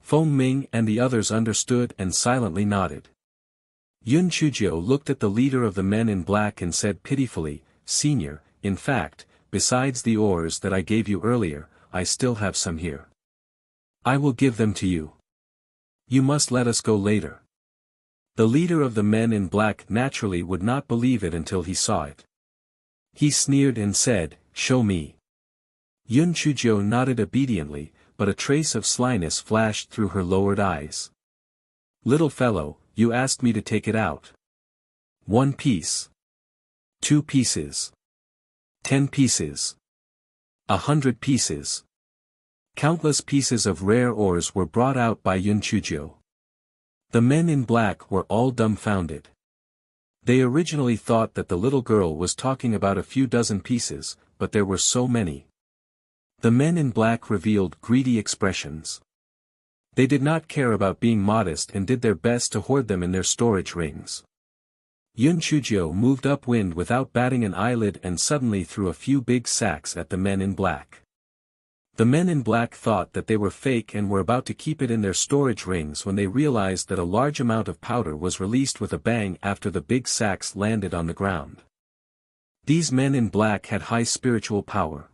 Feng Ming and the others understood and silently nodded. Yun Chujio looked at the leader of the men in black and said pitifully, Senior, in fact, besides the oars that I gave you earlier, I still have some here. I will give them to you. You must let us go later. The leader of the men in black naturally would not believe it until he saw it. He sneered and said, Show me. Yun Chujio nodded obediently, but a trace of slyness flashed through her lowered eyes. "Little fellow, you asked me to take it out. 1 piece. 2 pieces. 10 pieces. 100 pieces." Countless pieces of rare ores were brought out by Yun Chuzhou. The men in black were all dumbfounded. They originally thought that the little girl was talking about a few dozen pieces, but there were so many. The men in black revealed greedy expressions. They did not care about being modest and did their best to hoard them in their storage rings. Yun Chuzhou moved upwind without batting an eyelid and suddenly threw a few big sacks at the men in black. The men in black thought that they were fake and were about to keep it in their storage rings when they realized that a large amount of powder was released with a bang after the big sacks landed on the ground. These men in black had high spiritual power.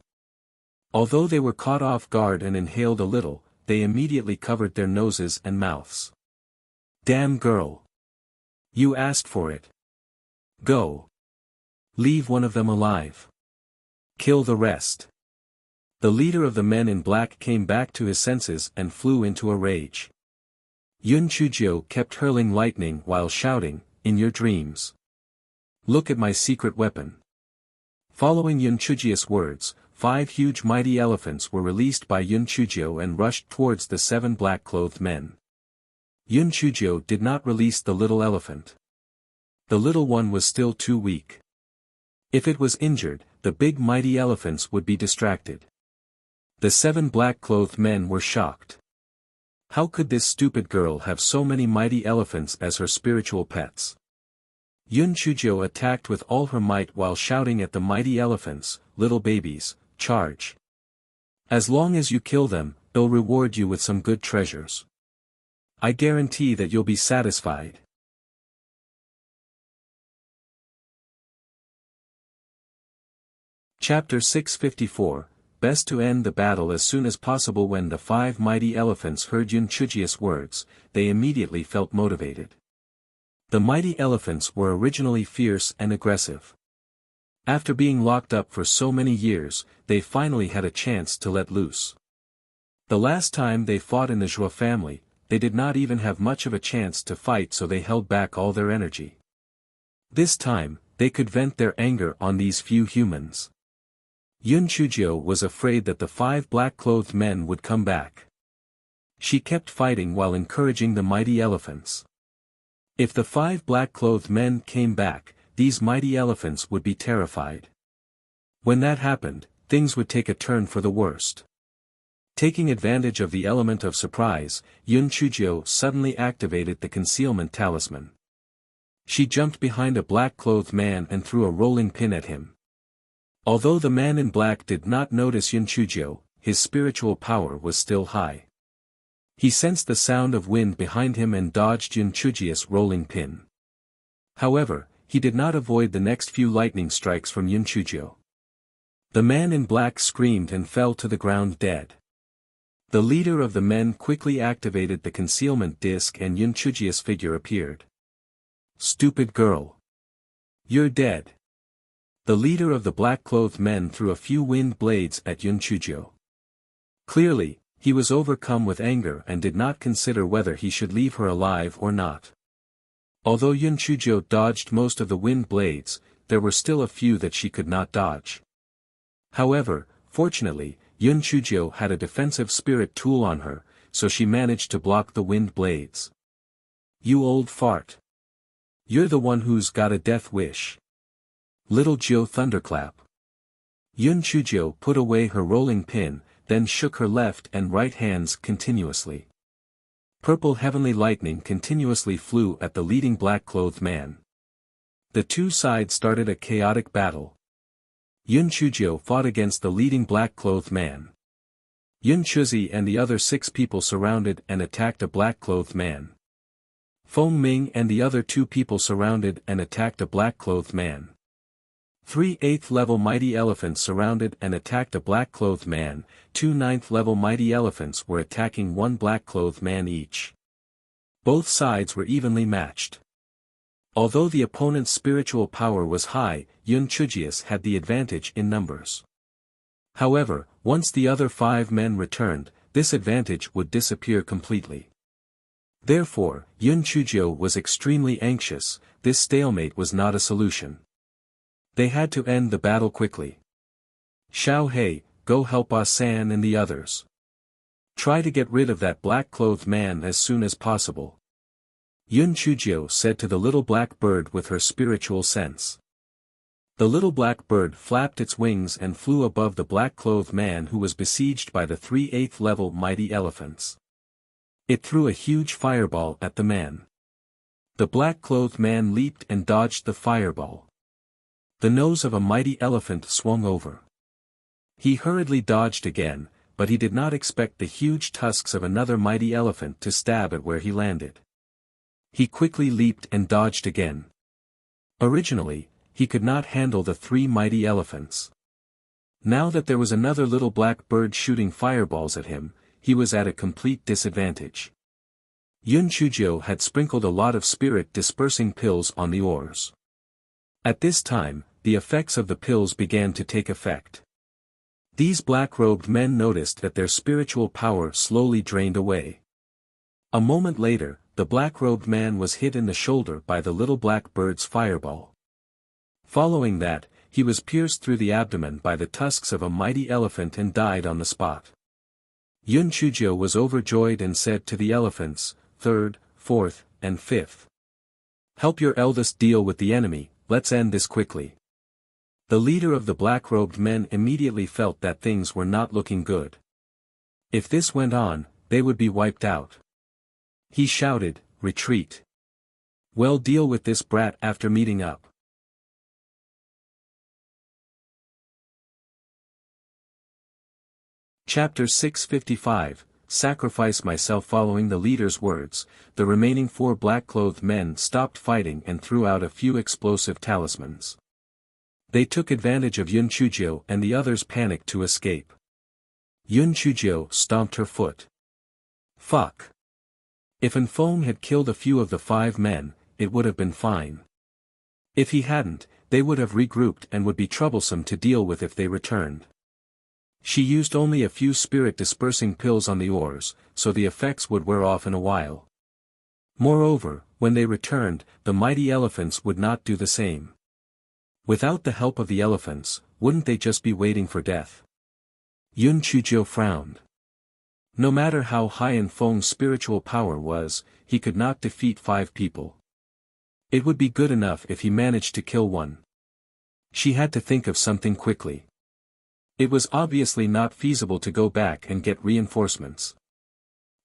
Although they were caught off guard and inhaled a little, they immediately covered their noses and mouths. "Damn girl! You asked for it. Go. Leave one of them alive. Kill the rest." The leader of the men in black came back to his senses and flew into a rage. Yun Chuzhou kept hurling lightning while shouting, "In your dreams. Look at my secret weapon." Following Yun Chuzhou's words, 5 huge mighty elephants were released by Yun Chuzhou and rushed towards the 7 black-clothed men. Yun Chuzhou did not release the little elephant. The little one was still too weak. If it was injured, the big mighty elephants would be distracted. The 7 black-clothed men were shocked. How could this stupid girl have so many mighty elephants as her spiritual pets? Yun Chuzhou attacked with all her might while shouting at the mighty elephants, "Little babies, charge. As long as you kill them, they'll reward you with some good treasures. I guarantee that you'll be satisfied." Chapter 654, Best to end the battle as soon as possible. When the 5 mighty elephants heard Yun Chuzhou's words, they immediately felt motivated. The mighty elephants were originally fierce and aggressive. After being locked up for so many years, they finally had a chance to let loose. The last time they fought in the Zhuo family, they did not even have much of a chance to fight, so they held back all their energy. This time, they could vent their anger on these few humans. Yun Chuzhou was afraid that the 5 black-clothed men would come back. She kept fighting while encouraging the mighty elephants. If the 5 black-clothed men came back, these mighty elephants would be terrified. When that happened, things would take a turn for the worst. Taking advantage of the element of surprise, Yun Chuzhou suddenly activated the concealment talisman. She jumped behind a black-clothed man and threw a rolling pin at him. Although the man in black did not notice Yun Chuzhou, his spiritual power was still high. He sensed the sound of wind behind him and dodged Yun Chuzhou's rolling pin. However, he did not avoid the next few lightning strikes from Yun Chuzhou. The man in black screamed and fell to the ground dead. The leader of the men quickly activated the concealment disc and Yun Chuzhou's figure appeared. "Stupid girl. You're dead." The leader of the black-clothed men threw a few wind blades at Yun Chuzhou. Clearly, he was overcome with anger and did not consider whether he should leave her alive or not. Although Yun Chuzhou dodged most of the wind blades, there were still a few that she could not dodge. However, fortunately, Yun Chuzhou had a defensive spirit tool on her, so she managed to block the wind blades. "You old fart. You're the one who's got a death wish. Little Jiu thunderclap." Yun Chuzhou put away her rolling pin, then shook her left and right hands continuously. Purple heavenly lightning continuously flew at the leading black-clothed man. The two sides started a chaotic battle. Yun Chuzhou fought against the leading black-clothed man. Yun Chuzhi and the other 6 people surrounded and attacked a black-clothed man. Feng Ming and the other 2 people surrounded and attacked a black-clothed man. 3 8th-level mighty elephants surrounded and attacked a black-clothed man, 2 9th-level mighty elephants were attacking 1 black-clothed man each. Both sides were evenly matched. Although the opponent's spiritual power was high, Yun Chuzhi's had the advantage in numbers. However, once the other 5 men returned, this advantage would disappear completely. Therefore, Yun Chujio was extremely anxious. This stalemate was not a solution. They had to end the battle quickly. Xiao He, go help Ah-san and the others. Try to get rid of that black-clothed man as soon as possible. Yun Chujio said to the little black bird with her spiritual sense. The little black bird flapped its wings and flew above the black-clothed man who was besieged by the 3/8 level mighty elephants. It threw a huge fireball at the man. The black-clothed man leaped and dodged the fireball. The nose of a mighty elephant swung over. He hurriedly dodged again, but he did not expect the huge tusks of another mighty elephant to stab at where he landed. He quickly leaped and dodged again. Originally, he could not handle the 3 mighty elephants. Now that there was another little black bird shooting fireballs at him, he was at a complete disadvantage. Yun Chujio had sprinkled a lot of spirit-dispersing pills on the oars. At this time, the effects of the pills began to take effect. These black-robed men noticed that their spiritual power slowly drained away. A moment later, the black-robed man was hit in the shoulder by the little black bird's fireball. Following that, he was pierced through the abdomen by the tusks of a mighty elephant and died on the spot. Yun Chujio was overjoyed and said to the elephants, 3rd, 4th, and 5th. Help your eldest deal with the enemy, let's end this quickly. The leader of the black-robed men immediately felt that things were not looking good. If this went on, they would be wiped out. He shouted, retreat. Well, deal with this brat after meeting up. Chapter 655, Sacrifice myself. Following the leader's words, the remaining 4 black-clothed men stopped fighting and threw out a few explosive talismans. They took advantage of Yun Chujio and the others' panic to escape. Yun Chujio stomped her foot. Fuck. If Enfeng had killed a few of the 5 men, it would have been fine. If he hadn't, they would have regrouped and would be troublesome to deal with if they returned. She used only a few spirit-dispersing pills on the oars, so the effects would wear off in a while. Moreover, when they returned, the mighty elephants would not do the same. Without the help of the elephants, wouldn't they just be waiting for death? Yun Chujio frowned. No matter how high Enfeng's spiritual power was, he could not defeat 5 people. It would be good enough if he managed to kill one. She had to think of something quickly. It was obviously not feasible to go back and get reinforcements.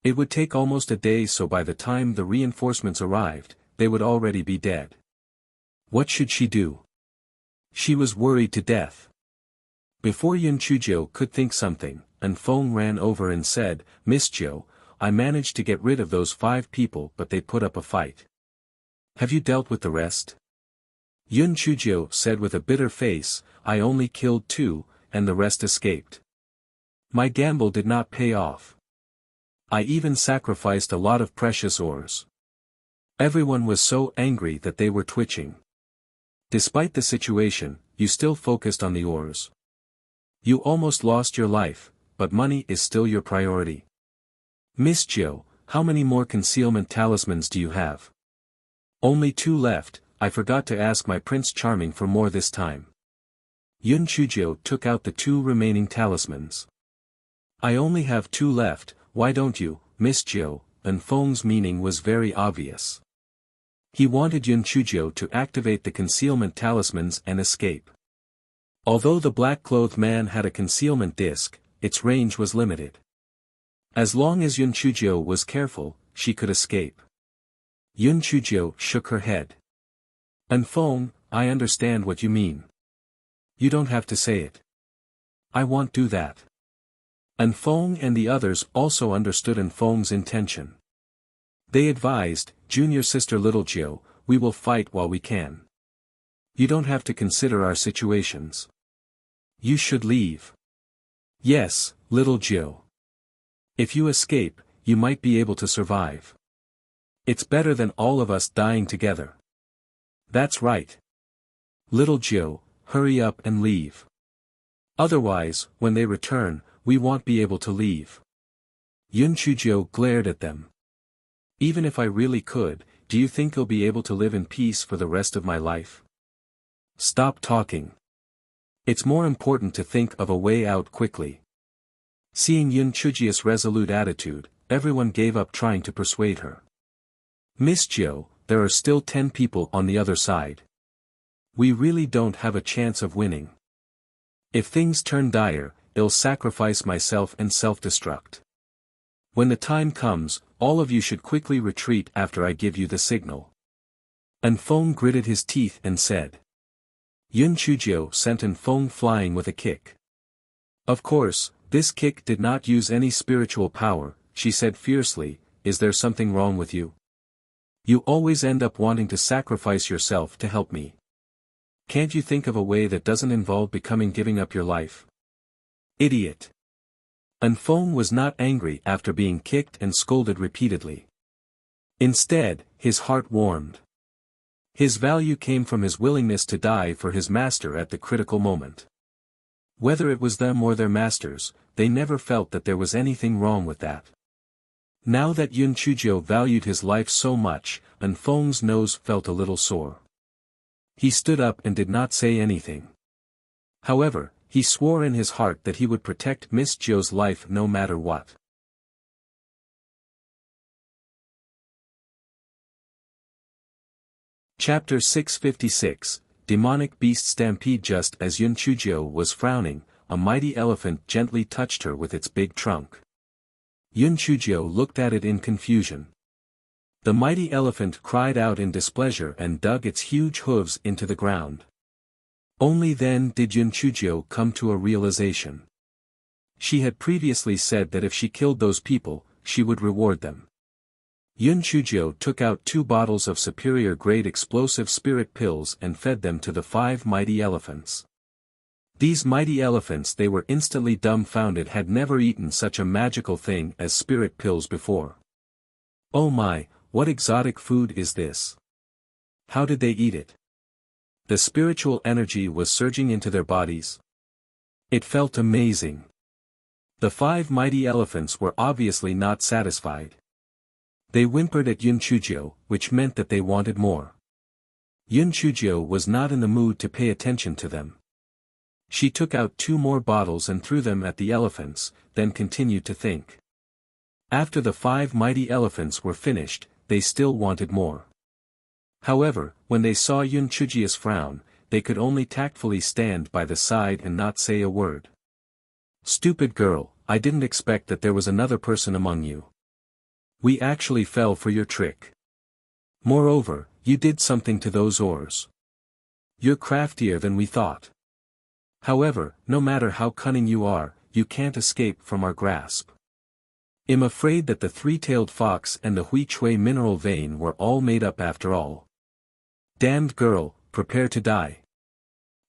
It would take almost a day, so by the time the reinforcements arrived, they would already be dead. What should she do? She was worried to death. Before Yun Chujio could think something, Enfeng ran over and said, Miss Jiu, I managed to get rid of those 5 people, but they put up a fight. Have you dealt with the rest? Yun Chujio said with a bitter face, I only killed 2, and the rest escaped. My gamble did not pay off. I even sacrificed a lot of precious ores. Everyone was so angry that they were twitching. Despite the situation, you still focused on the ores. You almost lost your life, but money is still your priority. Miss Jiu, how many more concealment talismans do you have? Only 2 left. I forgot to ask my Prince Charming for more this time. Yun Chujio took out the 2 remaining talismans. I only have 2 left, why don't you, Miss Jiu? Enfeng's meaning was very obvious. He wanted Yun Chujio to activate the concealment talismans and escape. Although the black-clothed man had a concealment disc, its range was limited. As long as Yun Chujio was careful, she could escape. Yun Chujio shook her head. Enfeng, I understand what you mean. You don't have to say it. I won't do that. Enfeng and the others also understood Enfeng's intention. They advised, Junior sister Little Jiu, we will fight while we can. You don't have to consider our situations. You should leave. Yes, Little Jiu. If you escape, you might be able to survive. It's better than all of us dying together. That's right. Little Jiu, hurry up and leave. Otherwise, when they return, we won't be able to leave. Yun Chujio glared at them. Even if I really could, do you think I'll be able to live in peace for the rest of my life? Stop talking. It's more important to think of a way out quickly. Seeing Yun Chujio's resolute attitude, everyone gave up trying to persuade her. Miss Jiu, there are still 10 people on the other side. We really don't have a chance of winning. If things turn dire, I'll sacrifice myself and self-destruct. When the time comes, all of you should quickly retreat after I give you the signal. Anfeng gritted his teeth and said. Yun Chujio sent Anfeng flying with a kick. Of course, this kick did not use any spiritual power, she said fiercely, is there something wrong with you? You always end up wanting to sacrifice yourself to help me. Can't you think of a way that doesn't involve giving up your life? Idiot. Anfeng was not angry after being kicked and scolded repeatedly. Instead, his heart warmed. His value came from his willingness to die for his master at the critical moment. Whether it was them or their masters, they never felt that there was anything wrong with that. Now that Yun Chujio valued his life so much, Anfeng's nose felt a little sore. He stood up and did not say anything. However, he swore in his heart that he would protect Miss Jiu's life no matter what. Chapter 656, Demonic Beast Stampede. Just as Yun Chujio was frowning, a mighty elephant gently touched her with its big trunk. Yun Chujio looked at it in confusion. The mighty elephant cried out in displeasure and dug its huge hooves into the ground. Only then did Yun Chujio come to a realization. She had previously said that if she killed those people, she would reward them. Yun Chujio took out 2 bottles of superior-grade explosive spirit pills and fed them to the 5 mighty elephants. These mighty elephants, they were instantly dumbfounded, had never eaten such a magical thing as spirit pills before. Oh my, what exotic food is this? How did they eat it? The spiritual energy was surging into their bodies. It felt amazing. The 5 mighty elephants were obviously not satisfied. They whimpered at Yun Chujio, which meant that they wanted more. Yun Chujio was not in the mood to pay attention to them. She took out 2 more bottles and threw them at the elephants, then continued to think. After the 5 mighty elephants were finished, they still wanted more. However, when they saw Yun Chujio's frown, they could only tactfully stand by the side and not say a word. Stupid girl, I didn't expect that there was another person among you. We actually fell for your trick. Moreover, you did something to those oars. You're craftier than we thought. However, no matter how cunning you are, you can't escape from our grasp. I'm afraid that the 3-tailed fox and the Hui Chui mineral vein were all made up after all. Damned girl, prepare to die.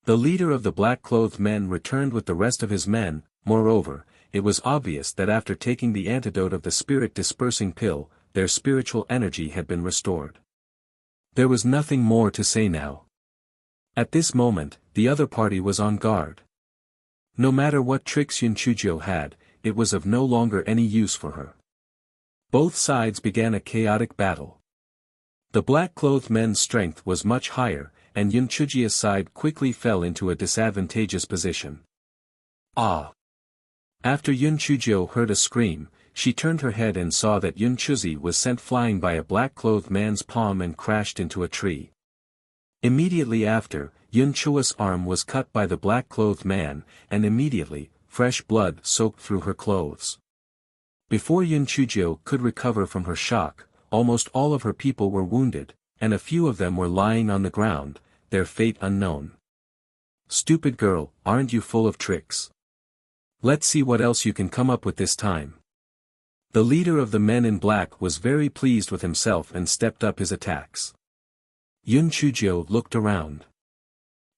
The leader of the black-clothed men returned with the rest of his men. Moreover, it was obvious that after taking the antidote of the spirit-dispersing pill, their spiritual energy had been restored. There was nothing more to say now. At this moment, the other party was on guard. No matter what tricks Yun Chujio had, it was of no longer any use for her. Both sides began a chaotic battle. The black-clothed men's strength was much higher, and Yun Chujio's side quickly fell into a disadvantageous position. Ah! After Yun Chujio heard a scream, she turned her head and saw that Yun Chuzi was sent flying by a black-clothed man's palm and crashed into a tree. Immediately after, Yun Chua's arm was cut by the black-clothed man, and immediately, fresh blood soaked through her clothes. Before Yun Chujio could recover from her shock, almost all of her people were wounded, and a few of them were lying on the ground, their fate unknown. Stupid girl, aren't you full of tricks? Let's see what else you can come up with this time. The leader of the men in black was very pleased with himself and stepped up his attacks. Yun Chujio looked around.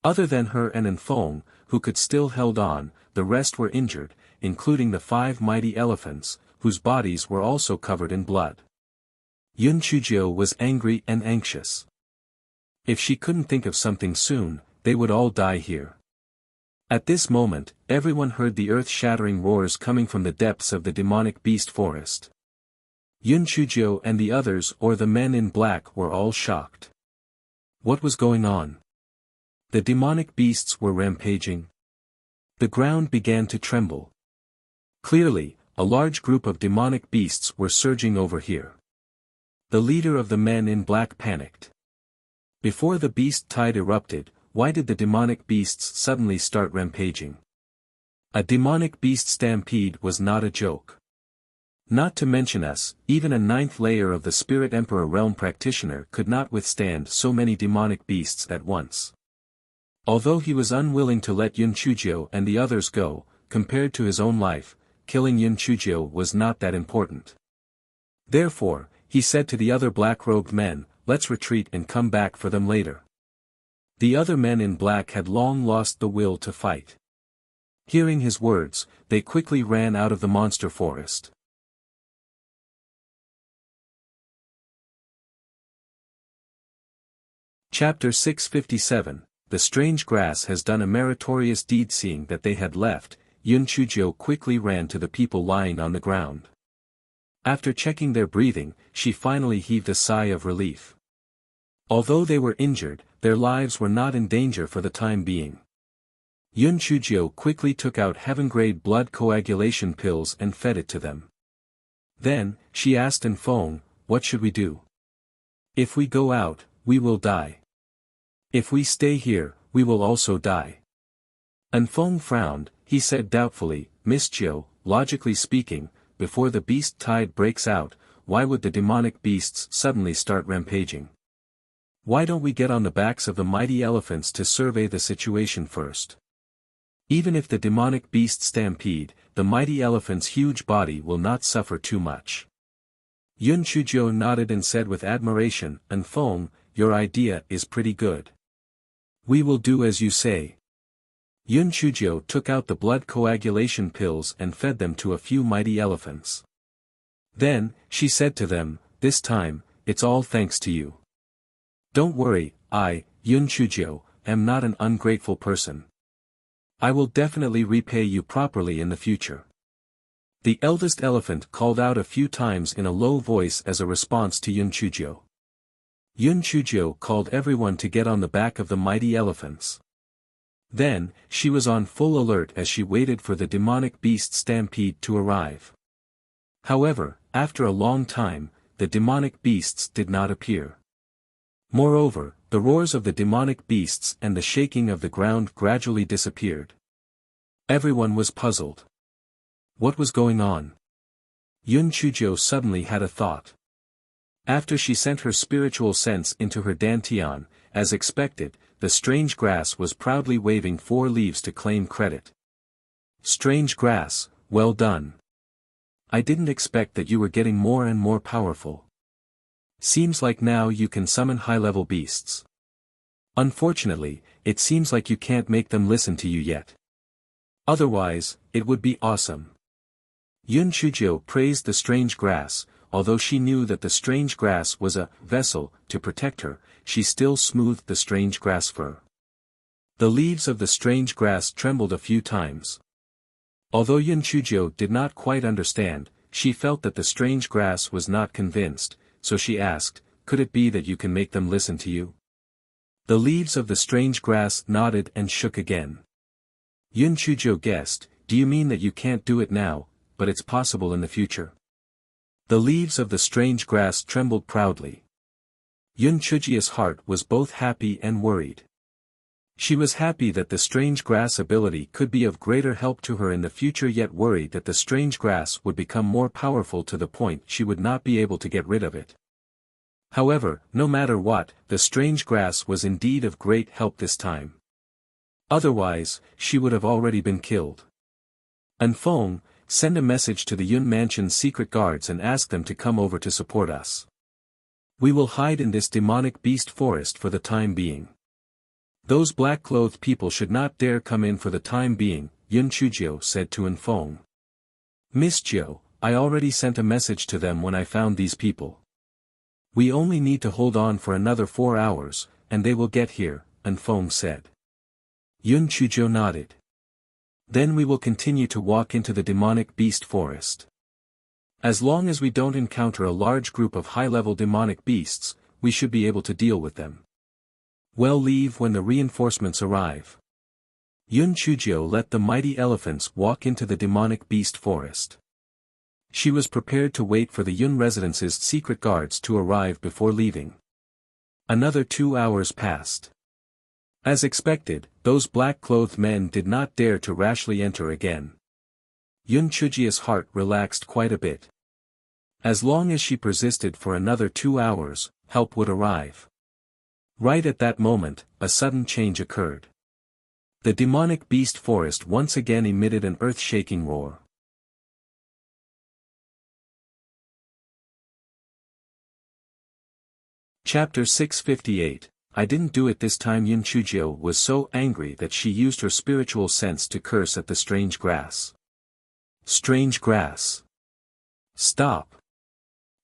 Other than her and Anfeng, who could still held on, the rest were injured, including the 5 mighty elephants, whose bodies were also covered in blood. Yun Chujio was angry and anxious. If she couldn't think of something soon, they would all die here. At this moment, everyone heard the earth-shattering roars coming from the depths of the demonic beast forest. Yun Chujio and the others or the men in black were all shocked. What was going on? The demonic beasts were rampaging. The ground began to tremble. Clearly, a large group of demonic beasts were surging over here. The leader of the men in black panicked. Before the beast tide erupted, why did the demonic beasts suddenly start rampaging? A demonic beast stampede was not a joke. Not to mention us, even a 9th layer of the Spirit Emperor realm practitioner could not withstand so many demonic beasts at once. Although he was unwilling to let Yun Chujio and the others go, compared to his own life, killing Yun Chujio was not that important. Therefore, he said to the other black-robed men, "Let's retreat and come back for them later." The other men in black had long lost the will to fight. Hearing his words, they quickly ran out of the monster forest. Chapter 657, The strange grass has done a meritorious deed. Seeing that they had left, Yun Chujio quickly ran to the people lying on the ground. After checking their breathing, she finally heaved a sigh of relief. Although they were injured, their lives were not in danger for the time being. Yun Chujio quickly took out heaven-grade blood coagulation pills and fed it to them. Then, she asked Enfong, "What should we do? If we go out, we will die. If we stay here, we will also die." Enfong frowned. He said doubtfully, "Miss Jiu, logically speaking, before the beast tide breaks out, why would the demonic beasts suddenly start rampaging? Why don't we get on the backs of the mighty elephants to survey the situation first? Even if the demonic beasts stampede, the mighty elephant's huge body will not suffer too much." Yun Chujio nodded and said with admiration, "Enfong, your idea is pretty good. We will do as you say." Yun Chujio took out the blood coagulation pills and fed them to a few mighty elephants. Then, she said to them, "This time, it's all thanks to you. Don't worry, I, Yun Chujio, am not an ungrateful person. I will definitely repay you properly in the future." The eldest elephant called out a few times in a low voice as a response to Yun Chujio. Yun Chujio called everyone to get on the back of the mighty elephants. Then, she was on full alert as she waited for the demonic beast stampede to arrive. However, after a long time, the demonic beasts did not appear. Moreover, the roars of the demonic beasts and the shaking of the ground gradually disappeared. Everyone was puzzled. What was going on? Yun Chujio suddenly had a thought. After she sent her spiritual sense into her dantian, as expected, the strange grass was proudly waving 4 leaves to claim credit. "Strange grass, well done. I didn't expect that you were getting more and more powerful. Seems like now you can summon high-level beasts. Unfortunately, it seems like you can't make them listen to you yet. Otherwise, it would be awesome." Yun Chujio praised the strange grass. Although she knew that the strange grass was a vessel to protect her, she still smoothed the strange grass fur. The leaves of the strange grass trembled a few times. Although Yun Chujio did not quite understand, she felt that the strange grass was not convinced, so she asked, "Could it be that you can make them listen to you?" The leaves of the strange grass nodded and shook again. Yun Chujio guessed, "Do you mean that you can't do it now, but it's possible in the future?" The leaves of the strange grass trembled proudly. Yun Chujio's heart was both happy and worried. She was happy that the strange grass ability could be of greater help to her in the future, yet worried that the strange grass would become more powerful to the point she would not be able to get rid of it. However, no matter what, the strange grass was indeed of great help this time. Otherwise, she would have already been killed. Enfong, send a message to the Yun Mansion's secret guards and ask them to come over to support us. We will hide in this demonic beast forest for the time being. Those black-clothed people should not dare come in for the time being, Yun Chujio said to Enfong. "Miss Jiu, I already sent a message to them when I found these people. We only need to hold on for another 4 hours, and they will get here," Enfong said. Yun Chujio nodded. Then we will continue to walk into the demonic beast forest. As long as we don't encounter a large group of high-level demonic beasts, we should be able to deal with them. We'll leave when the reinforcements arrive. Yun Chujio let the mighty elephants walk into the demonic beast forest. She was prepared to wait for the Yun residence's secret guards to arrive before leaving. Another 2 hours passed. As expected, those black-clothed men did not dare to rashly enter again. Yun Chujio's heart relaxed quite a bit. As long as she persisted for another 2 hours, help would arrive. Right at that moment, a sudden change occurred. The demonic beast forest once again emitted an earth-shaking roar. Chapter 658. I didn't do it this time. Yun Chujio was so angry that she used her spiritual sense to curse at the strange grass. Strange grass. Stop.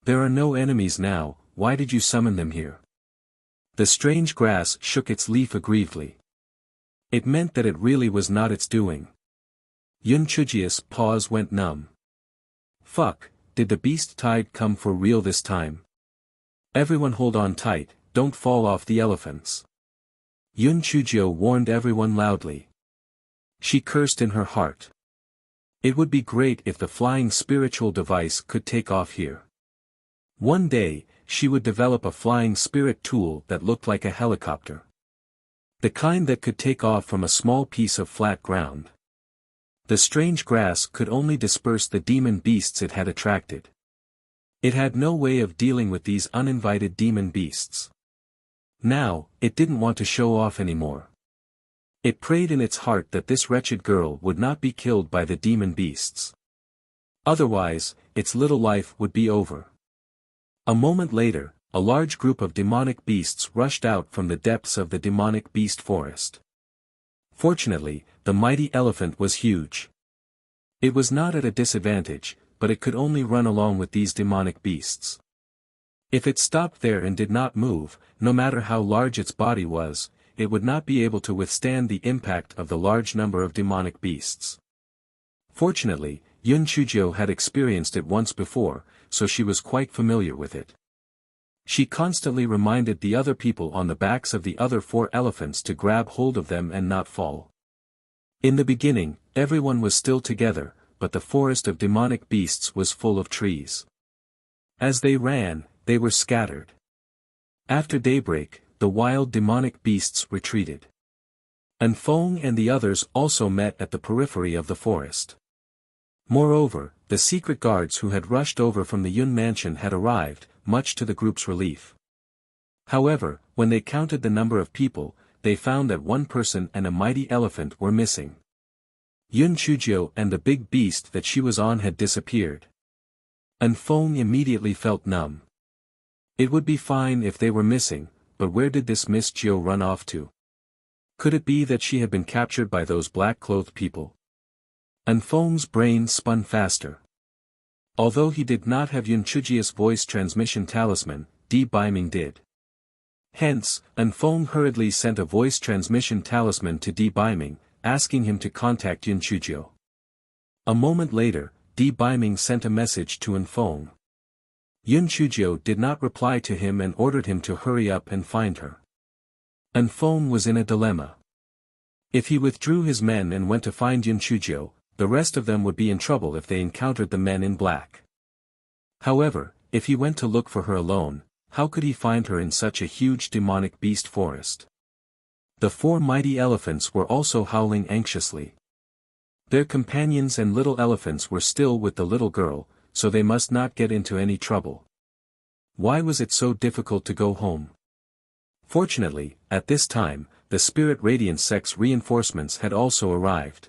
There are no enemies now, why did you summon them here? The strange grass shook its leaf aggrievedly. It meant that it really was not its doing. Yun Chujio's paws went numb. Fuck, did the beast tide come for real this time? Everyone hold on tight, don't fall off the elephants. Yun Chujio warned everyone loudly. She cursed in her heart. It would be great if the flying spiritual device could take off here. One day, she would develop a flying spirit tool that looked like a helicopter. The kind that could take off from a small piece of flat ground. The strange grass could only disperse the demon beasts it had attracted. It had no way of dealing with these uninvited demon beasts. Now, it didn't want to show off anymore. It prayed in its heart that this wretched girl would not be killed by the demon beasts. Otherwise, its little life would be over. A moment later, a large group of demonic beasts rushed out from the depths of the demonic beast forest. Fortunately, the mighty elephant was huge. It was not at a disadvantage, but it could only run along with these demonic beasts. If it stopped there and did not move, no matter how large its body was, it would not be able to withstand the impact of the large number of demonic beasts. Fortunately, Yun Chujio had experienced it once before, so she was quite familiar with it. She constantly reminded the other people on the backs of the other 4 elephants to grab hold of them and not fall. In the beginning, everyone was still together, but the forest of demonic beasts was full of trees. As they ran, they were scattered. After daybreak, the wild demonic beasts retreated. Anfeng and the others also met at the periphery of the forest. Moreover, the secret guards who had rushed over from the Yun mansion had arrived, much to the group's relief. However, when they counted the number of people, they found that 1 person and a mighty elephant were missing. Yun Chujio and the big beast that she was on had disappeared. Anfeng immediately felt numb. It would be fine if they were missing, but where did this Miss Jiu run off to? Could it be that she had been captured by those black-clothed people? Anfeng's brain spun faster. Although he did not have Yun Chujio's voice transmission talisman, Di Baiming did. Hence, Anfeng hurriedly sent a voice transmission talisman to Di Baiming, asking him to contact Yun Chujio. A moment later, Di Baiming sent a message to Anfeng. Yun Chujio did not reply to him and ordered him to hurry up and find her. Anfeng was in a dilemma. If he withdrew his men and went to find Yun Chujio, the rest of them would be in trouble if they encountered the men in black. However, if he went to look for her alone, how could he find her in such a huge demonic beast forest? The 4 mighty elephants were also howling anxiously. Their companions and little elephants were still with the little girl, so they must not get into any trouble. Why was it so difficult to go home? Fortunately, at this time, the Spirit Radiance Sect's reinforcements had also arrived.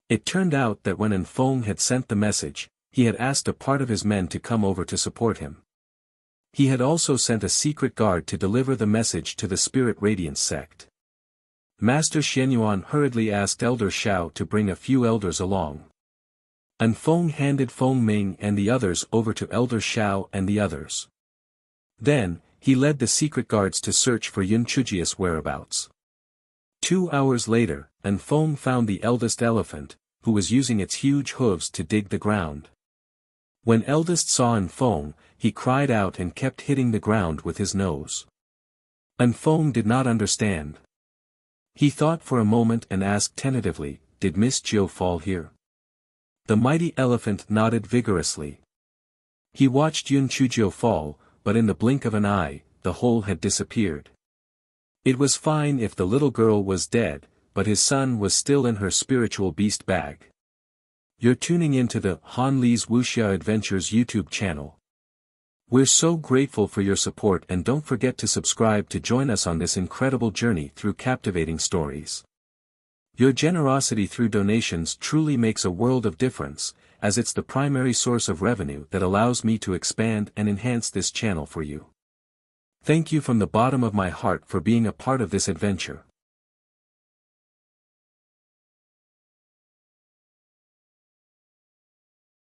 It turned out that when Anfeng had sent the message, he had asked a part of his men to come over to support him. He had also sent a secret guard to deliver the message to the Spirit Radiance Sect. Master Xianyuan hurriedly asked Elder Xiao to bring a few elders along. Anfeng handed Feng Ming and the others over to Elder Xiao and the others. Then, he led the secret guards to search for Yun Chujio's whereabouts. 2 hours later, Feng found the eldest elephant, who was using its huge hooves to dig the ground. When eldest saw Feng, he cried out and kept hitting the ground with his nose. Feng did not understand. He thought for a moment and asked tentatively, "Did Miss Jiu fall here?" The mighty elephant nodded vigorously. He watched Yun Chujio fall, but in the blink of an eye, the hole had disappeared. It was fine if the little girl was dead, but his son was still in her spiritual beast bag. You're tuning into the Han Li's Wuxia Adventures YouTube channel. We're so grateful for your support, and don't forget to subscribe to join us on this incredible journey through captivating stories. Your generosity through donations truly makes a world of difference, as it's the primary source of revenue that allows me to expand and enhance this channel for you. Thank you from the bottom of my heart for being a part of this adventure.